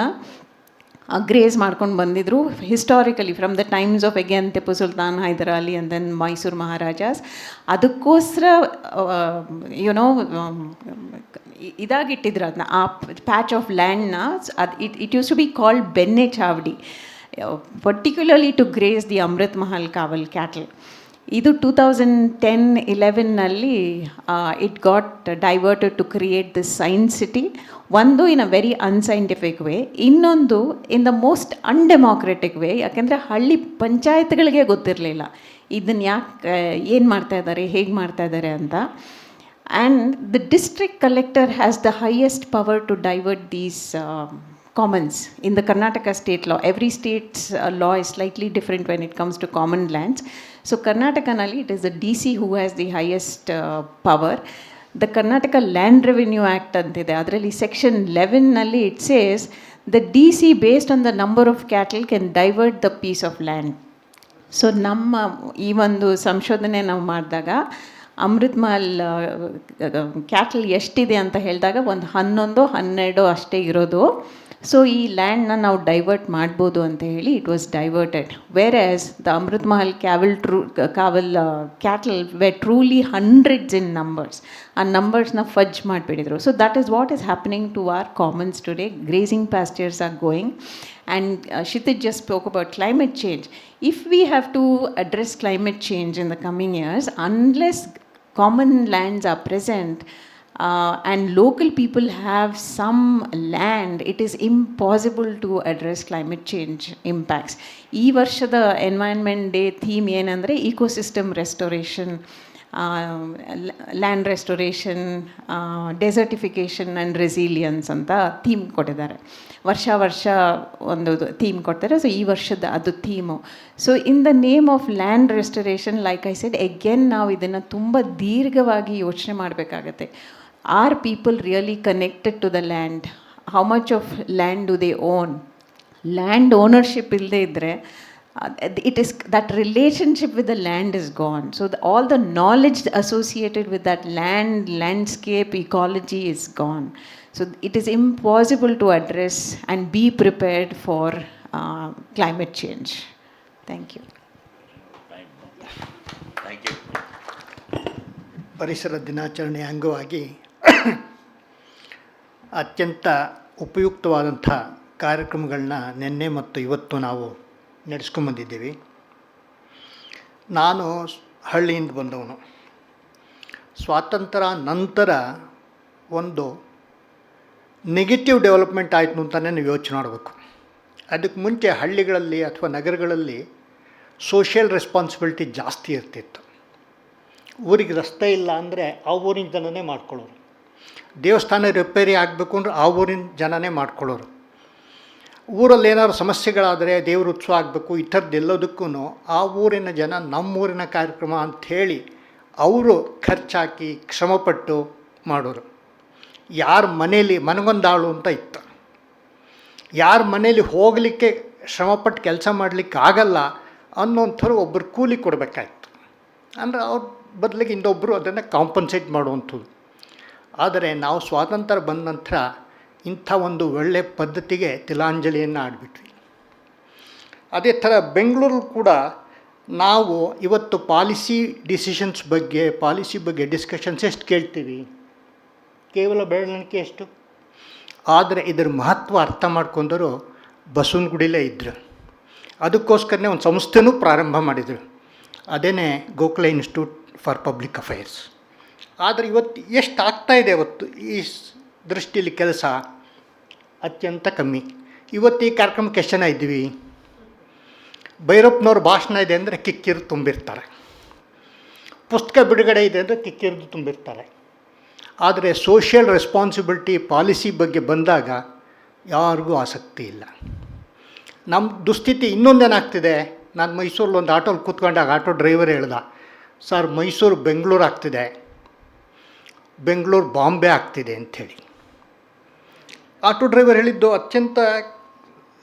graze ಮಾಡ್ಕೊಂಡು ಬಂದಿದ್ರು historically from the times of again Tipu Sultan, Hyder Ali and then Mysore maharajas. ಅದಕ್ಕೋಸ್ಕರ ಯುನೋ ಇದಾಗಿಟ್ಟಿದ್ರು ಅದನ್ನ, ಆ ಪ್ಯಾಚ್ ಆಫ್ ಲ್ಯಾಂಡ್ನ. ಅದು it use to be called Benne Chavadi, particularly to graze the Amrit Mahal Kaval cattle. ಇದು 2010-11 it got diverted to create this science city. ಒಂದು ಇನ್ ಅ ವೆರಿ ಅನ್ಸೈಂಟಿಫಿಕ್ ವೇ, ಇನ್ನೊಂದು in the most ಅನ್ಡೆಮಾಕ್ರೆಟಿಕ್ way. ಯಾಕೆಂದರೆ ಹಳ್ಳಿ ಪಂಚಾಯತ್ಗಳಿಗೆ ಗೊತ್ತಿರಲಿಲ್ಲ ಇದನ್ನು ಯಾಕೆ ಏನು ಮಾಡ್ತಾಯಿದ್ದಾರೆ, ಹೇಗೆ ಮಾಡ್ತಾಯಿದ್ದಾರೆ ಅಂತ. And the district collector has the highest power to divert these commons in the Karnataka state law. Every state's law is slightly different when it comes to common lands. So Karnataka nalli it is the DC who has the highest power. The Karnataka Land Revenue Act antide adralli section 11 nalli it says the DC based on the number of cattle can divert the piece of land. So ನಮ್ಮ ಈ ಒಂದು ಸಂಶೋಧನೆ ನಾವು ಮಾಡಿದಾಗ Amrit Mahal cattle ಎಷ್ಟಿದೆ ಅಂತ ಹೇಳಿದಾಗ ಒಂದು 11-12 ಅಷ್ಟೇ ಇರೋದು. ಸೊ ಈ ಲ್ಯಾಂಡ್ನ ನಾವು ಡೈವರ್ಟ್ ಮಾಡ್ಬೋದು ಅಂತ ಹೇಳಿ it was diverted. Whereas the Amrit Mahal cattle were truly hundreds in numbers. ಆ ನಂಬರ್ಸ್ನ ಫಜ್ ಮಾಡಿಬಿಟ್ಟಿದ್ರು. So that is what is happening to our commons today. Grazing pastures are going. And Kshithij just spoke about climate change. If we have to address climate change in the coming years, unless common lands are present and local people have some land, it is impossible to address climate change impacts. Ee varshada Environment Day theme ಏನಂದರೆ ecosystem restoration, land restoration, desertification and resilience ಅಂತ theme ಕೊಟ್ಟಿದ್ದಾರೆ. ವರ್ಷ ಒಂದು theme ಕೊಡ್ತಾರೆ. So ಈ ವರ್ಷದ ಅದು theme. So in the name of land restoration, like I said again, ನಾವು ಇದನ್ನು ತುಂಬ ದೀರ್ಘವಾಗಿ ಯೋಚನೆ ಮಾಡಬೇಕಾಗತ್ತೆ. Are people really connected to the land? How much of land do they own? Land ownership ಇಲ್ಲದೆ ಇದ್ದರೆ it is that relationship with the land is gone. So all the knowledge associated with that land, landscape, ecology is gone. So it is impossible to address and be prepared for climate change. Thank you. Thank you. ಪರಿಸರ ದಿನಾಚರಣೆಯ ಅಂಗವಾಗಿ ಅತ್ಯಂತ ಉಪಯುಕ್ತವಾದಂಥ ಕಾರ್ಯಕ್ರಮಗಳನ್ನ ನಿನ್ನೆ ಮತ್ತು ಇವತ್ತು ನಾವು ನಡೆಸ್ಕೊಂಬಂದಿದ್ದೀವಿ. ನಾನು ಹಳ್ಳಿಯಿಂದ ಬಂದವನು. ಸ್ವಾತಂತ್ರ್ಯ ನಂತರ ಒಂದು ನೆಗೆಟಿವ್ ಡೆವಲಪ್ಮೆಂಟ್ ಆಯಿತು ಅಂತಲೇ ನೀವು ಯೋಚನೆ ಮಾಡಬೇಕು. ಅದಕ್ಕೆ ಮುಂಚೆ ಹಳ್ಳಿಗಳಲ್ಲಿ ಅಥವಾ ನಗರಗಳಲ್ಲಿ ಸೋಷಿಯಲ್ ರೆಸ್ಪಾನ್ಸಿಬಿಲಿಟಿ ಜಾಸ್ತಿ ಇರ್ತಿತ್ತು. ಊರಿಗೆ ರಸ್ತೆ ಇಲ್ಲ ಅಂದರೆ ಆ ಊರಿನ ಜನನೇ ಮಾಡ್ಕೊಳ್ಳೋರು. ದೇವಸ್ಥಾನ ರಿಪೇರಿ ಆಗಬೇಕು ಅಂದರೆ ಆ ಊರಿನ ಜನನೇ ಮಾಡ್ಕೊಳ್ಳೋರು. ಊರಲ್ಲಿ ಏನಾದ್ರು ಸಮಸ್ಯೆಗಳಾದರೆ ದೇವ್ರ ಉತ್ಸವ ಆಗಬೇಕು, ಈ ಥರದ್ದೆಲ್ಲದಕ್ಕೂ ಆ ಊರಿನ ಜನ ನಮ್ಮೂರಿನ ಕಾರ್ಯಕ್ರಮ ಅಂಥೇಳಿ ಅವರು ಖರ್ಚಾಕಿ ಶ್ರಮಪಟ್ಟು ಮಾಡೋರು. ಯಾರ ಮನೇಲಿ ಮನಗೊಂದಾಳು ಅಂತ ಇತ್ತು, ಯಾರ ಮನೇಲಿ ಹೋಗಲಿಕ್ಕೆ ಶ್ರಮಪಟ್ಟು ಕೆಲಸ ಮಾಡಲಿಕ್ಕೆ ಆಗಲ್ಲ ಅನ್ನೋಂಥವ್ರು ಒಬ್ಬರು ಕೂಲಿ ಕೊಡಬೇಕಾಯ್ತು. ಅಂದರೆ ಅವ್ರ ಬದಲಿಗೆ ಇನ್ನೊಬ್ಬರು ಅದನ್ನು ಕಾಂಪನ್ಸೇಟ್ ಮಾಡುವಂಥದ್ದು. ಆದರೆ ನಾವು ಸ್ವಾತಂತ್ರ್ಯ ಬಂದ ನಂತರ ಇಂಥ ಒಂದು ಒಳ್ಳೆಯ ಪದ್ಧತಿಗೆ ತಿಲಾಂಜಲಿಯನ್ನು ಆಡಿಬಿಟ್ವಿ. ಅದೇ ಥರ ಬೆಂಗಳೂರು ಕೂಡ ನಾವು ಇವತ್ತು ಪಾಲಿಸಿ ಬಗ್ಗೆ ಡಿಸ್ಕಷನ್ಸ್ ಎಷ್ಟು ಕೇಳ್ತೀವಿ? ಕೇವಲ ಬೆಳವಣಿಗೆ ಎಷ್ಟು? ಆದರೆ ಇದರ ಮಹತ್ವ ಅರ್ಥ ಮಾಡ್ಕೊಂಡರು ಬಸವನಗುಡಿಲೇ ಇದ್ದರು. ಅದಕ್ಕೋಸ್ಕರನೇ ಒಂದು ಸಂಸ್ಥೆನೂ ಪ್ರಾರಂಭ ಮಾಡಿದರು. ಅದೇ Gokhale institute for public affairs. ಆದರೆ ಇವತ್ತು ಎಷ್ಟು ಆಗ್ತಾಯಿದೆ ಇವತ್ತು ಈ ದೃಷ್ಟಿಯಲ್ಲಿ ಕೆಲಸ? ಅತ್ಯಂತ ಕಮ್ಮಿ. ಇವತ್ತು ಈ ಕಾರ್ಯಕ್ರಮಕ್ಕೆ ಎಷ್ಟು ಜನ ಇದ್ದೀವಿ? ಭೈರಪ್ಪನವ್ರ ಭಾಷಣ ಇದೆ ಅಂದರೆ ಕಿಕ್ಕಿರು ತುಂಬಿರ್ತಾರೆ, ಪುಸ್ತಕ ಬಿಡುಗಡೆ ಇದೆ ಅಂದರೆ ಕಿಕ್ಕಿರಿದು ತುಂಬಿರ್ತಾರೆ. ಆದರೆ ಸೋಷಿಯಲ್ ರೆಸ್ಪಾನ್ಸಿಬಿಲಿಟಿ ಪಾಲಿಸಿ ಬಗ್ಗೆ ಬಂದಾಗ ಯಾರಿಗೂ ಆಸಕ್ತಿ ಇಲ್ಲ. ನಮ್ಮ ದುಸ್ಥಿತಿ ಇನ್ನೊಂದೇನಾಗ್ತಿದೆ. ನಾನು ಮೈಸೂರಲ್ಲಿ ಒಂದು ಆಟೋಲ್ಲಿ ಕೂತ್ಕೊಂಡಾಗ ಆಟೋ ಡ್ರೈವರ್ ಹೇಳ್ದ, ಸರ್ ಮೈಸೂರು ಬೆಂಗಳೂರು ಆಗ್ತಿದೆ, ಬೆಂಗಳೂರು ಬಾಂಬೆ ಆಗ್ತಿದೆ ಅಂಥೇಳಿ. ಆಟೋ ಡ್ರೈವರ್ ಹೇಳಿದ್ದು ಅತ್ಯಂತ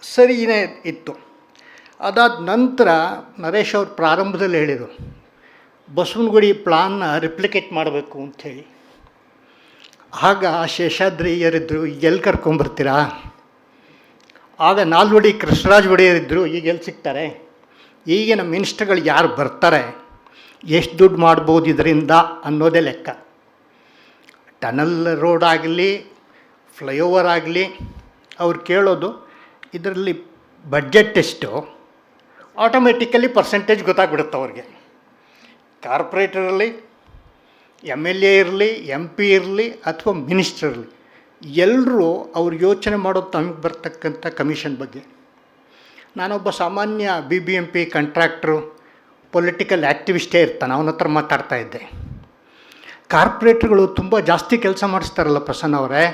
ಸರಿಯೇ ಇತ್ತು. ಅದಾದ ನಂತರ ನರೇಶ್ ಅವರು ಪ್ರಾರಂಭದಲ್ಲಿ ಹೇಳಿದರು, ಬಸವನಗುಡಿ ಪ್ಲಾನ್ನ ರಿಪ್ಲಿಕೇಟ್ ಮಾಡಬೇಕು ಅಂಥೇಳಿ. ಆಗ ಶೇಷಾದ್ರಿಯರಿದ್ದರು, ಎಲ್ಲಿ ಕರ್ಕೊಂಬರ್ತೀರಾ? ಆಗ ನಾಲ್ವಡಿ ಕೃಷ್ಣರಾಜ ಒಡೆಯರ್ ಇದ್ದರು, ಈಗ ಎಲ್ಲಿ ಸಿಗ್ತಾರೆ? ಈಗಿನ ಮಿನಿಸ್ಟ್ರುಗಳು ಯಾರು ಬರ್ತಾರೆ, ಎಷ್ಟು ದುಡ್ಡು ಮಾಡ್ಬೋದು ಇದರಿಂದ ಅನ್ನೋದೇ ಲೆಕ್ಕ. ಟನಲ್ ರೋಡ್ ಆಗಲಿ, ಫ್ಲೈಓವರ್ ಆಗಲಿ, ಅವ್ರು ಕೇಳೋದು ಇದರಲ್ಲಿ ಬಡ್ಜೆಟ್ ಎಷ್ಟು, ಆಟೋಮೆಟಿಕಲಿ ಪರ್ಸೆಂಟೇಜ್ ಗೊತ್ತಾಗ್ಬಿಡುತ್ತೆ ಅವ್ರಿಗೆ. ಕಾರ್ಪೊರೇಟರಲ್ಲಿ ಎಮ್ ಎಲ್ ಎ ಇರಲಿ, ಎಮ್ ಪಿ ಇರಲಿ ಅಥವಾ ಮಿನಿಸ್ಟರ್ ಇರಲಿ, ಎಲ್ಲರೂ ಅವ್ರು ಯೋಚನೆ ಮಾಡೋದು ತಮಗೆ ಬರ್ತಕ್ಕಂಥ ಕಮಿಷನ್ ಬಗ್ಗೆ. ನಾನೊಬ್ಬ ಸಾಮಾನ್ಯ BBMP ಕಾಂಟ್ರಾಕ್ಟ್ರು, ಪೊಲಿಟಿಕಲ್ ಆ್ಯಕ್ಟಿವಿಸ್ಟೇ ಇರ್ತಾನೆ, ಅವನ ಹತ್ರ ಮಾತಾಡ್ತಾ ಇದ್ದೆ. ಕಾರ್ಪೊರೇಟ್ರುಗಳು ತುಂಬ ಜಾಸ್ತಿ ಕೆಲಸ ಮಾಡಿಸ್ತಾರಲ್ಲ ಪ್ರಸನ್ನ ಅವರೇ,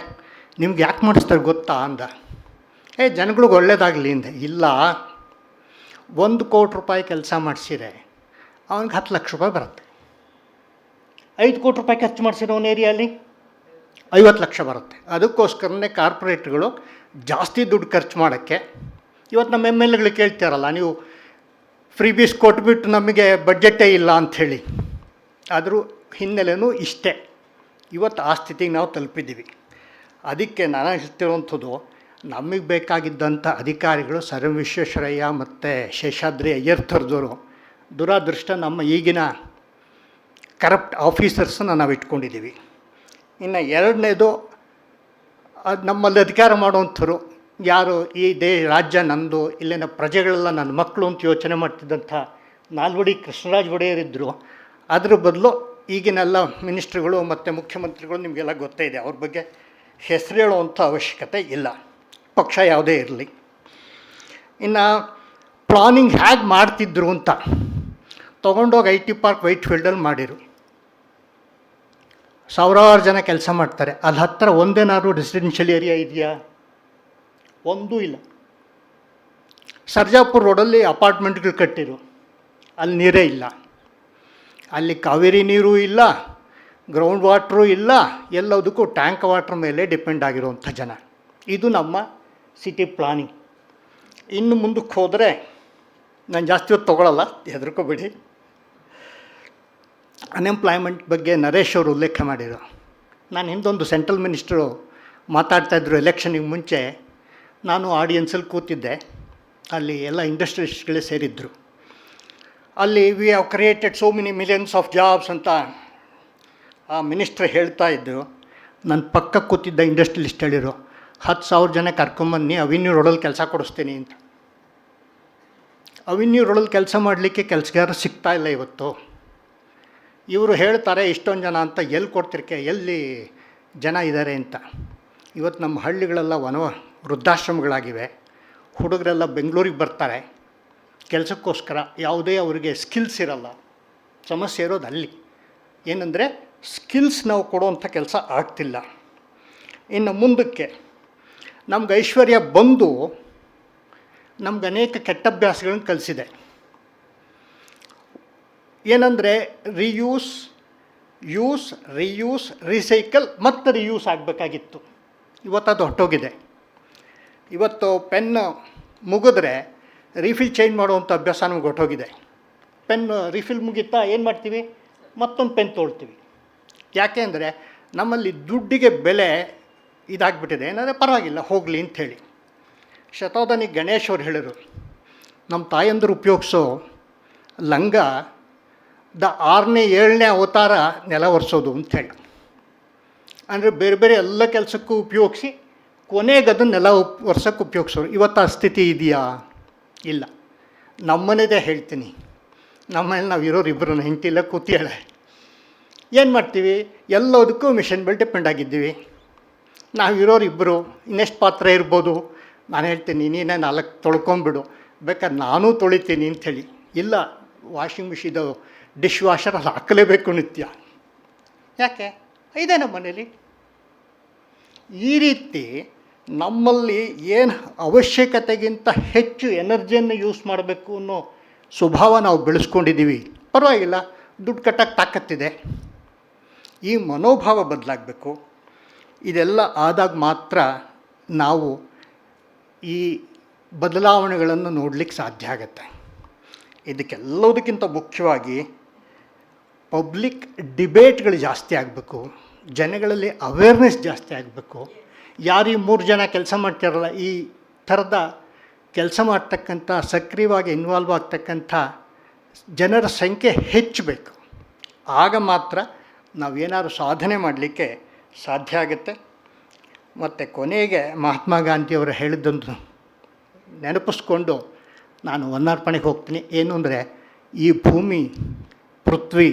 ನಿಮ್ಗೆ ಯಾಕೆ ಮಾಡಿಸ್ತಾರೆ ಗೊತ್ತಾ ಅಂದ. ಜನಗಳಿಗೆ ಒಳ್ಳೇದಾಗಲಿ ಅಂದೆ. ಇಲ್ಲ, 1 ಕೋಟಿ ರೂಪಾಯಿ ಕೆಲಸ ಮಾಡಿಸಿರೆ ಅವನಿಗೆ 10 ಲಕ್ಷ ರೂಪಾಯಿ ಬರುತ್ತೆ. 5 ಕೋಟಿ ರೂಪಾಯಿ ಖರ್ಚು ಮಾಡಿಸಿರೋ ಒಂದು ಏರಿಯಲ್ಲಿ 50 ಲಕ್ಷ ಬರುತ್ತೆ. ಅದಕ್ಕೋಸ್ಕರನೇ ಕಾರ್ಪೊರೇಟ್ಗಳು ಜಾಸ್ತಿ ದುಡ್ಡು ಖರ್ಚು ಮಾಡೋಕ್ಕೆ. ಇವತ್ತು ನಮ್ಮ MLAಗಳು ಕೇಳ್ತಾರಲ್ಲ, ನೀವು ಫ್ರೀ ಬೀಸ್ ಕೊಟ್ಬಿಟ್ಟು ನಮಗೆ ಬಡ್ಜೆಟ್ಟೇ ಇಲ್ಲ ಅಂಥೇಳಿ. ಆದರೂ ಹಿನ್ನೆಲೆನೂ ಇಷ್ಟೇ. ಇವತ್ತು ಆ ಸ್ಥಿತಿಗೆ ನಾವು ತಲುಪಿದ್ದೀವಿ. ಅದಕ್ಕೆ ನಾನು ಹೇಳ್ತಿರೋವಂಥದ್ದು, ನಮಗೆ ಬೇಕಾಗಿದ್ದಂಥ ಅಧಿಕಾರಿಗಳು ಸರ್ ಎಂ ವಿಶ್ವೇಶ್ವರಯ್ಯ ಮತ್ತು ಶೇಷಾದ್ರಿ ಅಯ್ಯರ್ ಥರದವರು. ದುರಾದೃಷ್ಟ ನಮ್ಮ ಈಗಿನ ಕರಪ್ಟ್ ಆಫೀಸರ್ಸನ್ನು ನಾವು ಇಟ್ಕೊಂಡಿದ್ದೀವಿ. ಇನ್ನು ಎರಡನೇದು, ಅದು ನಮ್ಮಲ್ಲಿ ಅಧಿಕಾರ ಮಾಡುವಂಥವ್ರು ಯಾರು, ಈ ರಾಜ್ಯ ನಂದು, ಇಲ್ಲಿನ ಪ್ರಜೆಗಳೆಲ್ಲ ನನ್ನ ಮಕ್ಕಳು ಅಂತ ಯೋಚನೆ ಮಾಡ್ತಿದ್ದಂಥ ನಾಲ್ವಡಿ ಕೃಷ್ಣರಾಜ ಒಡೆಯರಿದ್ದರು. ಅದ್ರ ಬದಲು ಈಗಿನೆಲ್ಲ ಮಿನಿಸ್ಟ್ರುಗಳು ಮತ್ತು ಮುಖ್ಯಮಂತ್ರಿಗಳು ನಿಮಗೆಲ್ಲ ಗೊತ್ತೇ ಇದೆ, ಅವ್ರ ಬಗ್ಗೆ ಹೆಸರು ಹೇಳುವಂಥ ಅವಶ್ಯಕತೆ ಇಲ್ಲ, ಪಕ್ಷ ಯಾವುದೇ ಇರಲಿ. ಇನ್ನು ಪ್ಲಾನಿಂಗ್ ಹೇಗೆ ಮಾಡ್ತಿದ್ರು ಅಂತ ತೊಗೊಂಡೋಗಿ IT ಪಾರ್ಕ್ ವೈಟ್ಫೀಲ್ಡಲ್ಲಿ ಮಾಡಿರು. ಸಾವಿರಾರು ಜನ ಕೆಲಸ ಮಾಡ್ತಾರೆ. ಅಲ್ಲಿ ಹತ್ತಿರ ಒಂದೇನಾದ್ರು ರೆಸಿಡೆನ್ಷಿಯಲ್ ಏರಿಯಾ ಇದೆಯಾ? ಒಂದೂ ಇಲ್ಲ. ಸರ್ಜಾಪುರ ರೋಡಲ್ಲಿ ಅಪಾರ್ಟ್ಮೆಂಟ್ಗಳು ಕಟ್ಟಿರು, ಅಲ್ಲಿ ನೀರೇ ಇಲ್ಲ. ಅಲ್ಲಿ ಕಾವೇರಿ ನೀರು ಇಲ್ಲ, ಗ್ರೌಂಡ್ ವಾಟ್ರೂ ಇಲ್ಲ, ಎಲ್ಲದಕ್ಕೂ ಟ್ಯಾಂಕ್ ವಾಟ್ರ್ ಮೇಲೆ ಡಿಪೆಂಡ್ ಆಗಿರುವಂಥ ಜನ. ಇದು ನಮ್ಮ ಸಿಟಿ ಪ್ಲಾನಿಂಗ್. ಇನ್ನು ಮುಂದಕ್ಕೆ ಹೋದರೆ, ನಾನು ಜಾಸ್ತಿ ಹೊತ್ತು ತೊಗೊಳ್ಳಲ್ಲ, ಹೆದರ್ಕೋಬೇಡಿ. ಅನ್ಎಂಪ್ಲಾಯ್ಮೆಂಟ್ ಬಗ್ಗೆ ನರೇಶ್ ಅವರು ಉಲ್ಲೇಖ ಮಾಡಿದರು. ನಾನು ಹಿಂದೊಂದು ಸೆಂಟ್ರಲ್ ಮಿನಿಸ್ಟ್ರು ಮಾತಾಡ್ತಾಯಿದ್ರು ಎಲೆಕ್ಷನಿಗೆ ಮುಂಚೆ. ನಾನು ಆಡಿಯನ್ಸಲ್ಲಿ ಕೂತಿದ್ದೆ, ಅಲ್ಲಿ ಎಲ್ಲ ಇಂಡಸ್ಟ್ರಿಯಲಿಸ್ಟ್ಗಳೇ ಸೇರಿದ್ದರು. ಅಲ್ಲಿ we have created so many millions of jobs ಅಂತ ಆ ಮಿನಿಸ್ಟ್ರ್ ಹೇಳ್ತಾ ಇದ್ದರು. ನನ್ನ ಪಕ್ಕ ಕೂತಿದ್ದ ಇಂಡಸ್ಟ್ರಿಯಲಿಸ್ಟ್ ಹೇಳಿರು, 10,000 ಜನ ಕರ್ಕೊಂಬನ್ನಿ, ಅವಿನ್ಯೂ ರೋಡಲ್ಲಿ ಕೆಲಸ ಕೊಡಿಸ್ತೀನಿ ಅಂತ. ಅವಿನ್ಯೂ ರೋಡಲ್ಲಿ ಕೆಲಸ ಮಾಡಲಿಕ್ಕೆ ಕೆಲಸಗಾರ ಸಿಗ್ತಾ ಇಲ್ಲ ಇವತ್ತು. ಇವರು ಹೇಳ್ತಾರೆ ಇಷ್ಟೊಂದು ಜನ ಅಂತ, ಎಲ್ಲಿ ಕೊಡ್ತಿರ್ಕೆ, ಎಲ್ಲಿ ಜನ ಇದ್ದಾರೆ ಅಂತ. ಇವತ್ತು ನಮ್ಮ ಹಳ್ಳಿಗಳೆಲ್ಲ ವೃದ್ಧಾಶ್ರಮಗಳಾಗಿವೆ. ಹುಡುಗರೆಲ್ಲ ಬೆಂಗಳೂರಿಗೆ ಬರ್ತಾರೆ ಕೆಲಸಕ್ಕೋಸ್ಕರ, ಯಾವುದೇ ಅವರಿಗೆ ಸ್ಕಿಲ್ಸ್ ಇರಲ್ಲ. ಸಮಸ್ಯೆ ಇರೋದು ಅಲ್ಲಿ. ಏನಂದರೆ ಸ್ಕಿಲ್ಸ್ ನಾವು ಕೊಡುವಂಥ ಕೆಲಸ ಆಗ್ತಿಲ್ಲ. ಇನ್ನು ಮುಂದಕ್ಕೆ ನಮ್ಗೆ ಐಶ್ವರ್ಯ ಬಂದು ನಮ್ಗೆ ಅನೇಕ ಕೆಟ್ಟ ಅಭ್ಯಾಸಗಳನ್ನು ಕಲಿಸಿದೆ. ಏನಂದರೆ ಯೂಸ್, ರೀಯೂಸ್, ರೀಸೈಕಲ್ ಮತ್ತು ರಿಯೂಸ್ ಆಗಬೇಕಾಗಿತ್ತು. ಇವತ್ತು ಅದು ಹೊರಟೋಗಿದೆ. ಇವತ್ತು ಪೆನ್ ಮುಗಿದ್ರೆ ರೀಫಿಲ್ ಚೇಂಜ್ ಮಾಡುವಂಥ ಅಭ್ಯಾಸ ನಮ್ಗೆ ಹೊರಟೋಗಿದೆ. ಪೆನ್ ರೀಫಿಲ್ ಮುಗಿತಾ ಏನು ಮಾಡ್ತೀವಿ, ಮತ್ತೊಂದು ಪೆನ್ ತೊಗೊಳ್ತೀವಿ. ಯಾಕೆ ಅಂದರೆ ನಮ್ಮಲ್ಲಿ ದುಡ್ಡಿಗೆ ಬೆಲೆ ಇದಾಗ್ಬಿಟ್ಟಿದೆ. ಏನಂದರೆ ಪರವಾಗಿಲ್ಲ ಹೋಗಲಿ ಅಂಥೇಳಿ. ಶತೋದನಿ ಗಣೇಶ್ ಅವ್ರು ಹೇಳಿದರು, ನಮ್ಮ ತಾಯಂದರು ಉಪಯೋಗಿಸೋ ಲಂಗ 6ನೇ 7ನೇ ಅವತಾರ ನೆಲ ಒರೆಸೋದು ಅಂಥೇಳಿ. ಅಂದರೆ ಬೇರೆ ಬೇರೆ ಎಲ್ಲ ಕೆಲಸಕ್ಕೂ ಉಪಯೋಗಿಸಿ ಕೊನೆಗೆ ಅದನ್ನು ನೆಲ ಒರೆಸೋಕ್ಕೆ ಉಪಯೋಗಿಸೋರು. ಇವತ್ತು ಆ ಸ್ಥಿತಿ ಇದೆಯಾ? ಇಲ್ಲ. ನಮ್ಮನೇದೇ ಹೇಳ್ತೀನಿ, ನಮ್ಮನೇಲಿ ನಾವು ಇರೋರು ಇಬ್ಬರು, ಹೆಂಡತಿಲ್ಲ ಕೂತಿಯಾಳೆ. ಏನು ಮಾಡ್ತೀವಿ, ಎಲ್ಲದಕ್ಕೂ ಮಿಷನ್ ಮೇಲೆ ಡಿಪೆಂಡ್ ಆಗಿದ್ದೀವಿ. ನಾವು ಇರೋರು ಇಬ್ಬರು, ಇನ್ನೆಷ್ಟು ಪಾತ್ರೆ ಇರ್ಬೋದು. ನಾನು ಹೇಳ್ತೀನಿ ನೀನೇ 4 ತೊಳ್ಕೊಂಬಿಡು, ಬೇಕಾದ್ರೆ ನಾನೂ ತೊಳಿತೀನಿ ಅಂಥೇಳಿ. ಇಲ್ಲ, ವಾಷಿಂಗ್ ಮಿಷಿದು ಡಿಶ್ ವಾಷರ್ ಅಲ್ಲಿ ಹಾಕಲೇಬೇಕು ನಿತ್ಯ. ಯಾಕೆ? ಇದೆ ನಮ್ಮ ಮನೇಲಿ. ಈ ರೀತಿ ನಮ್ಮಲ್ಲಿ ಏನು ಅವಶ್ಯಕತೆಗಿಂತ ಹೆಚ್ಚು ಎನರ್ಜಿಯನ್ನು ಯೂಸ್ ಮಾಡಬೇಕು ಅನ್ನೋ ಸ್ವಭಾವ ನಾವು ಬೆಳೆಸ್ಕೊಂಡಿದ್ದೀವಿ. ಪರವಾಗಿಲ್ಲ, ದುಡ್ಡು ಕಟ್ಟಕ್ಕೆ ತಾಕತ್ತಿದೆ. ಈ ಮನೋಭಾವ ಬದಲಾಗಬೇಕು. ಇದೆಲ್ಲ ಆದಾಗ ಮಾತ್ರ ನಾವು ಈ ಬದಲಾವಣೆಗಳನ್ನು ನೋಡಲಿಕ್ಕೆ ಸಾಧ್ಯ ಆಗುತ್ತೆ. ಇದಕ್ಕೆಲ್ಲದಕ್ಕಿಂತ ಮುಖ್ಯವಾಗಿ ಪಬ್ಲಿಕ್ ಡಿಬೇಟ್ಗಳು ಜಾಸ್ತಿ ಆಗಬೇಕು, ಜನಗಳಲ್ಲಿ ಅವೇರ್ನೆಸ್ ಜಾಸ್ತಿ ಆಗಬೇಕು. ಯಾರು ಈ 3 ಜನ ಕೆಲಸ ಮಾಡ್ತಾರಲ್ಲ, ಈ ಥರದ ಕೆಲಸ ಮಾಡ್ತಕ್ಕಂಥ ಸಕ್ರಿಯವಾಗಿ ಇನ್ವಾಲ್ವ್ ಆಗ್ತಕ್ಕಂಥ ಜನರ ಸಂಖ್ಯೆ ಹೆಚ್ಚಬೇಕು. ಆಗ ಮಾತ್ರ ನಾವೇನಾದ್ರು ಸಾಧನೆ ಮಾಡಲಿಕ್ಕೆ ಸಾಧ್ಯ ಆಗುತ್ತೆ. ಮತ್ತು ಕೊನೆಗೆ ಮಹಾತ್ಮ ಗಾಂಧಿಯವರು ಹೇಳಿದ್ದೊಂದು ನೆನಪಿಸ್ಕೊಂಡು ನಾನು ಹೊನ್ನಾರ್ಪಣೆಗೆ ಹೋಗ್ತೀನಿ. ಏನು ಅಂದರೆ, ಈ ಭೂಮಿ, ಪೃಥ್ವಿ,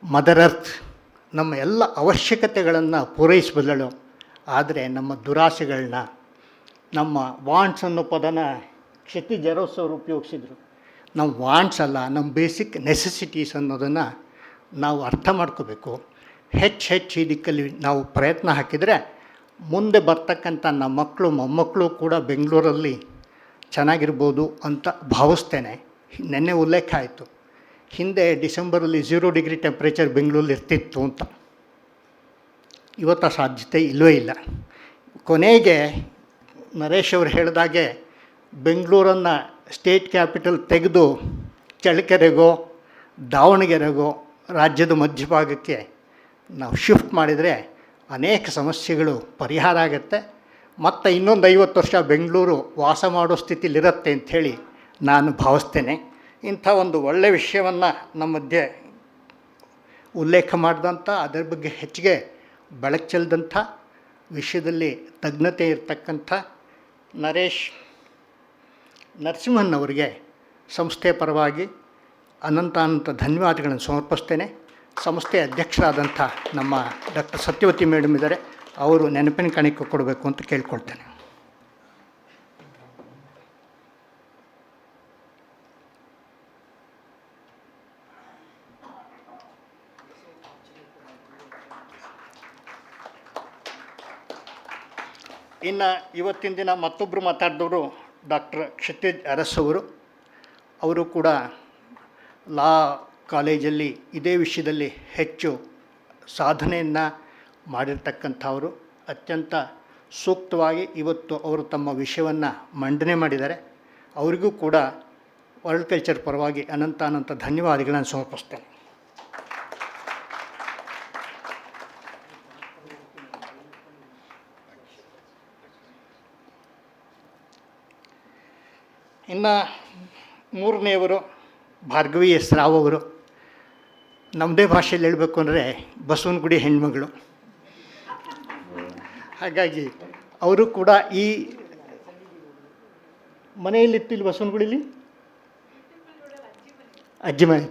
ಮದರ್ ಅರ್ತ್ ನಮ್ಮ ಎಲ್ಲ ಅವಶ್ಯಕತೆಗಳನ್ನು ಪೂರೈಸಬಲ್ಲಳು. ಆದರೆ ನಮ್ಮ ದುರಾಸೆಗಳನ್ನ, ನಮ್ಮ ವಾಂಟ್ಸ್ ಅನ್ನೋ ಪದನ ಕ್ಷಿತಿಜ್ ಅವರು ಉಪಯೋಗಿಸಿದರು. ನಮ್ಮ ವಾಂಟ್ಸ್ ಅಲ್ಲ, ನಮ್ಮ ಬೇಸಿಕ್ ನೆಸೆಸಿಟೀಸ್ ಅನ್ನೋದನ್ನು ನಾವು ಅರ್ಥ ಮಾಡ್ಕೋಬೇಕು. ಹೆಚ್ಚು ಈ ದಿಕ್ಕಲ್ಲಿ ನಾವು ಪ್ರಯತ್ನ ಹಾಕಿದರೆ ಮುಂದೆ ಬರ್ತಕ್ಕಂಥ ನಮ್ಮ ಮಕ್ಕಳು ಮೊಮ್ಮಕ್ಕಳು ಕೂಡ ಬೆಂಗಳೂರಲ್ಲಿ ಚೆನ್ನಾಗಿರ್ಬೋದು ಅಂತ ಭಾವಿಸ್ತೇನೆ. ನೆನ್ನೆ ಉಲ್ಲೇಖ ಆಯಿತು, ಹಿಂದೆ ಡಿಸೆಂಬರಲ್ಲಿ 0 ಡಿಗ್ರಿ ಟೆಂಪ್ರೇಚರ್ ಬೆಂಗಳೂರಲ್ಲಿ ಇರ್ತಿತ್ತು ಅಂತ. ಇವತ್ತು ಆ ಸಾಧ್ಯತೆ ಇಲ್ಲವೇ ಇಲ್ಲ. ಕೊನೆಗೆ ನರೇಶ್ ಅವರು ಹೇಳಿದಾಗೆ ಬೆಂಗಳೂರನ್ನು ಸ್ಟೇಟ್ ಕ್ಯಾಪಿಟಲ್ ತೆಗೆದು ಚಳ್ಳಕೆರೆಗೋ ದಾವಣಗೆರೆಗೋ ರಾಜ್ಯದ ಮಧ್ಯಭಾಗಕ್ಕೆ ನಾವು ಶಿಫ್ಟ್ ಮಾಡಿದರೆ ಅನೇಕ ಸಮಸ್ಯೆಗಳು ಪರಿಹಾರ ಆಗುತ್ತೆ. ಮತ್ತು ಇನ್ನೊಂದು 50 ವರ್ಷ ಬೆಂಗಳೂರು ವಾಸ ಮಾಡೋ ಸ್ಥಿತಿಲಿರುತ್ತೆ ಅಂಥೇಳಿ ನಾನು ಭಾವಿಸ್ತೇನೆ. ಇಂಥ ಒಂದು ಒಳ್ಳೆಯ ವಿಷಯವನ್ನು ನಮ್ಮ ಮಧ್ಯೆ ಉಲ್ಲೇಖ ಮಾಡಿದಂಥ, ಅದರ ಬಗ್ಗೆ ಹೆಚ್ಚಿಗೆ ಬೆಳಕು ಚೆಲ್ಲಿದಂಥ, ವಿಷಯದಲ್ಲಿ ತಜ್ಞತೆ ಇರತಕ್ಕಂಥ ನರೇಶ್ ನರಸಿಂಹನ್ ಅವರಿಗೆ ಸಂಸ್ಥೆಯ ಪರವಾಗಿ ಅನಂತ ಧನ್ಯವಾದಗಳನ್ನು ಸಮರ್ಪಿಸ್ತೇನೆ. ಸಂಸ್ಥೆಯ ಅಧ್ಯಕ್ಷರಾದಂಥ ನಮ್ಮ ಡಾಕ್ಟರ್ ಸತ್ಯವತಿ ಮೇಡಮ್ ಇದ್ದಾರೆ, ಅವರು ನೆನಪಿನ ಕಾಣಿಕೆ ಕೊಡಬೇಕು ಅಂತ ಕೇಳ್ಕೊಳ್ತೇನೆ. ಇನ್ನು ಇವತ್ತಿನ ದಿನ ಮತ್ತೊಬ್ಬರು ಮಾತಾಡಿದವರು ಡಾಕ್ಟರ್ ಕ್ಷಿತಿಜ್ ಅವರು ಕೂಡ ಲಾ ಕಾಲೇಜಲ್ಲಿ ಇದೇ ವಿಷಯದಲ್ಲಿ ಹೆಚ್ಚು ಸಾಧನೆಯನ್ನು ಮಾಡಿರ್ತಕ್ಕಂಥವರು. ಅತ್ಯಂತ ಸೂಕ್ತವಾಗಿ ಇವತ್ತು ಅವರು ತಮ್ಮ ವಿಷಯವನ್ನು ಮಂಡನೆ ಮಾಡಿದ್ದಾರೆ. ಅವರಿಗೂ ಕೂಡ ವರ್ಲ್ಡ್ ಕಲ್ಚರ್ ಪರವಾಗಿ ಅನಂತ ಧನ್ಯವಾದಗಳನ್ನು ಸಮರ್ಪಿಸ್ತೇನೆ. ಇನ್ನು ಮೂರನೆಯವರು ಭಾರ್ಗವಿ ಎಸ್ ರಾವ್ ಅವರು. ನಮ್ಮದೇ ಭಾಷೆಯಲ್ಲಿ ಹೇಳಬೇಕು ಅಂದರೆ ಬಸವನಗುಡಿ ಹೆಣ್ಮಗಳು. ಹಾಗಾಗಿ ಅವರು ಕೂಡ ಈ ಮನೆಯಲ್ಲಿತ್ತು, ಇಲ್ಲಿ ಬಸವನಗುಡಿಲಿ ಅಜ್ಜಿ ಮನೆ.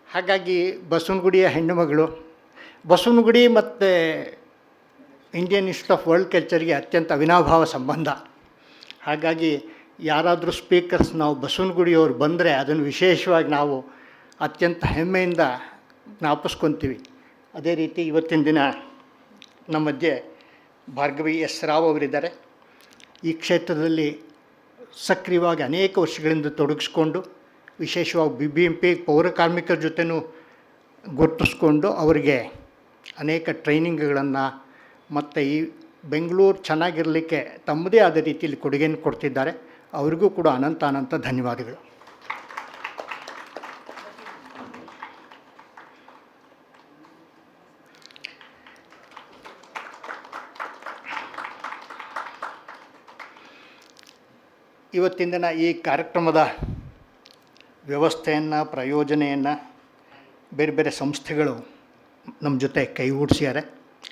ಹಾಗಾಗಿ ಬಸವನಗುಡಿಯ ಹೆಣ್ಣುಮಗಳು. ಬಸವನಗುಡಿ ಮತ್ತು ಇಂಡಿಯನ್ ಇನ್ಸ್ಟಿಟ್ಯೂಟ್ ಆಫ್ ವರ್ಲ್ಡ್ ಕಲ್ಚರ್ಗೆ ಅತ್ಯಂತ ಅವಿನಾಭಾವ ಸಂಬಂಧ. ಹಾಗಾಗಿ ಯಾರಾದರೂ ಸ್ಪೀಕರ್ಸ್ ನಾವು ಬಸವನಗುಡಿಯವರು ಬಂದರೆ ಅದನ್ನು ವಿಶೇಷವಾಗಿ ನಾವು ಅತ್ಯಂತ ಹೆಮ್ಮೆಯಿಂದ ಜ್ಞಾಪಿಸ್ಕೊತೀವಿ. ಅದೇ ರೀತಿ ಇವತ್ತಿನ ದಿನ ನಮ್ಮ ಮಧ್ಯೆ ಭಾರ್ಗವಿ ಎಸ್ ರಾವ್ ಅವರಿದ್ದಾರೆ. ಈ ಕ್ಷೇತ್ರದಲ್ಲಿ ಸಕ್ರಿಯವಾಗಿ ಅನೇಕ ವರ್ಷಗಳಿಂದ ತೊಡಗಿಸ್ಕೊಂಡು, ವಿಶೇಷವಾಗಿ BBMP ಪೌರ ಕಾರ್ಮಿಕರ ಜೊತೆನೂ ಗುರುತಿಸ್ಕೊಂಡು ಅವರಿಗೆ ಅನೇಕ ಟ್ರೈನಿಂಗ್ಗಳನ್ನು ಮತ್ತು ಈ ಬೆಂಗಳೂರು ಚೆನ್ನಾಗಿರಲಿಕ್ಕೆ ತಮ್ಮದೇ ಆದ ರೀತಿಯಲ್ಲಿ ಕೊಡುಗೆಯನ್ನು ಕೊಡ್ತಿದ್ದಾರೆ. ಅವರಿಗೂ ಕೂಡ ಅನಂತ ಧನ್ಯವಾದಗಳು. ಇವತ್ತಿನ ದಿನ ಈ ಕಾರ್ಯಕ್ರಮದ ವ್ಯವಸ್ಥೆಯನ್ನು, ಪ್ರಯೋಜನೆಯನ್ನು ಬೇರೆ ಬೇರೆ ಸಂಸ್ಥೆಗಳು ನಮ್ಮ ಜೊತೆ ಕೈಗೂಡಿಸ್ಯಾರೆ.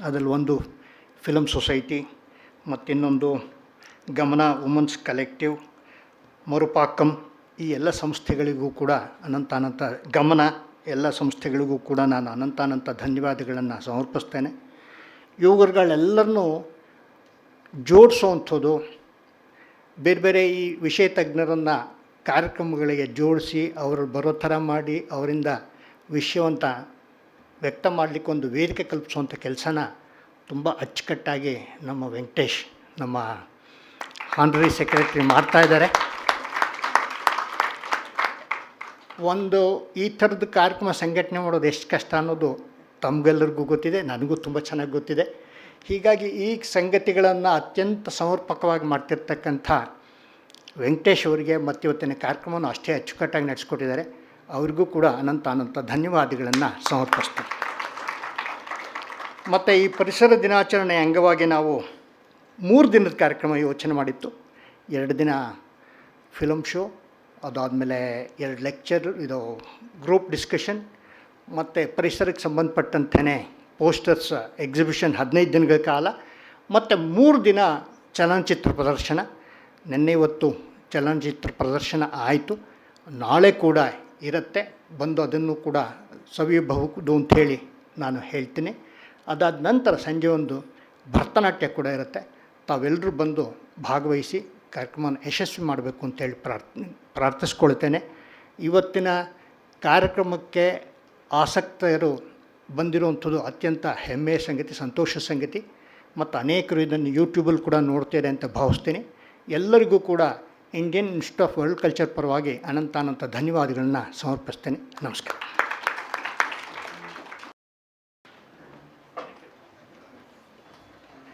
ಅದರಲ್ಲಿ ಒಂದು ಫಿಲಮ್ ಸೊಸೈಟಿ, ಮತ್ತಿನ್ನೊಂದು ಗಮನ ವುಮನ್ಸ್ ಕಲೆಕ್ಟಿವ್, ಮರುಪಾಕಂ, ಈ ಎಲ್ಲ ಸಂಸ್ಥೆಗಳಿಗೂ ಕೂಡ ಅನಂತ ಗಮನ ಎಲ್ಲ ಸಂಸ್ಥೆಗಳಿಗೂ ಕೂಡ ನಾನು ಅನಂತ ಧನ್ಯವಾದಗಳನ್ನು ಸಮರ್ಪಿಸ್ತೇನೆ. ಇವುಗಳೆಲ್ಲರನ್ನೂ ಜೋಡಿಸುವಂಥದ್ದು, ಬೇರೆ ಬೇರೆ ಈ ವಿಷಯ ತಜ್ಞರನ್ನು ಕಾರ್ಯಕ್ರಮಗಳಿಗೆ ಜೋಡಿಸಿ ಅವರು ಬರೋ ಥರ ಮಾಡಿ ಅವರಿಂದ ವಿಷಯವಂತ ವ್ಯಕ್ತ ಮಾಡಲಿಕ್ಕೆ ಒಂದು ವೇದಿಕೆ ಕಲ್ಪಿಸುವಂಥ ಕೆಲಸನ ತುಂಬ ಅಚ್ಚುಕಟ್ಟಾಗಿ ನಮ್ಮ ವೆಂಕಟೇಶ್, ನಮ್ಮ ಆನರರಿ ಸೆಕ್ರೆಟರಿ ಮಾಡ್ತಾಯಿದ್ದಾರೆ. ಒಂದು ಈ ಥರದ ಕಾರ್ಯಕ್ರಮ ಸಂಘಟನೆ ಮಾಡೋದು ಎಷ್ಟು ಕಷ್ಟ ಅನ್ನೋದು ತಮಗೆಲ್ಲರಿಗೂ ಗೊತ್ತಿದೆ, ನನಗೂ ತುಂಬ ಚೆನ್ನಾಗಿ ಗೊತ್ತಿದೆ. ಹೀಗಾಗಿ ಈ ಸಂಗತಿಗಳನ್ನು ಅತ್ಯಂತ ಸಮರ್ಪಕವಾಗಿ ಮಾಡ್ತಿರ್ತಕ್ಕಂಥ ವೆಂಕಟೇಶ್ ಅವರಿಗೆ ಮತ್ತು ಇವತ್ತಿನ ಕಾರ್ಯಕ್ರಮವನ್ನು ಅಷ್ಟೇ ಅಚ್ಚುಕಟ್ಟಾಗಿ ನಡೆಸ್ಕೊಟ್ಟಿದ್ದಾರೆ. ಅವ್ರಿಗೂ ಕೂಡ ಅನಂತ ಧನ್ಯವಾದಗಳನ್ನು ಸಮರ್ಪಿಸ್ತೀನಿ. ಮತ್ತು ಈ ಪರಿಸರ ದಿನಾಚರಣೆ ಅಂಗವಾಗಿ ನಾವು 3 ದಿನದ ಕಾರ್ಯಕ್ರಮ ಯೋಚನೆ ಮಾಡಿತ್ತು. 2 ದಿನ ಫಿಲಮ್ ಶೋ, ಅದಾದಮೇಲೆ 2 ಲೆಕ್ಚರ್, ಇದು ಗ್ರೂಪ್ ಡಿಸ್ಕಷನ್, ಮತ್ತು ಪರಿಸರಕ್ಕೆ ಸಂಬಂಧಪಟ್ಟಂತೆಯೇ ಪೋಸ್ಟರ್ಸ್ ಎಕ್ಸಿಬಿಷನ್ 15 ದಿನಗಳ ಕಾಲ, ಮತ್ತು 3 ದಿನ ಚಲನಚಿತ್ರ ಪ್ರದರ್ಶನ. ನಿನ್ನೆ ಇವತ್ತು ಚಲನಚಿತ್ರ ಪ್ರದರ್ಶನ ಆಯಿತು, ನಾಳೆ ಕೂಡ ಇರುತ್ತೆ, ಬಂದು ಅದನ್ನು ಕೂಡ ಸವಿಯಬಹುದು ಅಂಥೇಳಿ ನಾನು ಹೇಳ್ತೀನಿ. ಅದಾದ ನಂತರ ಸಂಜೆ ಒಂದು ಭರತನಾಟ್ಯ ಕೂಡ ಇರುತ್ತೆ. ತಾವೆಲ್ಲರೂ ಬಂದು ಭಾಗವಹಿಸಿ ಕಾರ್ಯಕ್ರಮವನ್ನು ಯಶಸ್ವಿ ಮಾಡಬೇಕು ಅಂತೇಳಿ ಪ್ರಾರ್ಥಿಸ್ಕೊಳ್ತೇನೆ. ಇವತ್ತಿನ ಕಾರ್ಯಕ್ರಮಕ್ಕೆ ಆಸಕ್ತರು ಬಂದಿರುವಂಥದ್ದು ಅತ್ಯಂತ ಹೆಮ್ಮೆಯ ಸಂಗತಿ, ಸಂತೋಷ ಸಂಗತಿ, ಮತ್ತು ಅನೇಕರು ಇದನ್ನು ಯೂಟ್ಯೂಬಲ್ಲಿ ಕೂಡ ನೋಡ್ತಾರೆ ಅಂತ ಭಾವಿಸ್ತೀನಿ. ಎಲ್ಲರಿಗೂ ಕೂಡ Indian institute of world culture ಪರವಾಗಿ ಅನಂತ ಧನ್ಯವಾದಗಳನ್ನ ಸಮರ್ಪಿಸ್ತೇನೆ. ನಮಸ್ಕಾರ.